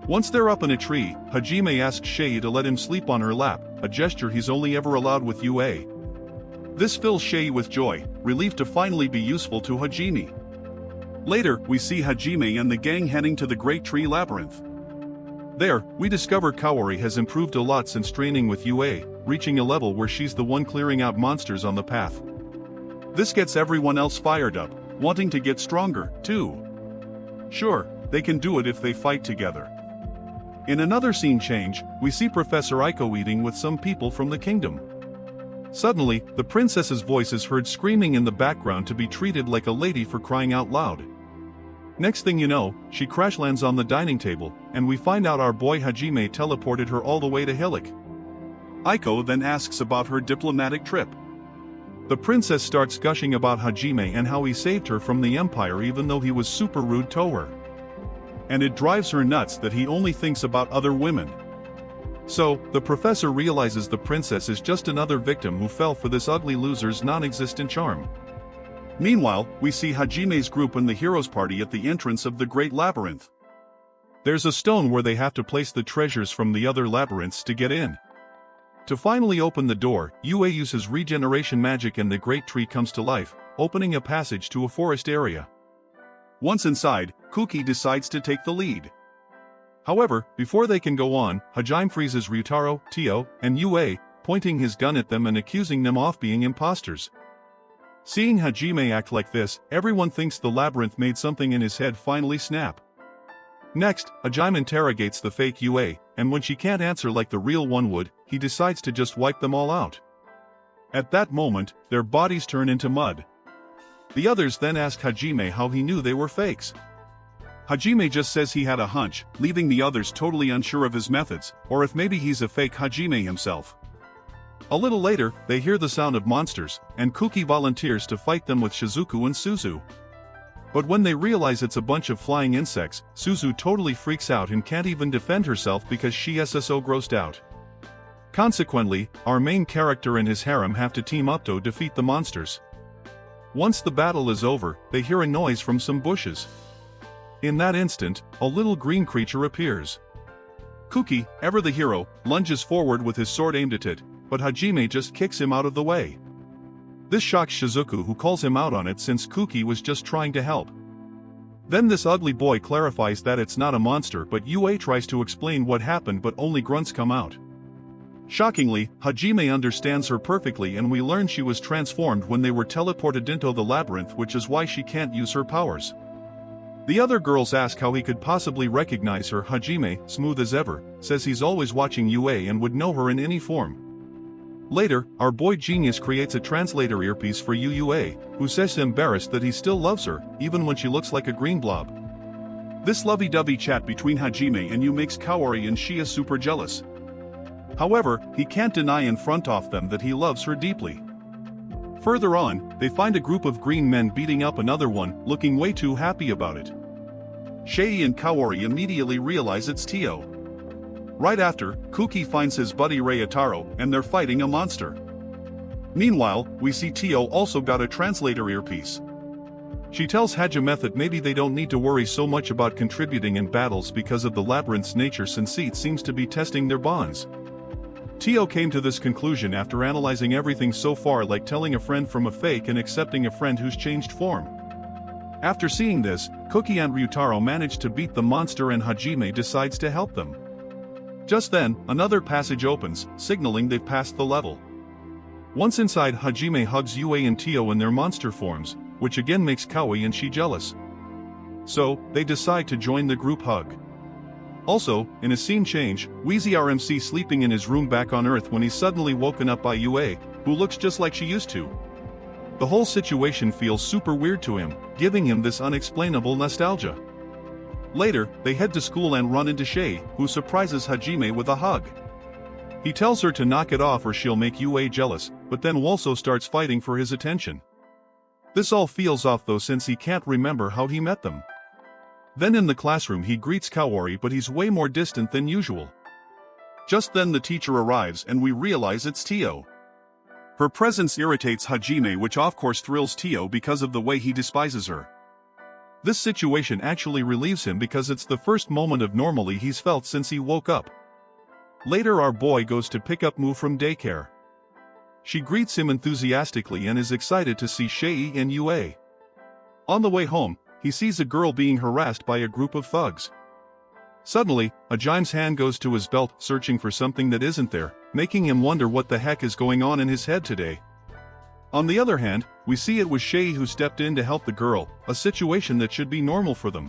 Once they're up in a tree, Hajime asks Shei to let him sleep on her lap, a gesture he's only ever allowed with Yue. This fills Shei with joy, relieved to finally be useful to Hajime. Later, we see Hajime and the gang heading to the Great Tree Labyrinth. There, we discover Kaori has improved a lot since training with Yue, reaching a level where she's the one clearing out monsters on the path. This gets everyone else fired up, wanting to get stronger, too. Sure, they can do it if they fight together. In another scene change, we see Professor Aiko eating with some people from the kingdom. Suddenly, the princess's voice is heard screaming in the background to be treated like a lady for crying out loud. Next thing you know, she crash lands on the dining table, and we find out our boy Hajime teleported her all the way to Hillock. Aiko then asks about her diplomatic trip. The princess starts gushing about Hajime and how he saved her from the Empire even though he was super rude to her. And it drives her nuts that he only thinks about other women. So, the professor realizes the princess is just another victim who fell for this ugly loser's non-existent charm. Meanwhile, we see Hajime's group in the heroes' party at the entrance of the Great Labyrinth. There's a stone where they have to place the treasures from the other labyrinths to get in. To finally open the door, Yue uses regeneration magic and the great tree comes to life, opening a passage to a forest area. Once inside, Kuki decides to take the lead. However, before they can go on, Hajime freezes Ryutaro, Tio, and Yue, pointing his gun at them and accusing them of being imposters. Seeing Hajime act like this, everyone thinks the labyrinth made something in his head finally snap. Next, Hajime interrogates the fake Yue, and when she can't answer like the real one would, he decides to just wipe them all out. At that moment, their bodies turn into mud. The others then ask Hajime how he knew they were fakes. Hajime just says he had a hunch, leaving the others totally unsure of his methods, or if maybe he's a fake Hajime himself. A little later, they hear the sound of monsters, and Kuki volunteers to fight them with Shizuku and Suzu. But when they realize it's a bunch of flying insects, Suzu totally freaks out and can't even defend herself because she is so grossed out. Consequently, our main character and his harem have to team up to defeat the monsters. Once the battle is over, they hear a noise from some bushes. In that instant, a little green creature appears. Kuki, ever the hero, lunges forward with his sword aimed at it, but Hajime just kicks him out of the way. This shocks Shizuku, who calls him out on it since Kuki was just trying to help. Then this ugly boy clarifies that it's not a monster, but Yue tries to explain what happened, but only grunts come out. Shockingly, Hajime understands her perfectly, and we learn she was transformed when they were teleported into the labyrinth, which is why she can't use her powers. The other girls ask how he could possibly recognize her. Hajime, smooth as ever, says he's always watching Yue and would know her in any form. Later, our boy genius creates a translator earpiece for Yue, who says embarrassed that he still loves her, even when she looks like a green blob. This lovey-dovey chat between Hajime and Yu makes Kaori and Shia super jealous. However, he can't deny in front of them that he loves her deeply. Further on, they find a group of green men beating up another one, looking way too happy about it. Shei and Kaori immediately realize it's Tio. Right after, Kuki finds his buddy Ryutaro, and they're fighting a monster. Meanwhile, we see Tio also got a translator earpiece. She tells Hajime that maybe they don't need to worry so much about contributing in battles because of the labyrinth's nature, since it seems to be testing their bonds. Tio came to this conclusion after analyzing everything so far, like telling a friend from a fake and accepting a friend who's changed form. After seeing this, Kuki and Ryutaro manage to beat the monster and Hajime decides to help them. Just then, another passage opens, signaling they've passed the level. Once inside, Hajime hugs Yue and Tio in their monster forms, which again makes Kaori and Shi jealous. So, they decide to join the group hug. Also, in a scene change, we see RMC sleeping in his room back on Earth when he's suddenly woken up by Yue, who looks just like she used to. The whole situation feels super weird to him, giving him this unexplainable nostalgia. Later, they head to school and run into Shei, who surprises Hajime with a hug. He tells her to knock it off or she'll make Yue jealous, but then also starts fighting for his attention. This all feels off though, since he can't remember how he met them. Then in the classroom he greets Kaori, but he's way more distant than usual. Just then the teacher arrives and we realize it's Tio. Her presence irritates Hajime, which of course thrills Tio because of the way he despises her. This situation actually relieves him because it's the first moment of normality he's felt since he woke up. Later our boy goes to pick up Mu from daycare. She greets him enthusiastically and is excited to see Shei and Yue. On the way home, he sees a girl being harassed by a group of thugs. Suddenly, Hajime's hand goes to his belt, searching for something that isn't there, making him wonder what the heck is going on in his head today. On the other hand, we see it was Shei who stepped in to help the girl, a situation that should be normal for them.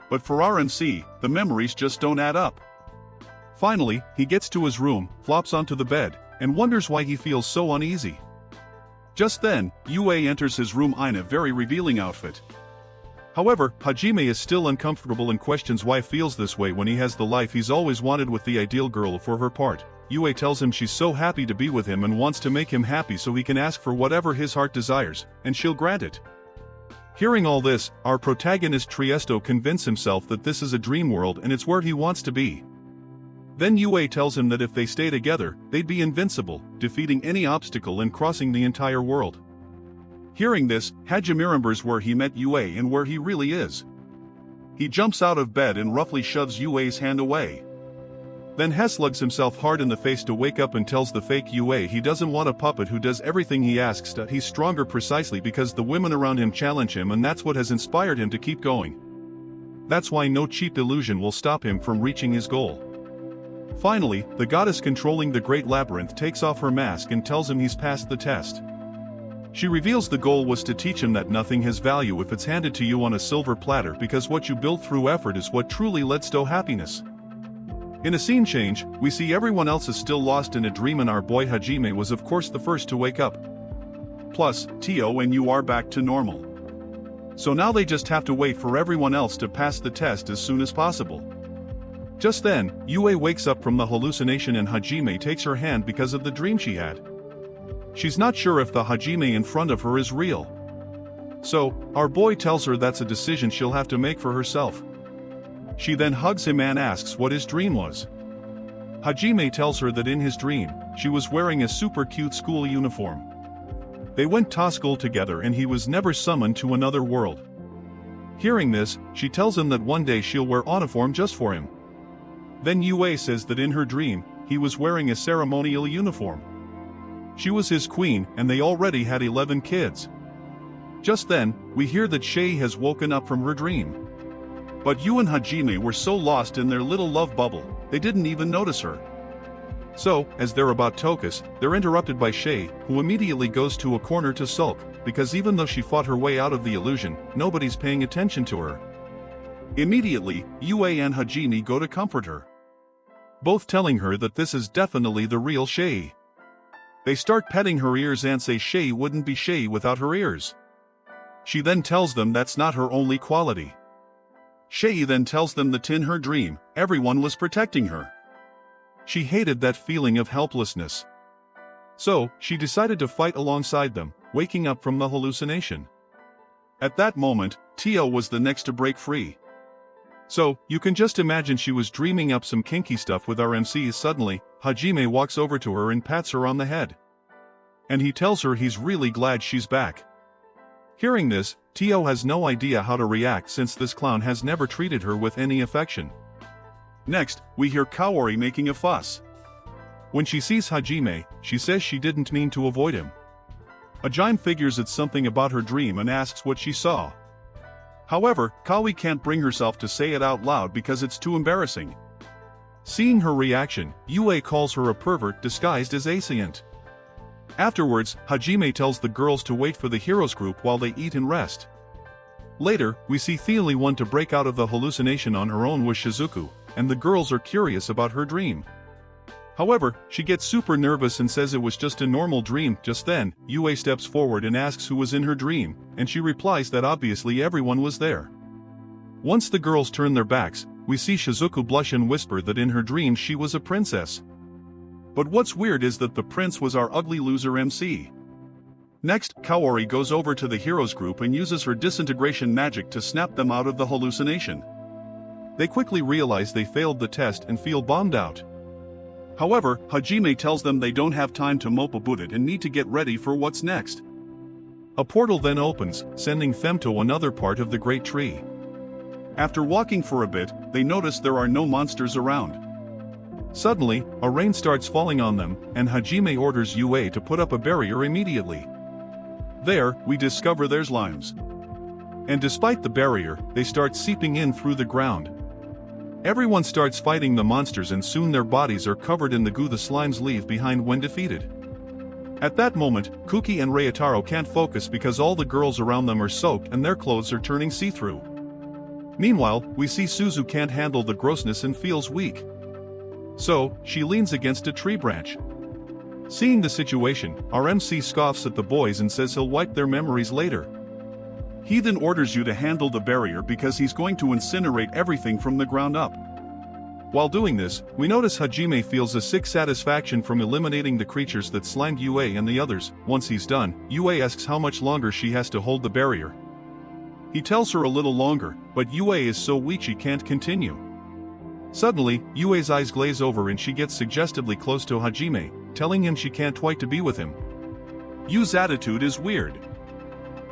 But for RMC, the memories just don't add up. Finally, he gets to his room, flops onto the bed, and wonders why he feels so uneasy. Just then, Yue enters his room in a very revealing outfit. However, Hajime is still uncomfortable and questions why he feels this way when he has the life he's always wanted with the ideal girl. For her part, Yue tells him she's so happy to be with him and wants to make him happy so he can ask for whatever his heart desires, and she'll grant it. Hearing all this, our protagonist Triesto convinces himself that this is a dream world and it's where he wants to be. Then Yue tells him that if they stay together, they'd be invincible, defeating any obstacle and crossing the entire world. Hearing this, Hajime remembers where he met Yue and where he really is. He jumps out of bed and roughly shoves Yue's hand away. Then He slugs himself hard in the face to wake up and tells the fake Yue he doesn't want a puppet who does everything he asks. He's stronger precisely because the women around him challenge him, and that's what has inspired him to keep going. That's why no cheap illusion will stop him from reaching his goal. Finally, the goddess controlling the great labyrinth takes off her mask and tells him he's passed the test. She reveals the goal was to teach him that nothing has value if it's handed to you on a silver platter, because what you build through effort is what truly leads to happiness. In a scene change, we see everyone else is still lost in a dream, and our boy Hajime was of course the first to wake up. Plus, Tio and you are back to normal. So now they just have to wait for everyone else to pass the test as soon as possible. Just then, Yue wakes up from the hallucination and Hajime takes her hand because of the dream she had. She's not sure if the Hajime in front of her is real. So, our boy tells her that's a decision she'll have to make for herself. She then hugs him and asks what his dream was. Hajime tells her that in his dream, she was wearing a super cute school uniform. They went to school together and he was never summoned to another world. Hearing this, she tells him that one day she'll wear uniform just for him. Then Yue says that in her dream, he was wearing a ceremonial uniform. She was his queen and they already had 11 kids. Just then, we hear that Shei has woken up from her dream. But Yu and Hajime were so lost in their little love bubble, they didn't even notice her. So, as they're about to focus, they're interrupted by Shei, who immediately goes to a corner to sulk, because even though she fought her way out of the illusion, nobody's paying attention to her. Immediately, Yue and Hajime go to comfort her, both telling her that this is definitely the real Shei. They start petting her ears and say Shei wouldn't be Shei without her ears. She then tells them that's not her only quality. Shei then tells them that in her dream, everyone was protecting her. She hated that feeling of helplessness. So, she decided to fight alongside them, waking up from the hallucination. At that moment, Tio was the next to break free. So, you can just imagine she was dreaming up some kinky stuff with our MCs. Suddenly, Hajime walks over to her and pats her on the head. And he tells her he's really glad she's back. Hearing this, Tio has no idea how to react since this clown has never treated her with any affection. Next, we hear Kaori making a fuss. When she sees Hajime, she says she didn't mean to avoid him. Hajime figures it's something about her dream and asks what she saw. However, Kawi can't bring herself to say it out loud because it's too embarrassing. Seeing her reaction, Yue calls her a pervert disguised as Ascient. Afterwards, Hajime tells the girls to wait for the heroes group while they eat and rest. Later, we see Theory want to break out of the hallucination on her own with Shizuku, and the girls are curious about her dream. However, she gets super nervous and says it was just a normal dream. Just then, Yue steps forward and asks who was in her dream, and she replies that obviously everyone was there. Once the girls turn their backs, we see Shizuku blush and whisper that in her dream she was a princess. But what's weird is that the prince was our ugly loser MC. Next, Kaori goes over to the heroes group and uses her disintegration magic to snap them out of the hallucination. They quickly realize they failed the test and feel bummed out. However, Hajime tells them they don't have time to mope about it and need to get ready for what's next. A portal then opens, sending them to another part of the great tree. After walking for a bit, they notice there are no monsters around. Suddenly, a rain starts falling on them, and Hajime orders Yue to put up a barrier immediately. There, we discover there's limes. And despite the barrier, they start seeping in through the ground. Everyone starts fighting the monsters and soon their bodies are covered in the goo the slimes leave behind when defeated. At that moment, Kuki and Ryotaro can't focus because all the girls around them are soaked and their clothes are turning see-through. Meanwhile, we see Suzu can't handle the grossness and feels weak. So, she leans against a tree branch. Seeing the situation, our MC scoffs at the boys and says he'll wipe their memories later. He then orders you to handle the barrier because he's going to incinerate everything from the ground up. While doing this, we notice Hajime feels a sick satisfaction from eliminating the creatures that slimed Yue and the others. Once he's done, Yue asks how much longer she has to hold the barrier. He tells her a little longer, but Yue is so weak she can't continue. Suddenly, Yue's eyes glaze over and she gets suggestively close to Hajime, telling him she can't wait to be with him. Yu's attitude is weird.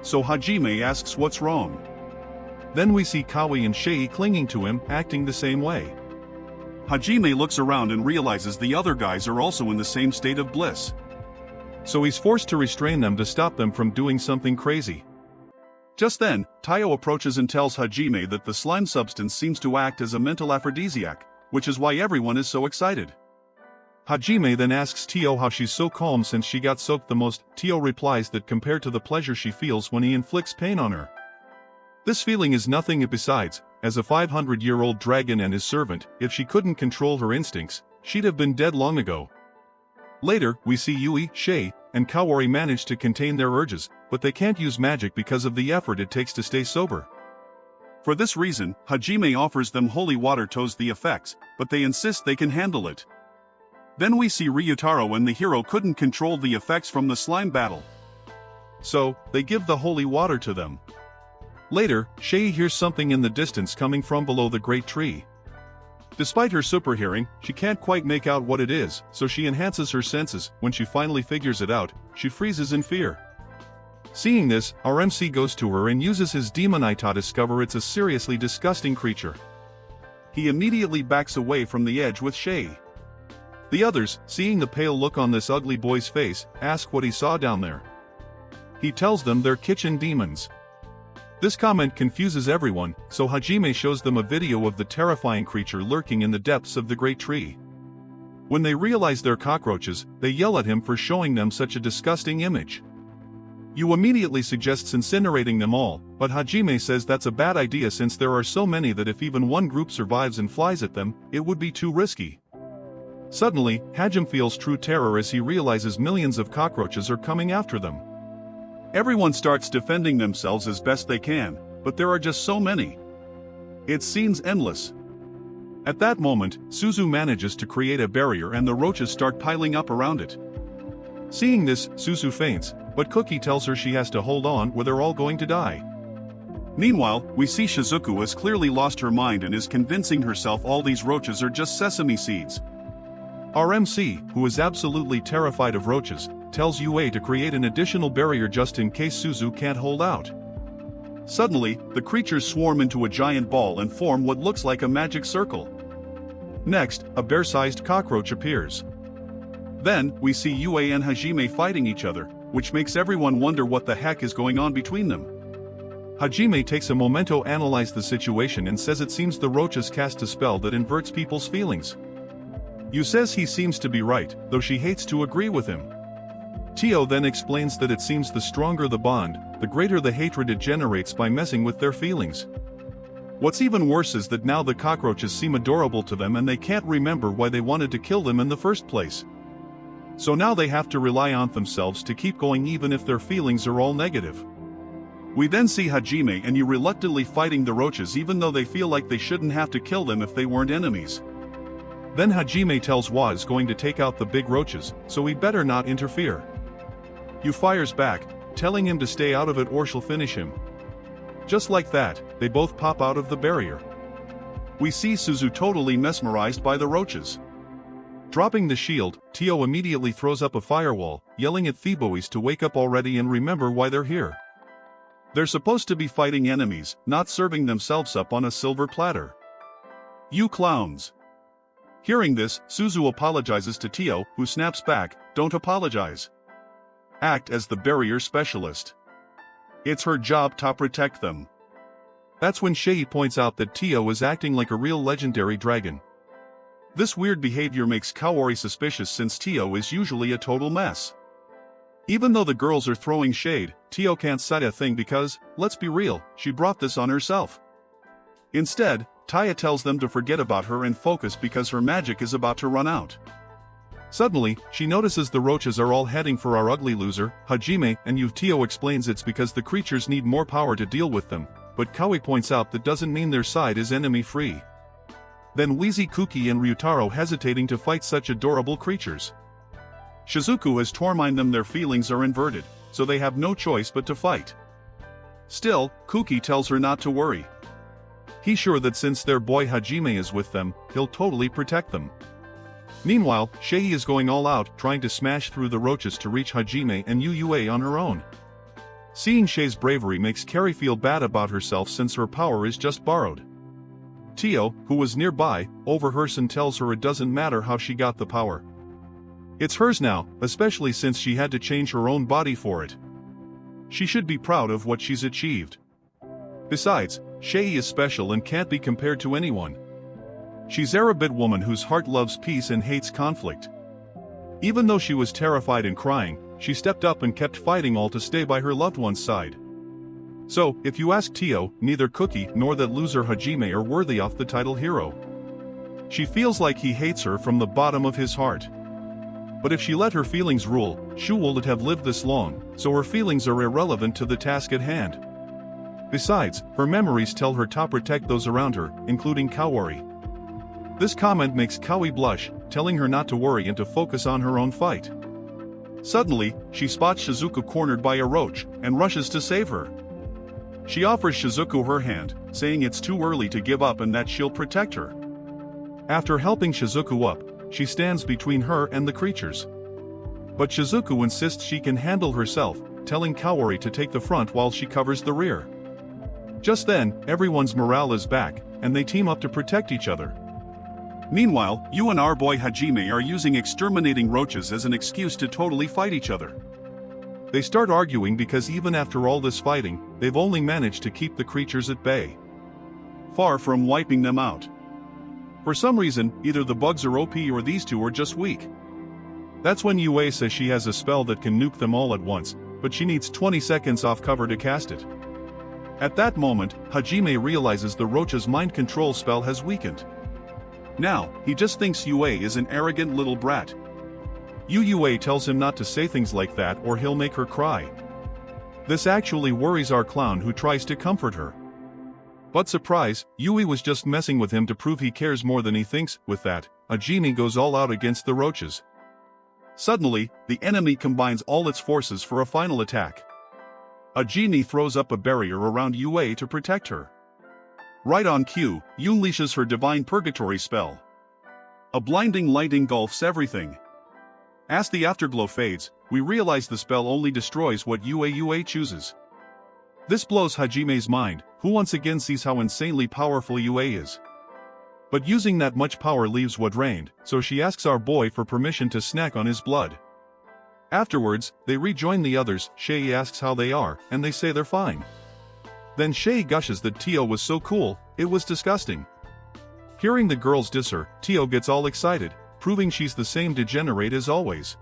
So Hajime asks what's wrong. Then we see Kawi and Shei clinging to him, acting the same way. Hajime looks around and realizes the other guys are also in the same state of bliss. So he's forced to restrain them to stop them from doing something crazy. Just then, Taiyo approaches and tells Hajime that the slime substance seems to act as a mental aphrodisiac, which is why everyone is so excited. Hajime then asks Tio how she's so calm since she got soaked the most. Tio replies that compared to the pleasure she feels when he inflicts pain on her, this feeling is nothing. Besides, as a 500-year-old dragon and his servant, if she couldn't control her instincts, she'd have been dead long ago. Later, we see Yui, Shay, and Kaori manage to contain their urges, but they can't use magic because of the effort it takes to stay sober. For this reason, Hajime offers them holy water to ease the effects, but they insist they can handle it. Then we see Ryutaro and the hero couldn't control the effects from the slime battle, so they give the holy water to them. Later, Shay hears something in the distance coming from below the great tree. Despite her super hearing, she can't quite make out what it is, so she enhances her senses. When she finally figures it out, she freezes in fear. Seeing this, our MC goes to her and uses his demon eye to discover it's a seriously disgusting creature. He immediately backs away from the edge with Shay. The others, seeing the pale look on this ugly boy's face, ask what he saw down there. He tells them they're kitchen demons. This comment confuses everyone, so Hajime shows them a video of the terrifying creature lurking in the depths of the great tree. When they realize they're cockroaches, they yell at him for showing them such a disgusting image. Yu immediately suggests incinerating them all, but Hajime says that's a bad idea since there are so many that if even one group survives and flies at them, it would be too risky. Suddenly, Hajime feels true terror as he realizes millions of cockroaches are coming after them. Everyone starts defending themselves as best they can, but there are just so many. It seems endless. At that moment, Suzu manages to create a barrier and the roaches start piling up around it. Seeing this, Suzu faints, but Cookie tells her she has to hold on or they're all going to die. Meanwhile, we see Shizuku has clearly lost her mind and is convincing herself all these roaches are just sesame seeds. Our MC, who is absolutely terrified of roaches, tells Yue to create an additional barrier just in case Suzu can't hold out. Suddenly, the creatures swarm into a giant ball and form what looks like a magic circle. Next, a bear-sized cockroach appears. Then, we see Yue and Hajime fighting each other, which makes everyone wonder what the heck is going on between them. Hajime takes a moment to analyze the situation and says it seems the roaches cast a spell that inverts people's feelings. Yu says he seems to be right, though she hates to agree with him. Tio then explains that it seems the stronger the bond, the greater the hatred it generates by messing with their feelings. What's even worse is that now the cockroaches seem adorable to them and they can't remember why they wanted to kill them in the first place. So now they have to rely on themselves to keep going even if their feelings are all negative. We then see Hajime and Yu reluctantly fighting the roaches even though they feel like they shouldn't have to kill them if they weren't enemies. Then Hajime tells Wa is going to take out the big roaches, so we better not interfere. Yu fires back, telling him to stay out of it or she'll finish him. Just like that, they both pop out of the barrier. We see Suzu totally mesmerized by the roaches. Dropping the shield, Tio immediately throws up a firewall, yelling at Theboes to wake up already and remember why they're here. They're supposed to be fighting enemies, not serving themselves up on a silver platter. You clowns. Hearing this, Suzu apologizes to Tio, who snaps back, "Don't apologize. Act as the barrier specialist. It's her job to protect them." That's when Shay points out that Tio is acting like a real legendary dragon. This weird behavior makes Kaori suspicious since Tio is usually a total mess. Even though the girls are throwing shade, Tio can't say a thing because, let's be real, she brought this on herself. Instead, Taya tells them to forget about her and focus because her magic is about to run out. Suddenly, she notices the roaches are all heading for our ugly loser, Hajime, and Tio explains it's because the creatures need more power to deal with them, but Kawi points out that doesn't mean their side is enemy-free. Then Wheezy Kuki and Ryutaro hesitating to fight such adorable creatures. Shizuku has tormented them, their feelings are inverted, so they have no choice but to fight. Still, Kuki tells her not to worry. He's sure that since their boy Hajime is with them, he'll totally protect them. Meanwhile, Shay is going all out, trying to smash through the roaches to reach Hajime and Yue on her own. Seeing Shay's bravery makes Carrie feel bad about herself since her power is just borrowed. Tio, who was nearby, overhears and tells her it doesn't matter how she got the power. It's hers now, especially since she had to change her own body for it. She should be proud of what she's achieved. Besides, Shei is special and can't be compared to anyone. She's a bit woman whose heart loves peace and hates conflict. Even though she was terrified and crying, she stepped up and kept fighting all to stay by her loved one's side. So, if you ask Tio, neither Cookie nor that loser Hajime are worthy of the title hero. She feels like he hates her from the bottom of his heart. But if she let her feelings rule, she wouldn't have lived this long, so her feelings are irrelevant to the task at hand. Besides, her memories tell her to protect those around her, including Kaori. This comment makes Kawi blush, telling her not to worry and to focus on her own fight. Suddenly, she spots Shizuku cornered by a roach, and rushes to save her. She offers Shizuku her hand, saying it's too early to give up and that she'll protect her. After helping Shizuku up, she stands between her and the creatures. But Shizuku insists she can handle herself, telling Kaori to take the front while she covers the rear. Just then, everyone's morale is back, and they team up to protect each other. Meanwhile, you and our boy Hajime are using exterminating roaches as an excuse to totally fight each other. They start arguing because even after all this fighting, they've only managed to keep the creatures at bay. Far from wiping them out. For some reason, either the bugs are OP or these two are just weak. That's when Yue says she has a spell that can nuke them all at once, but she needs 20 seconds off cover to cast it. At that moment, Hajime realizes the roach's mind control spell has weakened. Now, he just thinks Yue is an arrogant little brat. Yue tells him not to say things like that or he'll make her cry. This actually worries our clown who tries to comfort her. But surprise, Yui was just messing with him to prove he cares more than he thinks. With that, Hajime goes all out against the roaches. Suddenly, the enemy combines all its forces for a final attack. Hajime throws up a barrier around Yue to protect her. Right on cue, Yu unleashes her divine purgatory spell. A blinding light engulfs everything. As the afterglow fades, we realize the spell only destroys what Yue chooses. This blows Hajime's mind, who once again sees how insanely powerful Yue is. But using that much power leaves what remained, so she asks our boy for permission to snack on his blood. Afterwards, they rejoin the others. Shei asks how they are, and they say they're fine. Then Shei gushes that Tio was so cool, it was disgusting. Hearing the girls diss her, Tio gets all excited, proving she's the same degenerate as always.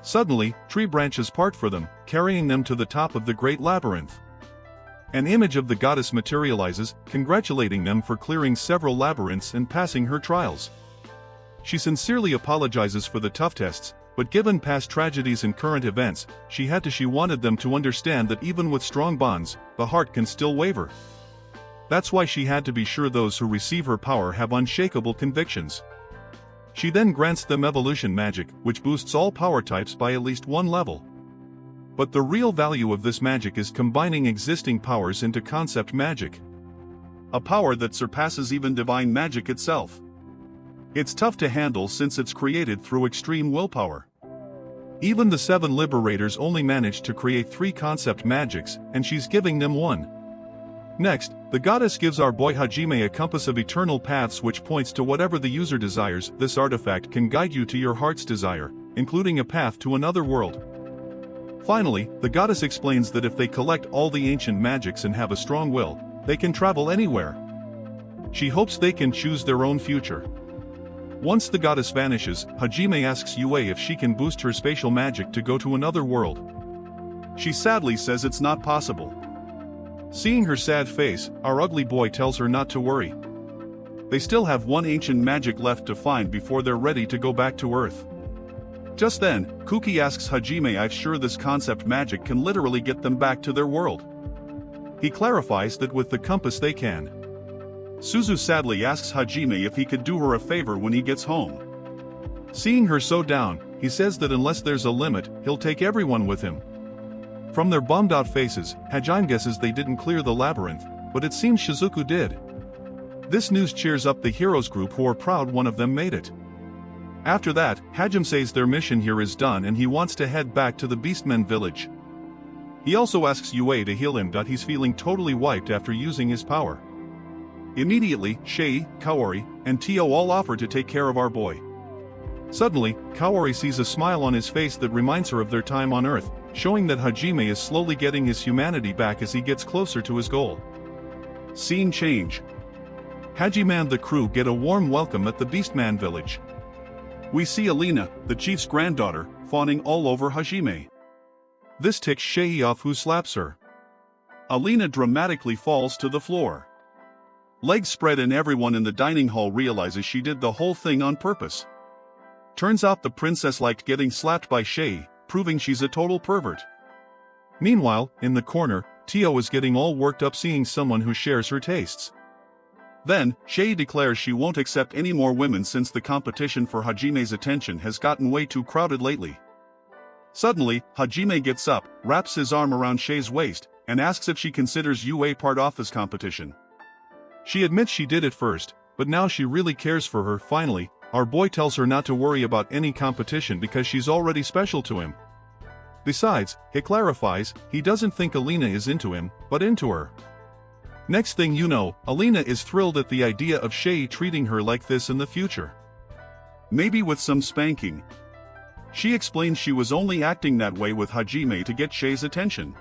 Suddenly, tree branches part for them, carrying them to the top of the great labyrinth. An image of the goddess materializes, congratulating them for clearing several labyrinths and passing her trials. She sincerely apologizes for the tough tests, but given past tragedies and current events, she wanted them to understand that even with strong bonds, the heart can still waver. That's why she had to be sure those who receive her power have unshakable convictions. She then grants them evolution magic, which boosts all power types by at least one level. But the real value of this magic is combining existing powers into concept magic. A power that surpasses even divine magic itself. It's tough to handle since it's created through extreme willpower. Even the 7 liberators only managed to create 3 concept magics, and she's giving them 1. Next, the goddess gives our boy Hajime a compass of eternal paths which points to whatever the user desires. This artifact can guide you to your heart's desire, including a path to another world. Finally, the goddess explains that if they collect all the ancient magics and have a strong will, they can travel anywhere. She hopes they can choose their own future. Once the goddess vanishes, Hajime asks Yue if she can boost her spatial magic to go to another world. She sadly says it's not possible. Seeing her sad face, our ugly boy tells her not to worry. They still have 1 ancient magic left to find before they're ready to go back to Earth. Just then, Kuki asks Hajime if sure this concept magic can literally get them back to their world. He clarifies that with the compass they can. Suzu sadly asks Hajime if he could do her a favor when he gets home. Seeing her so down, he says that unless there's a limit, he'll take everyone with him. From their bummed-out faces, Hajime guesses they didn't clear the labyrinth, but it seems Shizuku did. This news cheers up the heroes group who are proud one of them made it. After that, Hajime says their mission here is done and he wants to head back to the Beastmen village. He also asks Yue to heal him. He's feeling totally wiped after using his power. Immediately, Shei, Kaori, and Tio all offer to take care of our boy. Suddenly, Kaori sees a smile on his face that reminds her of their time on Earth, showing that Hajime is slowly getting his humanity back as he gets closer to his goal. Scene change. Hajime and the crew get a warm welcome at the Beastman village. We see Alina, the chief's granddaughter, fawning all over Hajime. This ticks Shei off, who slaps her. Alina dramatically falls to the floor. Legs spread and everyone in the dining hall realizes she did the whole thing on purpose. Turns out the princess liked getting slapped by Shei, proving she's a total pervert. Meanwhile, in the corner, Tio is getting all worked up seeing someone who shares her tastes. Then, Shei declares she won't accept any more women since the competition for Hajime's attention has gotten way too crowded lately. Suddenly, Hajime gets up, wraps his arm around Shei's waist, and asks if she considers UA part of this competition. She admits she did at first, but now she really cares for her. Finally, our boy tells her not to worry about any competition because she's already special to him. Besides, he clarifies, he doesn't think Alina is into him, but into her. Next thing you know, Alina is thrilled at the idea of Shei treating her like this in the future. Maybe with some spanking. She explains she was only acting that way with Hajime to get Shei's attention.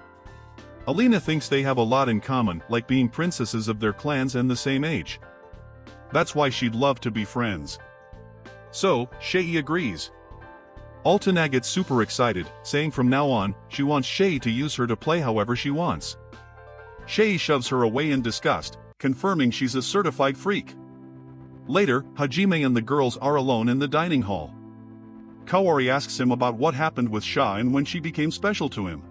Alina thinks they have a lot in common, like being princesses of their clans and the same age. That's why she'd love to be friends. So, Shei agrees. Altina gets super excited, saying from now on, she wants Shei to use her to play however she wants. Shei shoves her away in disgust, confirming she's a certified freak. Later, Hajime and the girls are alone in the dining hall. Kaori asks him about what happened with Sha and when she became special to him.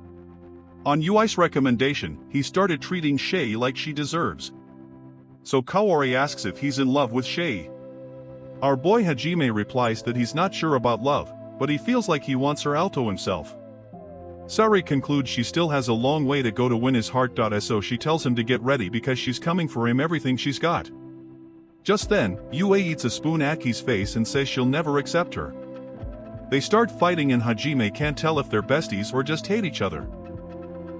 On Yui's recommendation, he started treating Shei like she deserves. So Kaori asks if he's in love with Shei. Our boy Hajime replies that he's not sure about love, but he feels like he wants her alto himself. Sari concludes she still has a long way to go to win his heart. So she tells him to get ready because she's coming for him everything she's got. Just then, Yue eats a spoon at Aki's face and says she'll never accept her. They start fighting and Hajime can't tell if they're besties or just hate each other.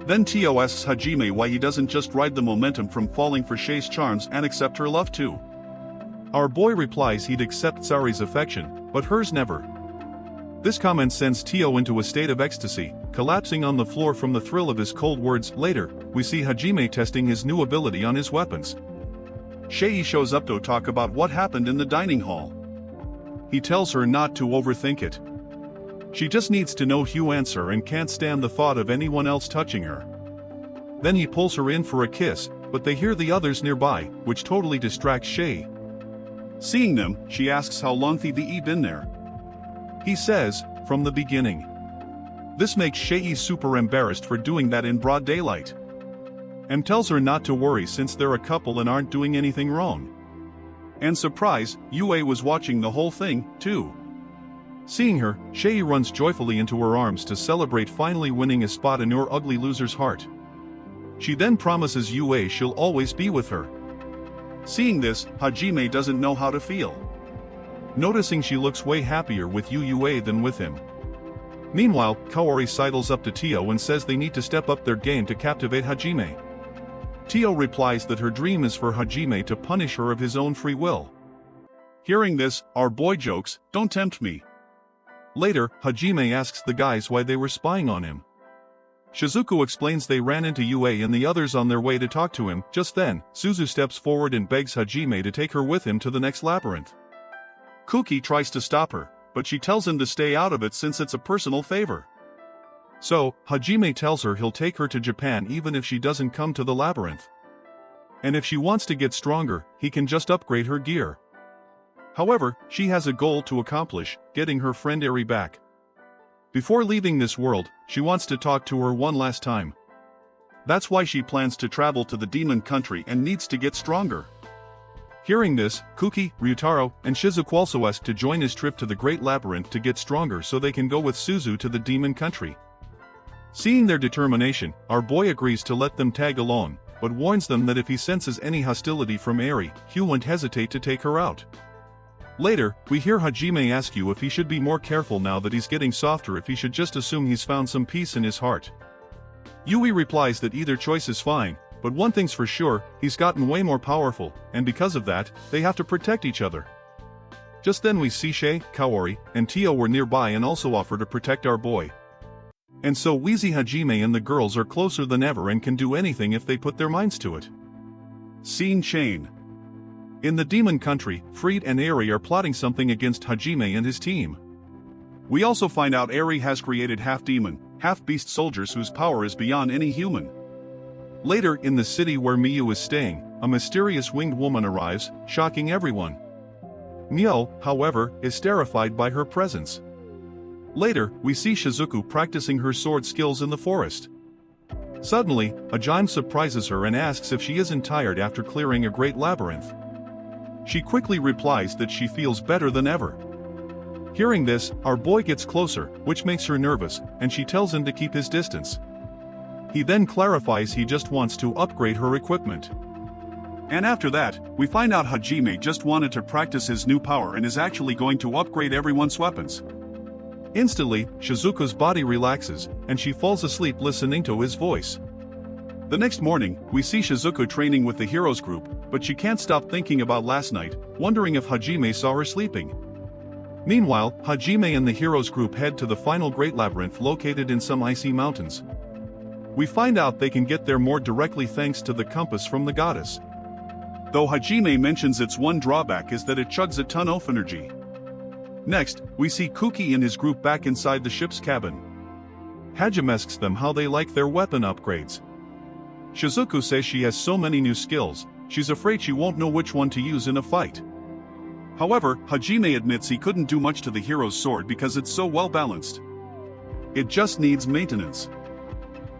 Then Tio asks Hajime why he doesn't just ride the momentum from falling for Shei's charms and accept her love too. Our boy replies he'd accept Sari's affection, but hers never. This comment sends Tio into a state of ecstasy, collapsing on the floor from the thrill of his cold words. Later, we see Hajime testing his new ability on his weapons. Shei shows up to talk about what happened in the dining hall. He tells her not to overthink it. She just needs to know Hugh answer and can't stand the thought of anyone else touching her. Then he pulls her in for a kiss, but they hear the others nearby, which totally distracts Shei. Seeing them, she asks how long they've been there. He says, from the beginning. This makes Shei super embarrassed for doing that in broad daylight. And tells her not to worry since they're a couple and aren't doing anything wrong. And surprise, Yue was watching the whole thing, too. Seeing her, Shei runs joyfully into her arms to celebrate finally winning a spot in your ugly loser's heart. She then promises Yue she'll always be with her. Seeing this, Hajime doesn't know how to feel. Noticing she looks way happier with Yue than with him. Meanwhile, Kaori sidles up to Tio and says they need to step up their game to captivate Hajime. Tio replies that her dream is for Hajime to punish her of his own free will. Hearing this, our boy jokes, "Don't tempt me." Later, Hajime asks the guys why they were spying on him. Shizuku explains they ran into Yue and the others on their way to talk to him. Just then, Suzu steps forward and begs Hajime to take her with him to the next labyrinth. Kuki tries to stop her, but she tells him to stay out of it since it's a personal favor. So, Hajime tells her he'll take her to Japan even if she doesn't come to the labyrinth. And if she wants to get stronger, he can just upgrade her gear. However, she has a goal to accomplish, getting her friend Eri back. Before leaving this world, she wants to talk to her one last time. That's why she plans to travel to the demon country and needs to get stronger. Hearing this, Kuki, Ryutaro, and Shizuku also ask to join his trip to the Great Labyrinth to get stronger so they can go with Suzu to the demon country. Seeing their determination, our boy agrees to let them tag along, but warns them that if he senses any hostility from Eri, Hugh won't hesitate to take her out. Later, we hear Hajime ask you if he should be more careful now that he's getting softer, if he should just assume he's found some peace in his heart. Yui replies that either choice is fine, But one thing's for sure, he's gotten way more powerful, and because of that, they have to protect each other. Just then we see Shay, Kaori, and Tio were nearby and also offer to protect our boy. And so Wheezy Hajime and the girls are closer than ever and can do anything if they put their minds to it. Scene chain. In the demon country, Freed and Eri are plotting something against Hajime and his team. We also find out Eri has created half-demon, half-beast soldiers whose power is beyond any human. Later in the city where Miyu is staying, a mysterious winged woman arrives, shocking everyone. Mio, however, is terrified by her presence. Later, we see Shizuku practicing her sword skills in the forest. Suddenly, Hajime surprises her and asks if she isn't tired after clearing a great labyrinth. She quickly replies that she feels better than ever. Hearing this, our boy gets closer, which makes her nervous, and she tells him to keep his distance. He then clarifies he just wants to upgrade her equipment. And after that, we find out Hajime just wanted to practice his new power and is actually going to upgrade everyone's weapons. Instantly, Shizuku's body relaxes, and she falls asleep listening to his voice. The next morning, we see Shizuku training with the heroes group, but she can't stop thinking about last night, wondering if Hajime saw her sleeping. Meanwhile, Hajime and the heroes group head to the final Great Labyrinth located in some icy mountains. We find out they can get there more directly thanks to the compass from the goddess. Though Hajime mentions its one drawback is that it chugs a ton of energy. Next, we see Kuki and his group back inside the ship's cabin. Hajime asks them how they like their weapon upgrades. Shizuku says she has so many new skills, she's afraid she won't know which one to use in a fight. However, Hajime admits he couldn't do much to the hero's sword because it's so well balanced. It just needs maintenance.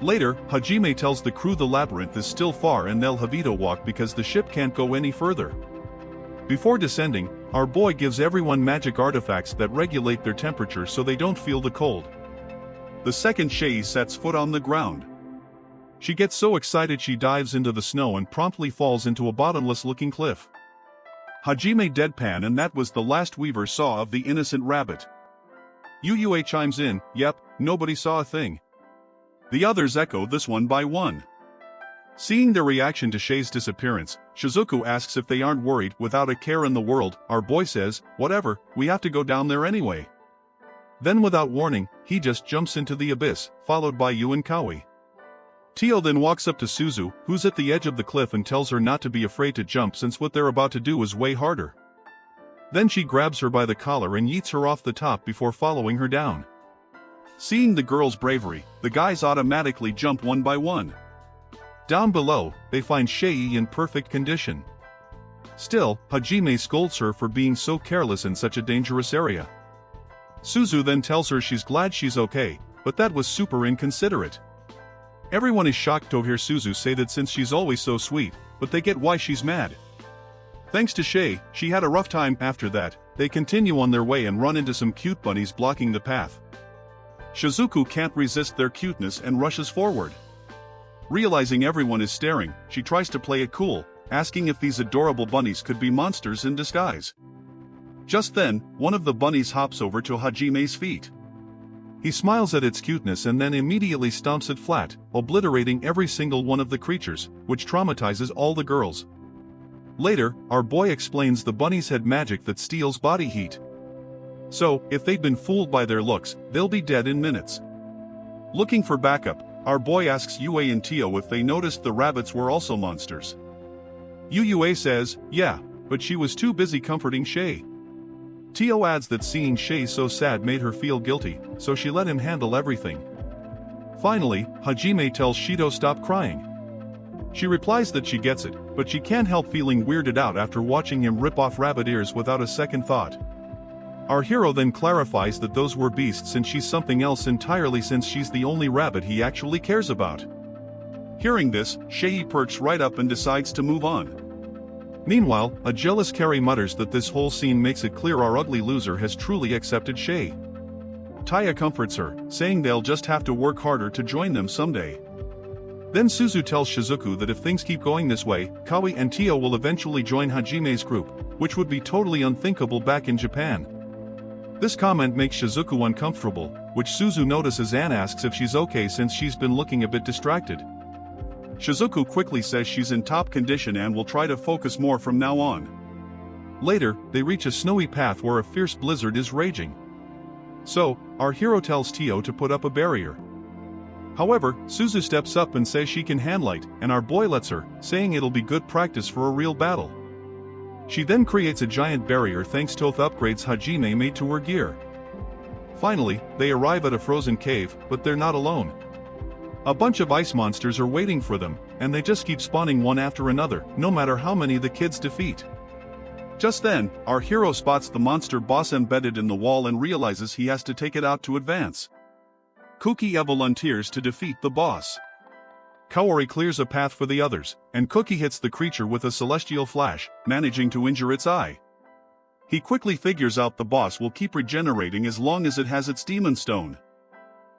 Later, Hajime tells the crew the labyrinth is still far and they'll have to walk because the ship can't go any further. Before descending, our boy gives everyone magic artifacts that regulate their temperature so they don't feel the cold. The second Shay sets foot on the ground. She gets so excited she dives into the snow and promptly falls into a bottomless-looking cliff. Hajime deadpan, and that was the last Weaver saw of the innocent rabbit. Uua chimes in, "Yep, nobody saw a thing." The others echo this one by one. Seeing their reaction to Shay's disappearance, Shizuku asks if they aren't worried. Without a care in the world, our boy says, "Whatever, we have to go down there anyway." Then without warning, he just jumps into the abyss, followed by Yu and Kawi. Tio then walks up to Suzu, who's at the edge of the cliff, and tells her not to be afraid to jump since what they're about to do is way harder. Then she grabs her by the collar and yeets her off the top before following her down. Seeing the girl's bravery, the guys automatically jump one by one. Down below, they find Shay in perfect condition. Still, Hajime scolds her for being so careless in such a dangerous area. Suzu then tells her she's glad she's okay, but that was super inconsiderate. Everyone is shocked to hear Suzu say that since she's always so sweet, but they get why she's mad. Thanks to Shay, she had a rough time. After that, they continue on their way and run into some cute bunnies blocking the path. Shizuku can't resist their cuteness and rushes forward. Realizing everyone is staring, she tries to play it cool, asking if these adorable bunnies could be monsters in disguise. Just then, one of the bunnies hops over to Hajime's feet. He smiles at its cuteness and then immediately stomps it flat, obliterating every single one of the creatures, which traumatizes all the girls. Later, our boy explains the bunnies had magic that steals body heat. So, if they'd been fooled by their looks, they'll be dead in minutes. Looking for backup, our boy asks Yue and Tio if they noticed the rabbits were also monsters. Yue says, yeah, but she was too busy comforting Shay. Tio adds that seeing Shay so sad made her feel guilty, so she let him handle everything. Finally, Hajime tells Shido stop crying. She replies that she gets it, but she can't help feeling weirded out after watching him rip off rabbit ears without a second thought. Our hero then clarifies that those were beasts and she's something else entirely since she's the only rabbit he actually cares about. Hearing this, Shay perks right up and decides to move on. Meanwhile, a jealous Carrie mutters that this whole scene makes it clear our ugly loser has truly accepted Shay. Taya comforts her, saying they'll just have to work harder to join them someday. Then Suzu tells Shizuku that if things keep going this way, Kawi and Tio will eventually join Hajime's group, which would be totally unthinkable back in Japan. This comment makes Shizuku uncomfortable, which Suzu notices and asks if she's okay since she's been looking a bit distracted. Shizuku quickly says she's in top condition and will try to focus more from now on. Later, they reach a snowy path where a fierce blizzard is raging. So, our hero tells Tio to put up a barrier. However, Suzu steps up and says she can handlight, and our boy lets her, saying it'll be good practice for a real battle. She then creates a giant barrier thanks to upgrades Hajime made to her gear. Finally, they arrive at a frozen cave, but they're not alone. A bunch of ice monsters are waiting for them, and they just keep spawning one after another, no matter how many the kids defeat. Just then, our hero spots the monster boss embedded in the wall and realizes he has to take it out to advance. Cookie volunteers to defeat the boss. Kaori clears a path for the others, and Cookie hits the creature with a celestial flash, managing to injure its eye. He quickly figures out the boss will keep regenerating as long as it has its demon stone.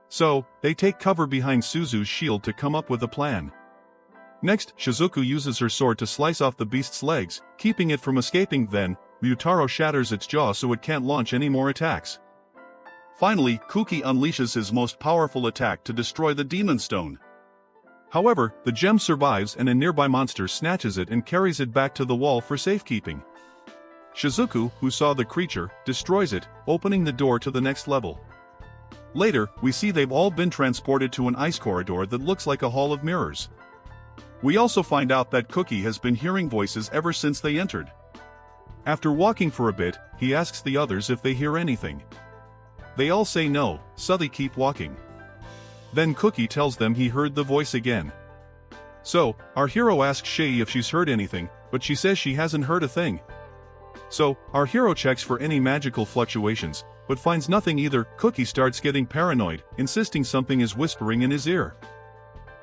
So, they take cover behind Suzu's shield to come up with a plan. Next, Shizuku uses her sword to slice off the beast's legs, keeping it from escaping. Then, Ryutaro shatters its jaw so it can't launch any more attacks. Finally, Cookie unleashes his most powerful attack to destroy the demon stone. However, the gem survives and a nearby monster snatches it and carries it back to the wall for safekeeping. Shizuku, who saw the creature, destroys it, opening the door to the next level. Later, we see they've all been transported to an ice corridor that looks like a hall of mirrors. We also find out that Cookie has been hearing voices ever since they entered. After walking for a bit, he asks the others if they hear anything. They all say no, so they keep walking. Then Cookie tells them he heard the voice again. So, our hero asks Shei if she's heard anything, but she says she hasn't heard a thing. So, our hero checks for any magical fluctuations, but finds nothing either. Cookie starts getting paranoid, insisting something is whispering in his ear.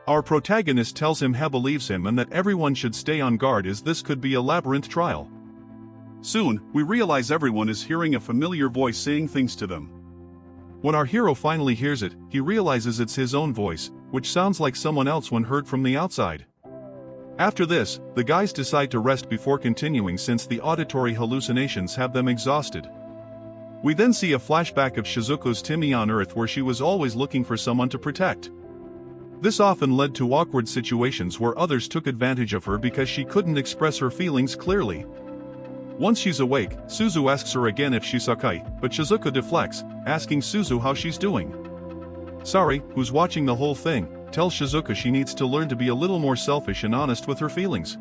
Our protagonist tells him he believes him and that everyone should stay on guard as this could be a labyrinth trial. Soon, we realize everyone is hearing a familiar voice saying things to them. When our hero finally hears it, he realizes it's his own voice, which sounds like someone else when heard from the outside. After this, the guys decide to rest before continuing since the auditory hallucinations have them exhausted. We then see a flashback of Shizuku's Timmy on Earth where she was always looking for someone to protect. This often led to awkward situations where others took advantage of her because she couldn't express her feelings clearly. Once she's awake, Suzu asks her again if she's okay, but Shizuku deflects, asking Suzu how she's doing. Sari, who's watching the whole thing, tells Shizuku she needs to learn to be a little more selfish and honest with her feelings.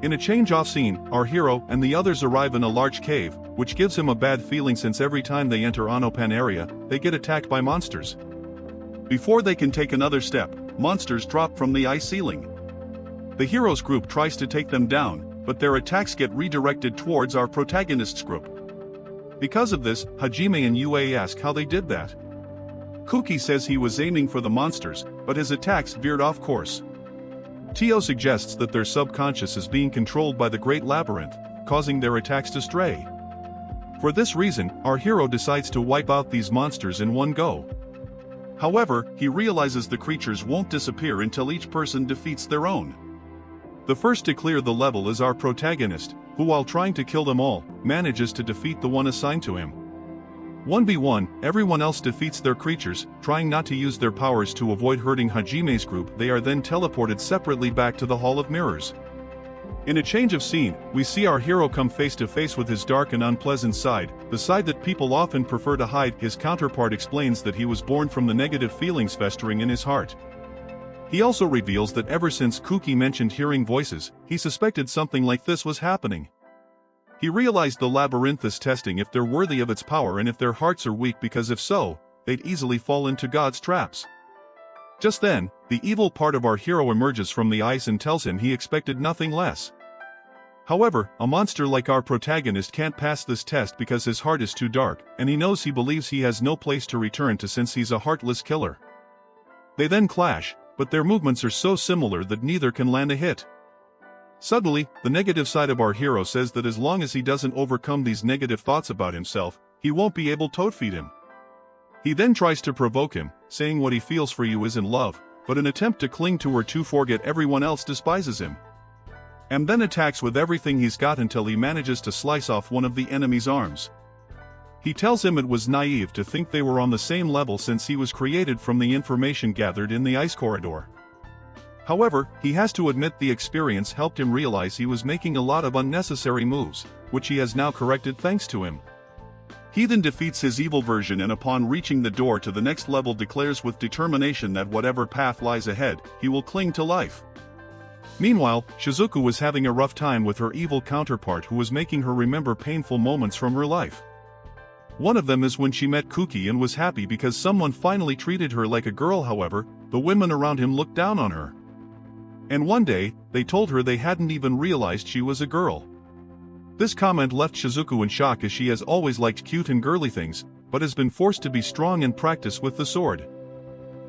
In a change-off scene, our hero and the others arrive in a large cave, which gives him a bad feeling since every time they enter Anopan area, they get attacked by monsters. Before they can take another step, monsters drop from the ice ceiling. The hero's group tries to take them down, but their attacks get redirected towards our protagonist's group. Because of this, Hajime and Yue ask how they did that. Cookie says he was aiming for the monsters, but his attacks veered off course. Tio suggests that their subconscious is being controlled by the Great Labyrinth, causing their attacks to stray. For this reason, our hero decides to wipe out these monsters in one go. However, he realizes the creatures won't disappear until each person defeats their own. The first to clear the level is our protagonist, who while trying to kill them all, manages to defeat the one assigned to him. 1v1, everyone else defeats their creatures, trying not to use their powers to avoid hurting Hajime's group. They are then teleported separately back to the Hall of Mirrors. In a change of scene, we see our hero come face to face with his dark and unpleasant side, the side that people often prefer to hide. His counterpart explains that he was born from the negative feelings festering in his heart. He also reveals that ever since Cookie mentioned hearing voices, he suspected something like this was happening. He realized the labyrinth is testing if they're worthy of its power and if their hearts are weak, because if so, they'd easily fall into God's traps. Just then, the evil part of our hero emerges from the ice and tells him he expected nothing less. However, a monster like our protagonist can't pass this test because his heart is too dark, and he believes he has no place to return to since he's a heartless killer. They then clash, but their movements are so similar that neither can land a hit. Suddenly, the negative side of our hero says that as long as he doesn't overcome these negative thoughts about himself, he won't be able to defeat him. He then tries to provoke him, saying what he feels for you is in love, but an attempt to cling to her to forget everyone else despises him. And then attacks with everything he's got until he manages to slice off one of the enemy's arms. He tells him it was naive to think they were on the same level since he was created from the information gathered in the ice corridor. However, he has to admit the experience helped him realize he was making a lot of unnecessary moves, which he has now corrected thanks to him. He then defeats his evil version and upon reaching the door to the next level declares with determination that whatever path lies ahead, he will cling to life. Meanwhile, Shizuku was having a rough time with her evil counterpart who was making her remember painful moments from her life. One of them is when she met Kuki and was happy because someone finally treated her like a girl. However, the women around him looked down on her. And one day, they told her they hadn't even realized she was a girl. This comment left Shizuku in shock as she has always liked cute and girly things, but has been forced to be strong and practice with the sword.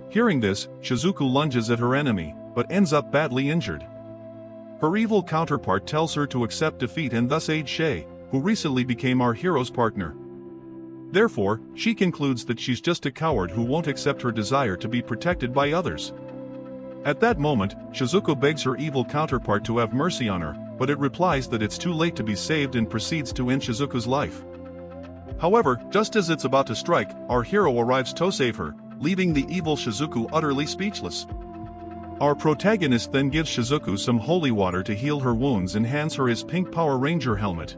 Hearing this, Shizuku lunges at her enemy, but ends up badly injured. Her evil counterpart tells her to accept defeat and thus aid Shay, who recently became our hero's partner. Therefore, she concludes that she's just a coward who won't accept her desire to be protected by others. At that moment, Shizuku begs her evil counterpart to have mercy on her, but it replies that it's too late to be saved and proceeds to end Shizuku's life. However, just as it's about to strike, our hero arrives to save her, leaving the evil Shizuku utterly speechless. Our protagonist then gives Shizuku some holy water to heal her wounds and hands her his pink Power Ranger helmet.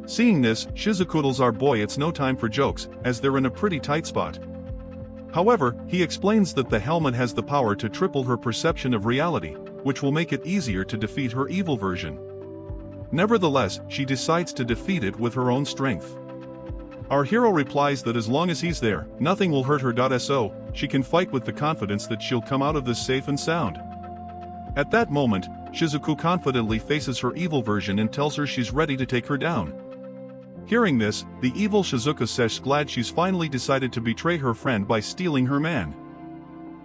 Seeing this, Shizuku tells our boy it's no time for jokes, as they're in a pretty tight spot. However, he explains that the helmet has the power to triple her perception of reality, which will make it easier to defeat her evil version. Nevertheless, she decides to defeat it with her own strength. Our hero replies that as long as he's there, nothing will hurt her. So, she can fight with the confidence that she'll come out of this safe and sound. At that moment, Shizuku confidently faces her evil version and tells her she's ready to take her down. Hearing this, the evil Shizuku says glad she's finally decided to betray her friend by stealing her man.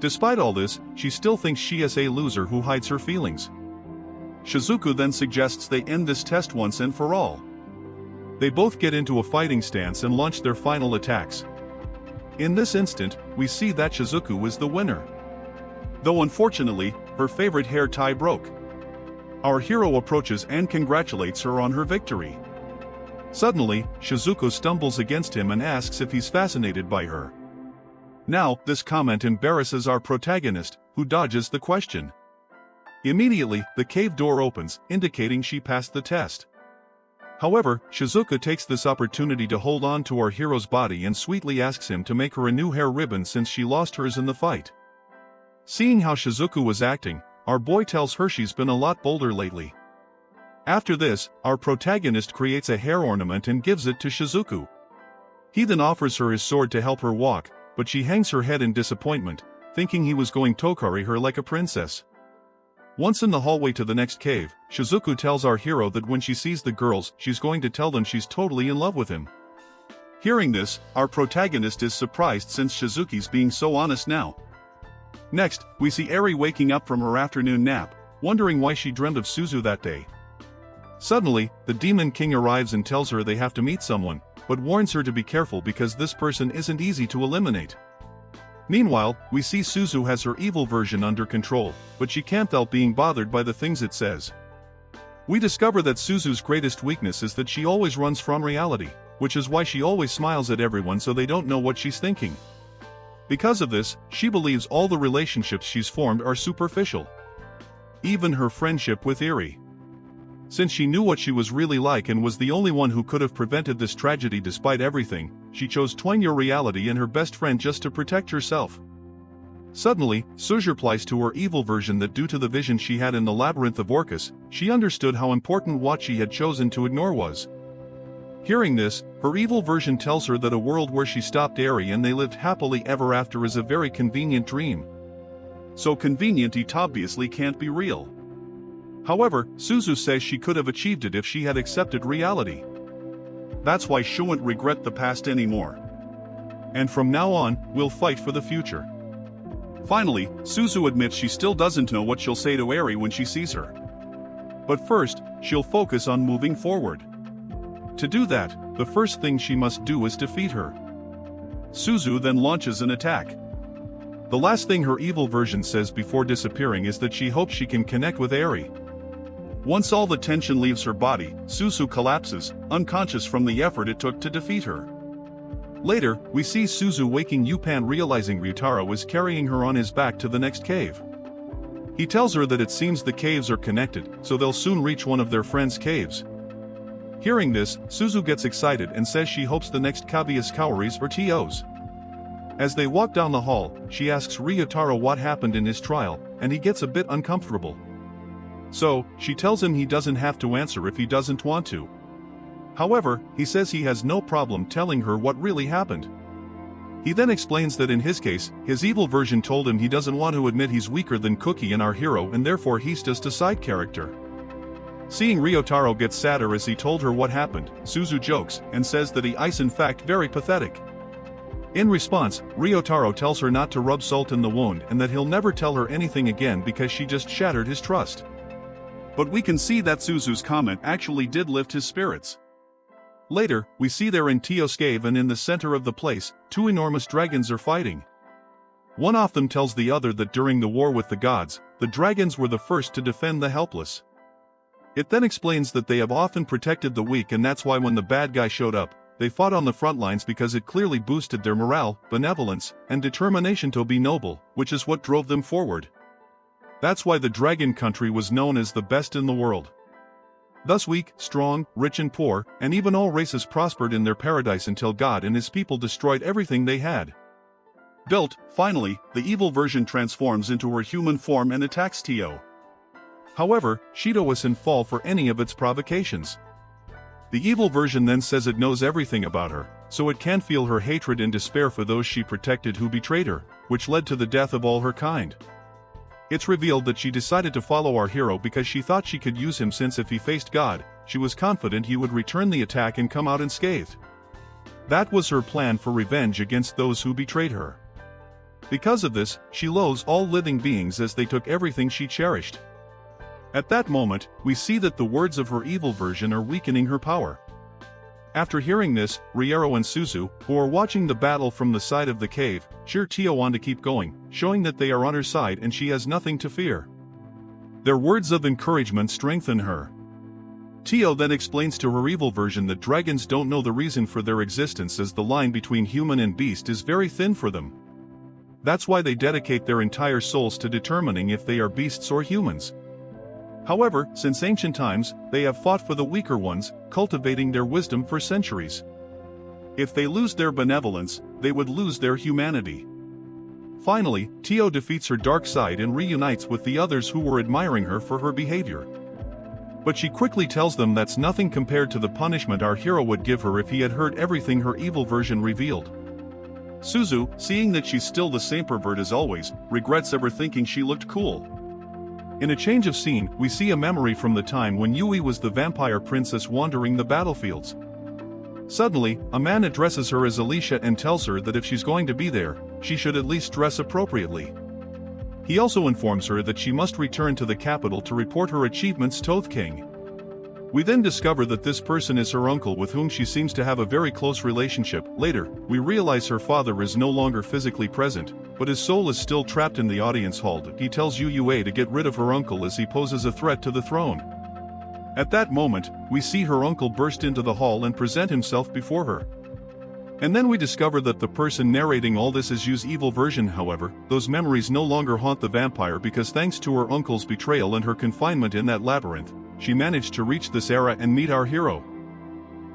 Despite all this, she still thinks she is a loser who hides her feelings. Shizuku then suggests they end this test once and for all. They both get into a fighting stance and launch their final attacks. In this instant, we see that Shizuku is the winner. Though unfortunately, her favorite hair tie broke. Our hero approaches and congratulates her on her victory. Suddenly, Shizuku stumbles against him and asks if he's fascinated by her. Now, this comment embarrasses our protagonist, who dodges the question. Immediately, the cave door opens, indicating she passed the test. However, Shizuku takes this opportunity to hold on to our hero's body and sweetly asks him to make her a new hair ribbon since she lost hers in the fight. Seeing how Shizuku was acting, our boy tells her she's been a lot bolder lately. After this, our protagonist creates a hair ornament and gives it to Shizuku. He then offers her his sword to help her walk, but she hangs her head in disappointment, thinking he was going to carry her like a princess. Once in the hallway to the next cave, Shizuku tells our hero that when she sees the girls, she's going to tell them she's totally in love with him. Hearing this, our protagonist is surprised since Shizuki's being so honest now. Next, we see Eri waking up from her afternoon nap, wondering why she dreamt of Suzu that day. Suddenly, the Demon King arrives and tells her they have to meet someone, but warns her to be careful because this person isn't easy to eliminate. Meanwhile, we see Suzu has her evil version under control, but she can't help being bothered by the things it says. We discover that Suzu's greatest weakness is that she always runs from reality, which is why she always smiles at everyone so they don't know what she's thinking. Because of this, she believes all the relationships she's formed are superficial. Even her friendship with Eri. Since she knew what she was really like and was the only one who could have prevented this tragedy despite everything, she chose Twangyo reality and her best friend just to protect herself. Suddenly, Suzu replies to her evil version that due to the vision she had in the labyrinth of Orcus, she understood how important what she had chosen to ignore was. Hearing this, her evil version tells her that a world where she stopped Eri and they lived happily ever after is a very convenient dream. So convenient it obviously can't be real. However, Suzu says she could have achieved it if she had accepted reality. That's why she won't regret the past anymore. And from now on, we'll fight for the future. Finally, Suzu admits she still doesn't know what she'll say to Eri when she sees her. But first, she'll focus on moving forward. To do that, the first thing she must do is defeat her. Suzu then launches an attack. The last thing her evil version says before disappearing is that she hopes she can connect with Eri. Once all the tension leaves her body, Suzu collapses, unconscious from the effort it took to defeat her. Later, we see Suzu waking Yupan realizing Ryutaro is carrying her on his back to the next cave. He tells her that it seems the caves are connected, so they'll soon reach one of their friends' caves. Hearing this, Suzu gets excited and says she hopes the next cave is Kaori's or Tio's. As they walk down the hall, she asks Ryotaro what happened in his trial, and he gets a bit uncomfortable. So, she tells him he doesn't have to answer if he doesn't want to. However, he says he has no problem telling her what really happened. He then explains that in his case, his evil version told him he doesn't want to admit he's weaker than Cookie and our hero and therefore he's just a side character. Seeing Ryotaro get sadder as he told her what happened, Suzu jokes and says that he is in fact very pathetic. In response, Ryotaro tells her not to rub salt in the wound and that he'll never tell her anything again because she just shattered his trust. But we can see that Suzu's comment actually did lift his spirits. Later, we see they're in Tio's cave and in the center of the place, two enormous dragons are fighting. One of them tells the other that during the war with the gods, the dragons were the first to defend the helpless. It then explains that they have often protected the weak and that's why when the bad guy showed up, they fought on the front lines because it clearly boosted their morale, benevolence, and determination to be noble, which is what drove them forward. That's why the dragon country was known as the best in the world. Thus weak, strong, rich and poor, and even all races prospered in their paradise until God and his people destroyed everything they had built. Finally, the evil version transforms into her human form and attacks Tio. However, Shido isn't fall for any of its provocations. The evil version then says it knows everything about her, so it can feel her hatred and despair for those she protected who betrayed her, which led to the death of all her kind. It's revealed that she decided to follow our hero because she thought she could use him since if he faced God, she was confident he would return the attack and come out unscathed. That was her plan for revenge against those who betrayed her. Because of this, she loathes all living beings as they took everything she cherished. At that moment, we see that the words of her evil version are weakening her power. After hearing this, Riero and Suzu, who are watching the battle from the side of the cave, cheer Tio on to keep going, showing that they are on her side and she has nothing to fear. Their words of encouragement strengthen her. Tio then explains to her evil version that dragons don't know the reason for their existence as the line between human and beast is very thin for them. That's why they dedicate their entire souls to determining if they are beasts or humans. However, since ancient times, they have fought for the weaker ones, cultivating their wisdom for centuries. If they lose their benevolence, they would lose their humanity. Finally, Tio defeats her dark side and reunites with the others who were admiring her for her behavior. But she quickly tells them that's nothing compared to the punishment our hero would give her if he had heard everything her evil version revealed. Suzu, seeing that she's still the same pervert as always, regrets ever thinking she looked cool. In a change of scene, we see a memory from the time when Yui was the vampire princess wandering the battlefields. Suddenly, a man addresses her as Alicia and tells her that if she's going to be there, she should at least dress appropriately. He also informs her that she must return to the capital to report her achievements to the king. We then discover that this person is her uncle with whom she seems to have a very close relationship. Later, we realize her father is no longer physically present, but his soul is still trapped in the audience hall. He tells Yui to get rid of her uncle as he poses a threat to the throne. At that moment, we see her uncle burst into the hall and present himself before her. And then we discover that the person narrating all this is Yu's evil version. However, those memories no longer haunt the vampire because thanks to her uncle's betrayal and her confinement in that labyrinth, she managed to reach this era and meet our hero.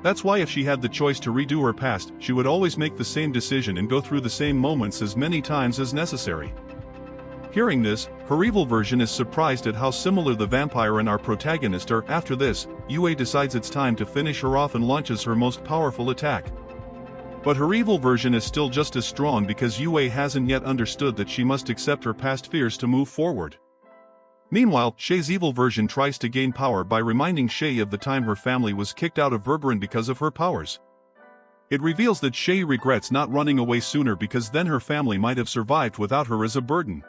That's why if she had the choice to redo her past, she would always make the same decision and go through the same moments as many times as necessary. Hearing this, her evil version is surprised at how similar the vampire and our protagonist are. After this, Yui decides it's time to finish her off and launches her most powerful attack. But her evil version is still just as strong because Yui hasn't yet understood that she must accept her past fears to move forward. Meanwhile, Shei's evil version tries to gain power by reminding Shei of the time her family was kicked out of Reborn because of her powers. It reveals that Shei regrets not running away sooner because then her family might have survived without her as a burden.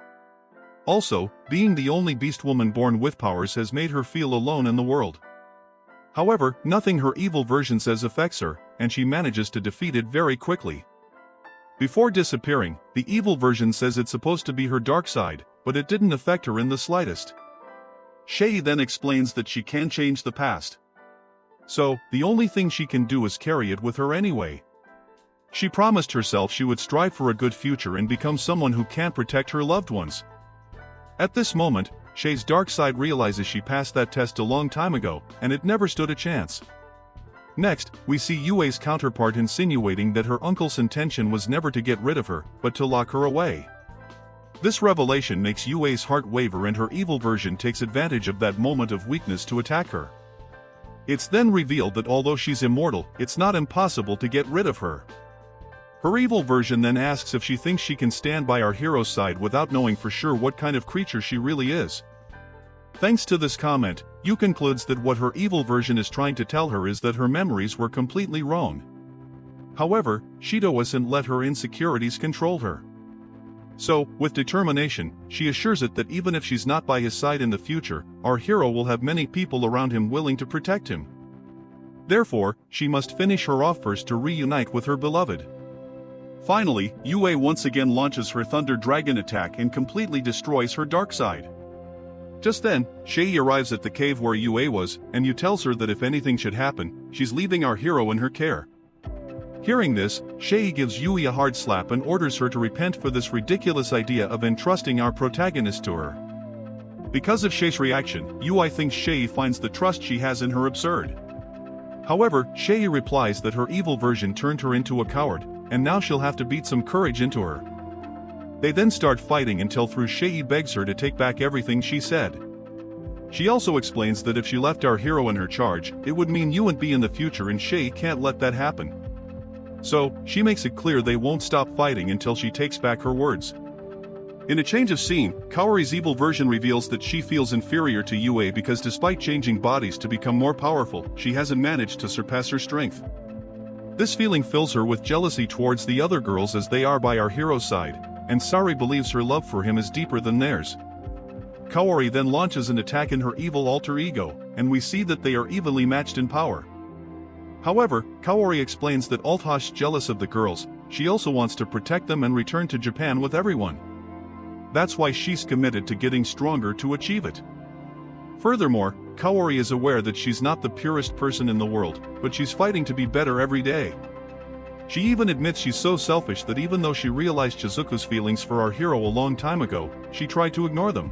Also, being the only beast woman born with powers has made her feel alone in the world. However, nothing her evil version says affects her, and she manages to defeat it very quickly. Before disappearing, the evil version says it's supposed to be her dark side, but it didn't affect her in the slightest. Shei then explains that she can change the past. So, the only thing she can do is carry it with her anyway. She promised herself she would strive for a good future and become someone who can protect her loved ones. At this moment, Shei's dark side realizes she passed that test a long time ago, and it never stood a chance. Next, we see Yue's counterpart insinuating that her uncle's intention was never to get rid of her, but to lock her away. This revelation makes Yue's heart waver and her evil version takes advantage of that moment of weakness to attack her. It's then revealed that although she's immortal, it's not impossible to get rid of her. Her evil version then asks if she thinks she can stand by our hero's side without knowing for sure what kind of creature she really is. Thanks to this comment, Yu concludes that what her evil version is trying to tell her is that her memories were completely wrong. However, she doesn't let her insecurities control her. So, with determination, she assures it that even if she's not by his side in the future, our hero will have many people around him willing to protect him. Therefore, she must finish her off first to reunite with her beloved. Finally, Yue once again launches her Thunder Dragon attack and completely destroys her dark side. Just then, Shei arrives at the cave where Yue was, and Yu tells her that if anything should happen, she's leaving our hero in her care. Hearing this, Shei gives Yui a hard slap and orders her to repent for this ridiculous idea of entrusting our protagonist to her. Because of Shei's reaction, Yui thinks Shei finds the trust she has in her absurd. However, Shei replies that her evil version turned her into a coward, and now she'll have to beat some courage into her. They then start fighting until Shei begs her to take back everything she said. She also explains that if she left our hero in her charge, it would mean Yu and B in the future and Shei can't let that happen. So, she makes it clear they won't stop fighting until she takes back her words. In a change of scene, Kaori's evil version reveals that she feels inferior to Yue because despite changing bodies to become more powerful, she hasn't managed to surpass her strength. This feeling fills her with jealousy towards the other girls as they are by our hero's side, and Sari believes her love for him is deeper than theirs. Kaori then launches an attack in her evil alter ego, and we see that they are evenly matched in power. However, Kaori explains that Althosh's jealous of the girls, she also wants to protect them and return to Japan with everyone. That's why she's committed to getting stronger to achieve it. Furthermore, Kaori is aware that she's not the purest person in the world, but she's fighting to be better every day. She even admits she's so selfish that even though she realized Shizuku's feelings for our hero a long time ago, she tried to ignore them.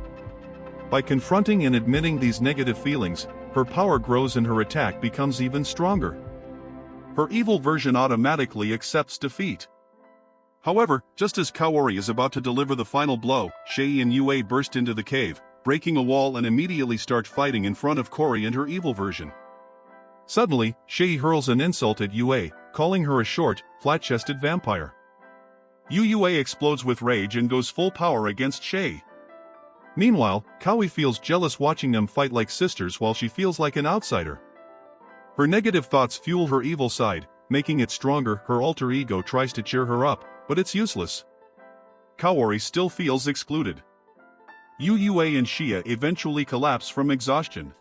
By confronting and admitting these negative feelings, her power grows and her attack becomes even stronger. Her evil version automatically accepts defeat. However, just as Kaori is about to deliver the final blow, Shei and Yue burst into the cave, breaking a wall and immediately start fighting in front of Kaori and her evil version. Suddenly, Shei hurls an insult at Yue, calling her a short, flat-chested vampire. Yue explodes with rage and goes full power against Shei. Meanwhile, Kaori feels jealous watching them fight like sisters while she feels like an outsider. Her negative thoughts fuel her evil side, making it stronger. Her alter ego tries to cheer her up, but it's useless. Kaori still feels excluded. Yue and Shia eventually collapse from exhaustion.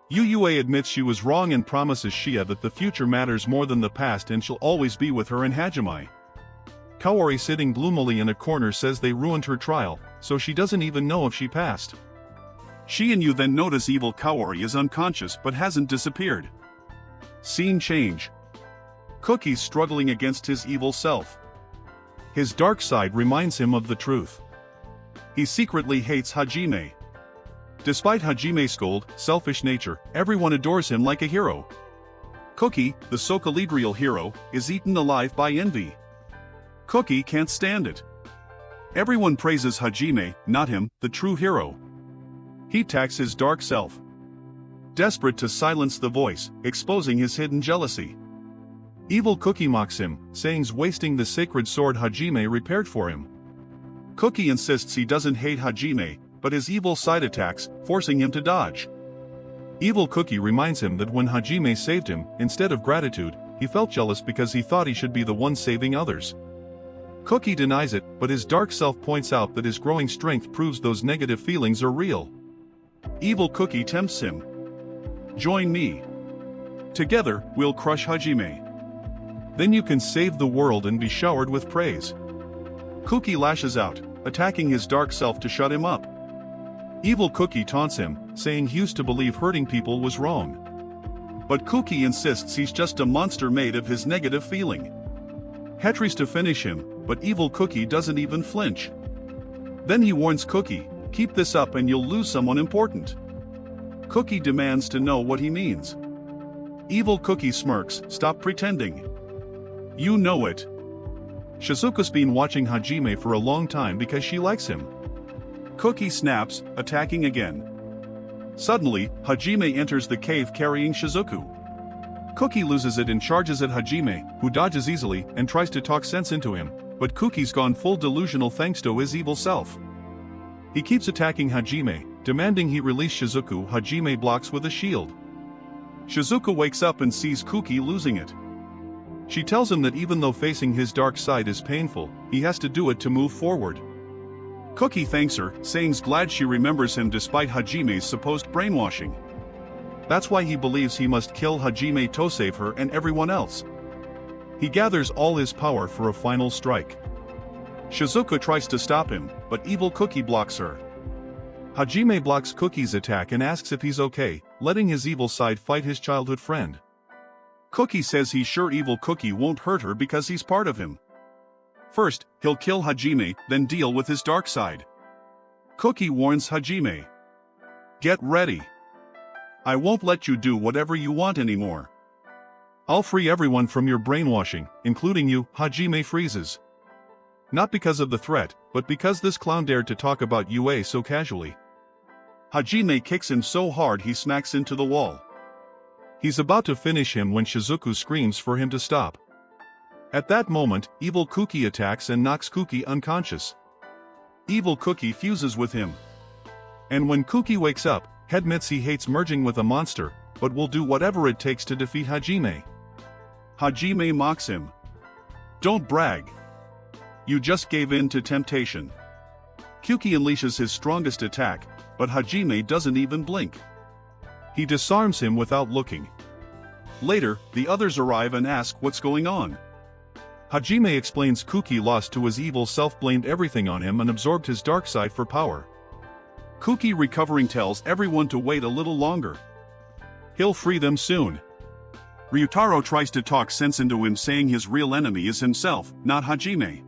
Yue admits she was wrong and promises Shia that the future matters more than the past and she'll always be with her and Hajime. Kaori sitting gloomily in a corner says they ruined her trial, so she doesn't even know if she passed. She and Yu then notice evil Kaori is unconscious but hasn't disappeared. Scene change. Cookie's struggling against his evil self. His dark side reminds him of the truth. He secretly hates Hajime. Despite Hajime's cold, selfish nature, everyone adores him like a hero. Cookie, the Sokalidrial hero, is eaten alive by envy. Cookie can't stand it. Everyone praises Hajime, not him, the true hero. He attacks his dark self. Desperate to silence the voice, exposing his hidden jealousy. Evil Cookie mocks him, saying he's wasting the sacred sword Hajime repaired for him. Cookie insists he doesn't hate Hajime, but his evil side attacks, forcing him to dodge. Evil Cookie reminds him that when Hajime saved him, instead of gratitude, he felt jealous because he thought he should be the one saving others. Cookie denies it, but his dark self points out that his growing strength proves those negative feelings are real. Evil Cookie tempts him. Join me. Together, we'll crush Hajime. Then you can save the world and be showered with praise. Cookie lashes out, attacking his dark self to shut him up. Evil Cookie taunts him, saying he used to believe hurting people was wrong. But Cookie insists he's just a monster made of his negative feeling. He tries to finish him, but Evil Cookie doesn't even flinch. Then he warns Cookie, Keep this up and you'll lose someone important. Cookie demands to know what he means. Evil Cookie smirks, stop pretending. You know it. Shizuku's been watching Hajime for a long time because she likes him. Cookie snaps, attacking again. Suddenly, Hajime enters the cave carrying Shizuku. Cookie loses it and charges at Hajime, who dodges easily and tries to talk sense into him, but Cookie's gone full delusional thanks to his evil self. He keeps attacking Hajime, demanding he release Shizuku. Hajime blocks with a shield. Shizuku wakes up and sees Cookie losing it. She tells him that even though facing his dark side is painful, he has to do it to move forward. Cookie thanks her, saying's glad she remembers him despite Hajime's supposed brainwashing. That's why he believes he must kill Hajime to save her and everyone else. He gathers all his power for a final strike. Shizuku tries to stop him, but evil Cookie blocks her. Hajime blocks Cookie's attack and asks if he's okay, letting his evil side fight his childhood friend. Cookie says he's sure evil Cookie won't hurt her because he's part of him. First, he'll kill Hajime, then deal with his dark side. Cookie warns Hajime. Get ready. I won't let you do whatever you want anymore. I'll free everyone from your brainwashing, including you. Hajime freezes. Not because of the threat, but because this clown dared to talk about UA so casually. Hajime kicks him so hard he smacks into the wall. He's about to finish him when Shizuku screams for him to stop. At that moment, evil Cookie attacks and knocks Cookie unconscious. Evil Cookie fuses with him. And when Cookie wakes up, he admits he hates merging with a monster, but will do whatever it takes to defeat Hajime. Hajime mocks him. Don't brag. You just gave in to temptation. Cookie unleashes his strongest attack, but Hajime doesn't even blink. He disarms him without looking. Later, the others arrive and ask what's going on. Hajime explains Cookie lost to his evil self, blamed everything on him and absorbed his dark side for power. Cookie, recovering, tells everyone to wait a little longer. He'll free them soon. Ryutaro tries to talk sense into him, saying his real enemy is himself, not Hajime.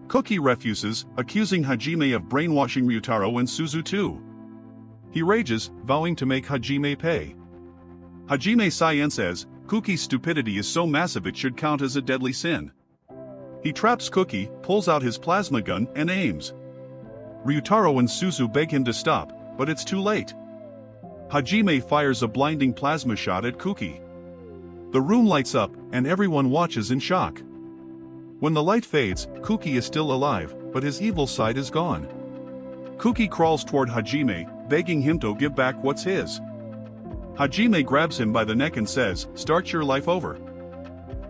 Cookie refuses, accusing Hajime of brainwashing Ryutaro and Suzu too. He rages, vowing to make Hajime pay. Hajime sighs and says, Cookie's stupidity is so massive it should count as a deadly sin. He traps Cookie, pulls out his plasma gun, and aims. Ryutaro and Suzu beg him to stop, but it's too late. Hajime fires a blinding plasma shot at Cookie. The room lights up, and everyone watches in shock. When the light fades, Cookie is still alive, but his evil side is gone. Cookie crawls toward Hajime, begging him to give back what's his. Hajime grabs him by the neck and says, "Start your life over."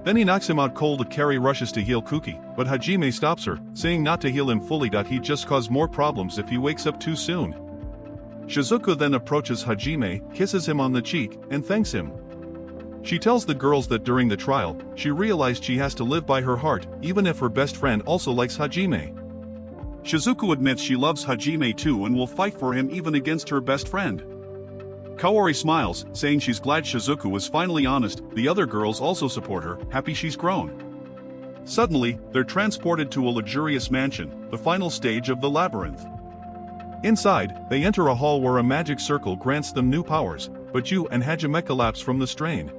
Then he knocks him out cold. Carrie rushes to heal Cookie, but Hajime stops her, saying not to heal him fully. He'd just cause more problems if he wakes up too soon. Shizuku then approaches Hajime, kisses him on the cheek, and thanks him. She tells the girls that during the trial, she realized she has to live by her heart, even if her best friend also likes Hajime. Shizuku admits she loves Hajime too and will fight for him even against her best friend. Kaori smiles, saying she's glad Shizuku was finally honest. The other girls also support her, happy she's grown. Suddenly, they're transported to a luxurious mansion, the final stage of the labyrinth. Inside, they enter a hall where a magic circle grants them new powers, but Yu and Hajime collapse from the strain.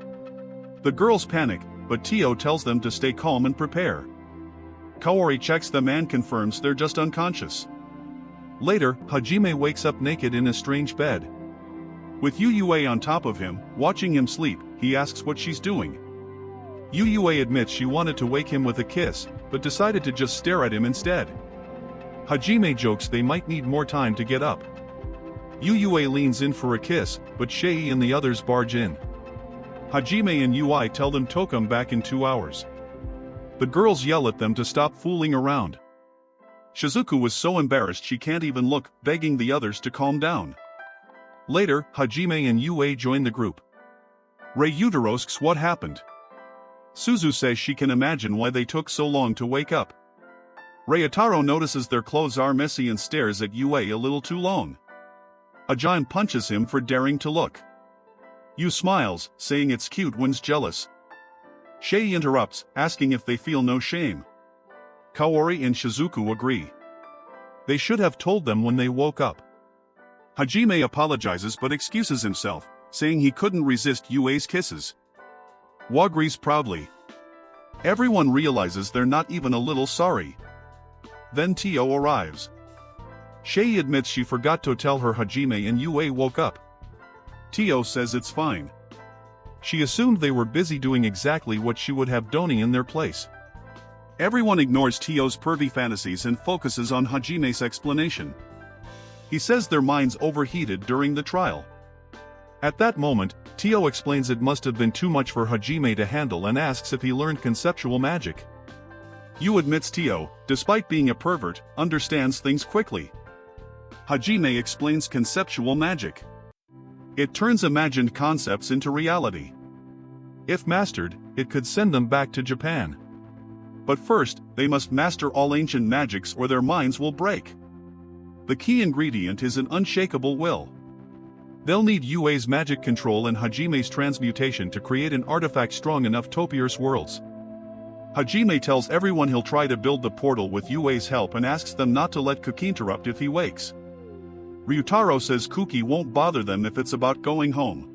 The girls panic, but Tio tells them to stay calm and prepare. Kaori checks them and confirms they're just unconscious. Later, Hajime wakes up naked in a strange bed. With Yue on top of him, watching him sleep, he asks what she's doing. Yue admits she wanted to wake him with a kiss, but decided to just stare at him instead. Hajime jokes they might need more time to get up. Yue leans in for a kiss, but Shei and the others barge in. Hajime and Ui tell them to come back in 2 hours. The girls yell at them to stop fooling around. Shizuku was so embarrassed she can't even look, begging the others to calm down. Later, Hajime and Yue join the group. Ryutaro asks what happened. Suzu says she can imagine why they took so long to wake up. Ryutaro notices their clothes are messy and stares at Yue a little too long. Ajahn punches him for daring to look. Yu smiles, saying it's cute when's jealous. Shei interrupts, asking if they feel no shame. Kaori and Shizuku agree. They should have told them when they woke up. Hajime apologizes but excuses himself, saying he couldn't resist Yue's kisses. Wa agrees proudly. Everyone realizes they're not even a little sorry. Then Tio arrives. Shei admits she forgot to tell her Hajime and Yue woke up. Tio says it's fine. She assumed they were busy doing exactly what she would have done in their place. Everyone ignores Tio's pervy fantasies and focuses on Hajime's explanation. He says their minds overheated during the trial. At that moment, Tio explains it must have been too much for Hajime to handle and asks if he learned conceptual magic. Yu admits Tio, despite being a pervert, understands things quickly. Hajime explains conceptual magic. It turns imagined concepts into reality. If mastered, it could send them back to Japan. But first, they must master all ancient magics or their minds will break. The key ingredient is an unshakable will. They'll need Yue's magic control and Hajime's transmutation to create an artifact strong enough to pierce worlds. Hajime tells everyone he'll try to build the portal with Yue's help and asks them not to let Kuki interrupt if he wakes. Ryutaro says Kuki won't bother them if it's about going home.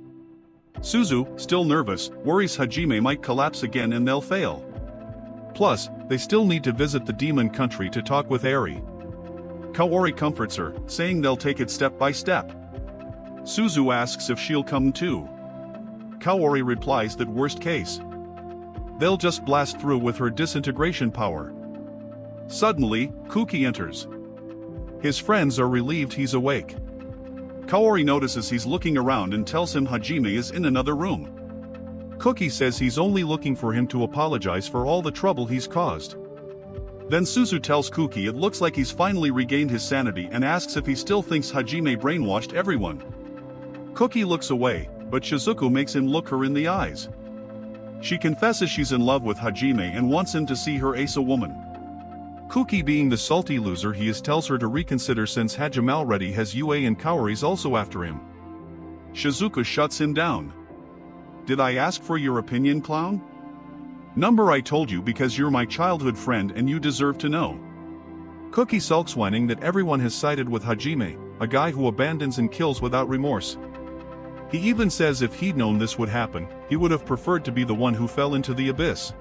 Suzu, still nervous, worries Hajime might collapse again and they'll fail. Plus, they still need to visit the demon country to talk with Eri. Kaori comforts her, saying they'll take it step by step. Suzu asks if she'll come too. Kaori replies that worst case. They'll just blast through with her disintegration power. Suddenly, Kuki enters. His friends are relieved he's awake. Kaori notices he's looking around and tells him Hajime is in another room. Kuki says he's only looking for him to apologize for all the trouble he's caused. Then Suzu tells Kuki it looks like he's finally regained his sanity and asks if he still thinks Hajime brainwashed everyone. Kuki looks away, but Shizuku makes him look her in the eyes. She confesses she's in love with Hajime and wants him to see her as a woman. Kuki, being the salty loser he is, tells her to reconsider since Hajime already has Yue and Kaori's also after him. Shizuku shuts him down. Did I ask for your opinion, clown? Number I told you because you're my childhood friend and you deserve to know. Kuki sulks, whining that everyone has sided with Hajime, a guy who abandons and kills without remorse. He even says if he'd known this would happen, he would have preferred to be the one who fell into the abyss.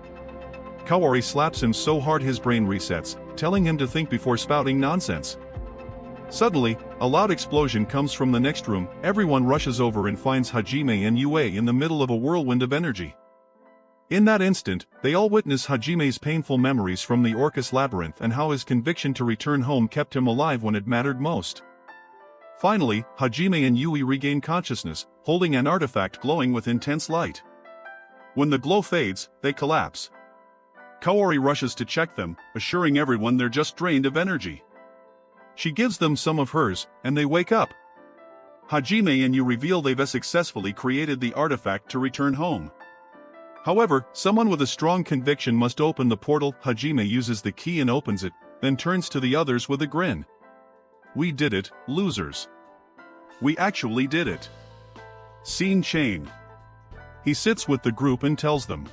Kaori slaps him so hard his brain resets, telling him to think before spouting nonsense. Suddenly, a loud explosion comes from the next room. Everyone rushes over and finds Hajime and Yue in the middle of a whirlwind of energy. In that instant, they all witness Hajime's painful memories from the Orcus Labyrinth and how his conviction to return home kept him alive when it mattered most. Finally, Hajime and Yue regain consciousness, holding an artifact glowing with intense light. When the glow fades, they collapse. Kaori rushes to check them, assuring everyone they're just drained of energy. She gives them some of hers, and they wake up. Hajime and Yue reveal they've successfully created the artifact to return home. However, someone with a strong conviction must open the portal. Hajime uses the key and opens it, then turns to the others with a grin. We did it, losers. We actually did it. Scene change. He sits with the group and tells them.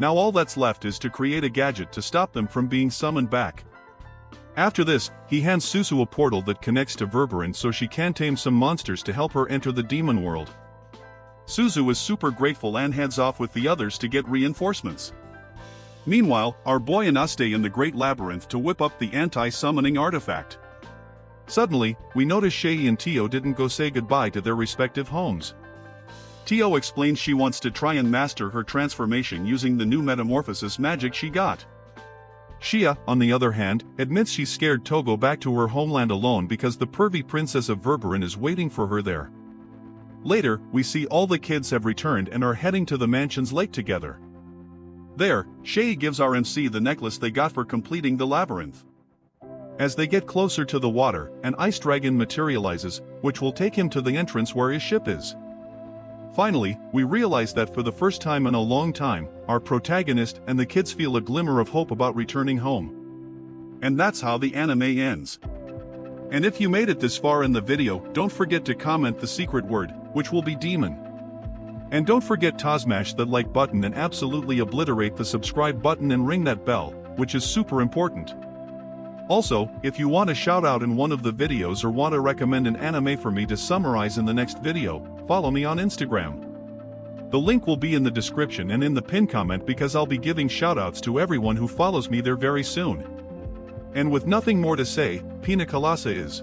Now all that's left is to create a gadget to stop them from being summoned back. After this, he hands Suzu a portal that connects to Reborn so she can tame some monsters to help her enter the demon world. Suzu is super grateful and heads off with the others to get reinforcements. Meanwhile, our boy and us stay in the Great Labyrinth to whip up the anti-summoning artifact. Suddenly, we notice Shei and Tio didn't go say goodbye to their respective homes. Tio explains she wants to try and master her transformation using the new metamorphosis magic she got. Shia, on the other hand, admits she's scared to go back to her homeland alone because the pervy princess of Reborn is waiting for her there. Later, we see all the kids have returned and are heading to the mansion's lake together. There, Shei gives RMC the necklace they got for completing the labyrinth. As they get closer to the water, an ice dragon materializes, which will take him to the entrance where his ship is. Finally, we realize that for the first time in a long time, our protagonist and the kids feel a glimmer of hope about returning home. And that's how the anime ends. And if you made it this far in the video, don't forget to comment the secret word, which will be demon. And don't forget to smash that like button and absolutely obliterate the subscribe button and ring that bell, which is super important. Also, if you want a shout out in one of the videos or want to recommend an anime for me to summarize in the next video, follow me on Instagram. The link will be in the description and in the pinned comment because I'll be giving shoutouts to everyone who follows me there very soon. And with nothing more to say, Pina Colada is.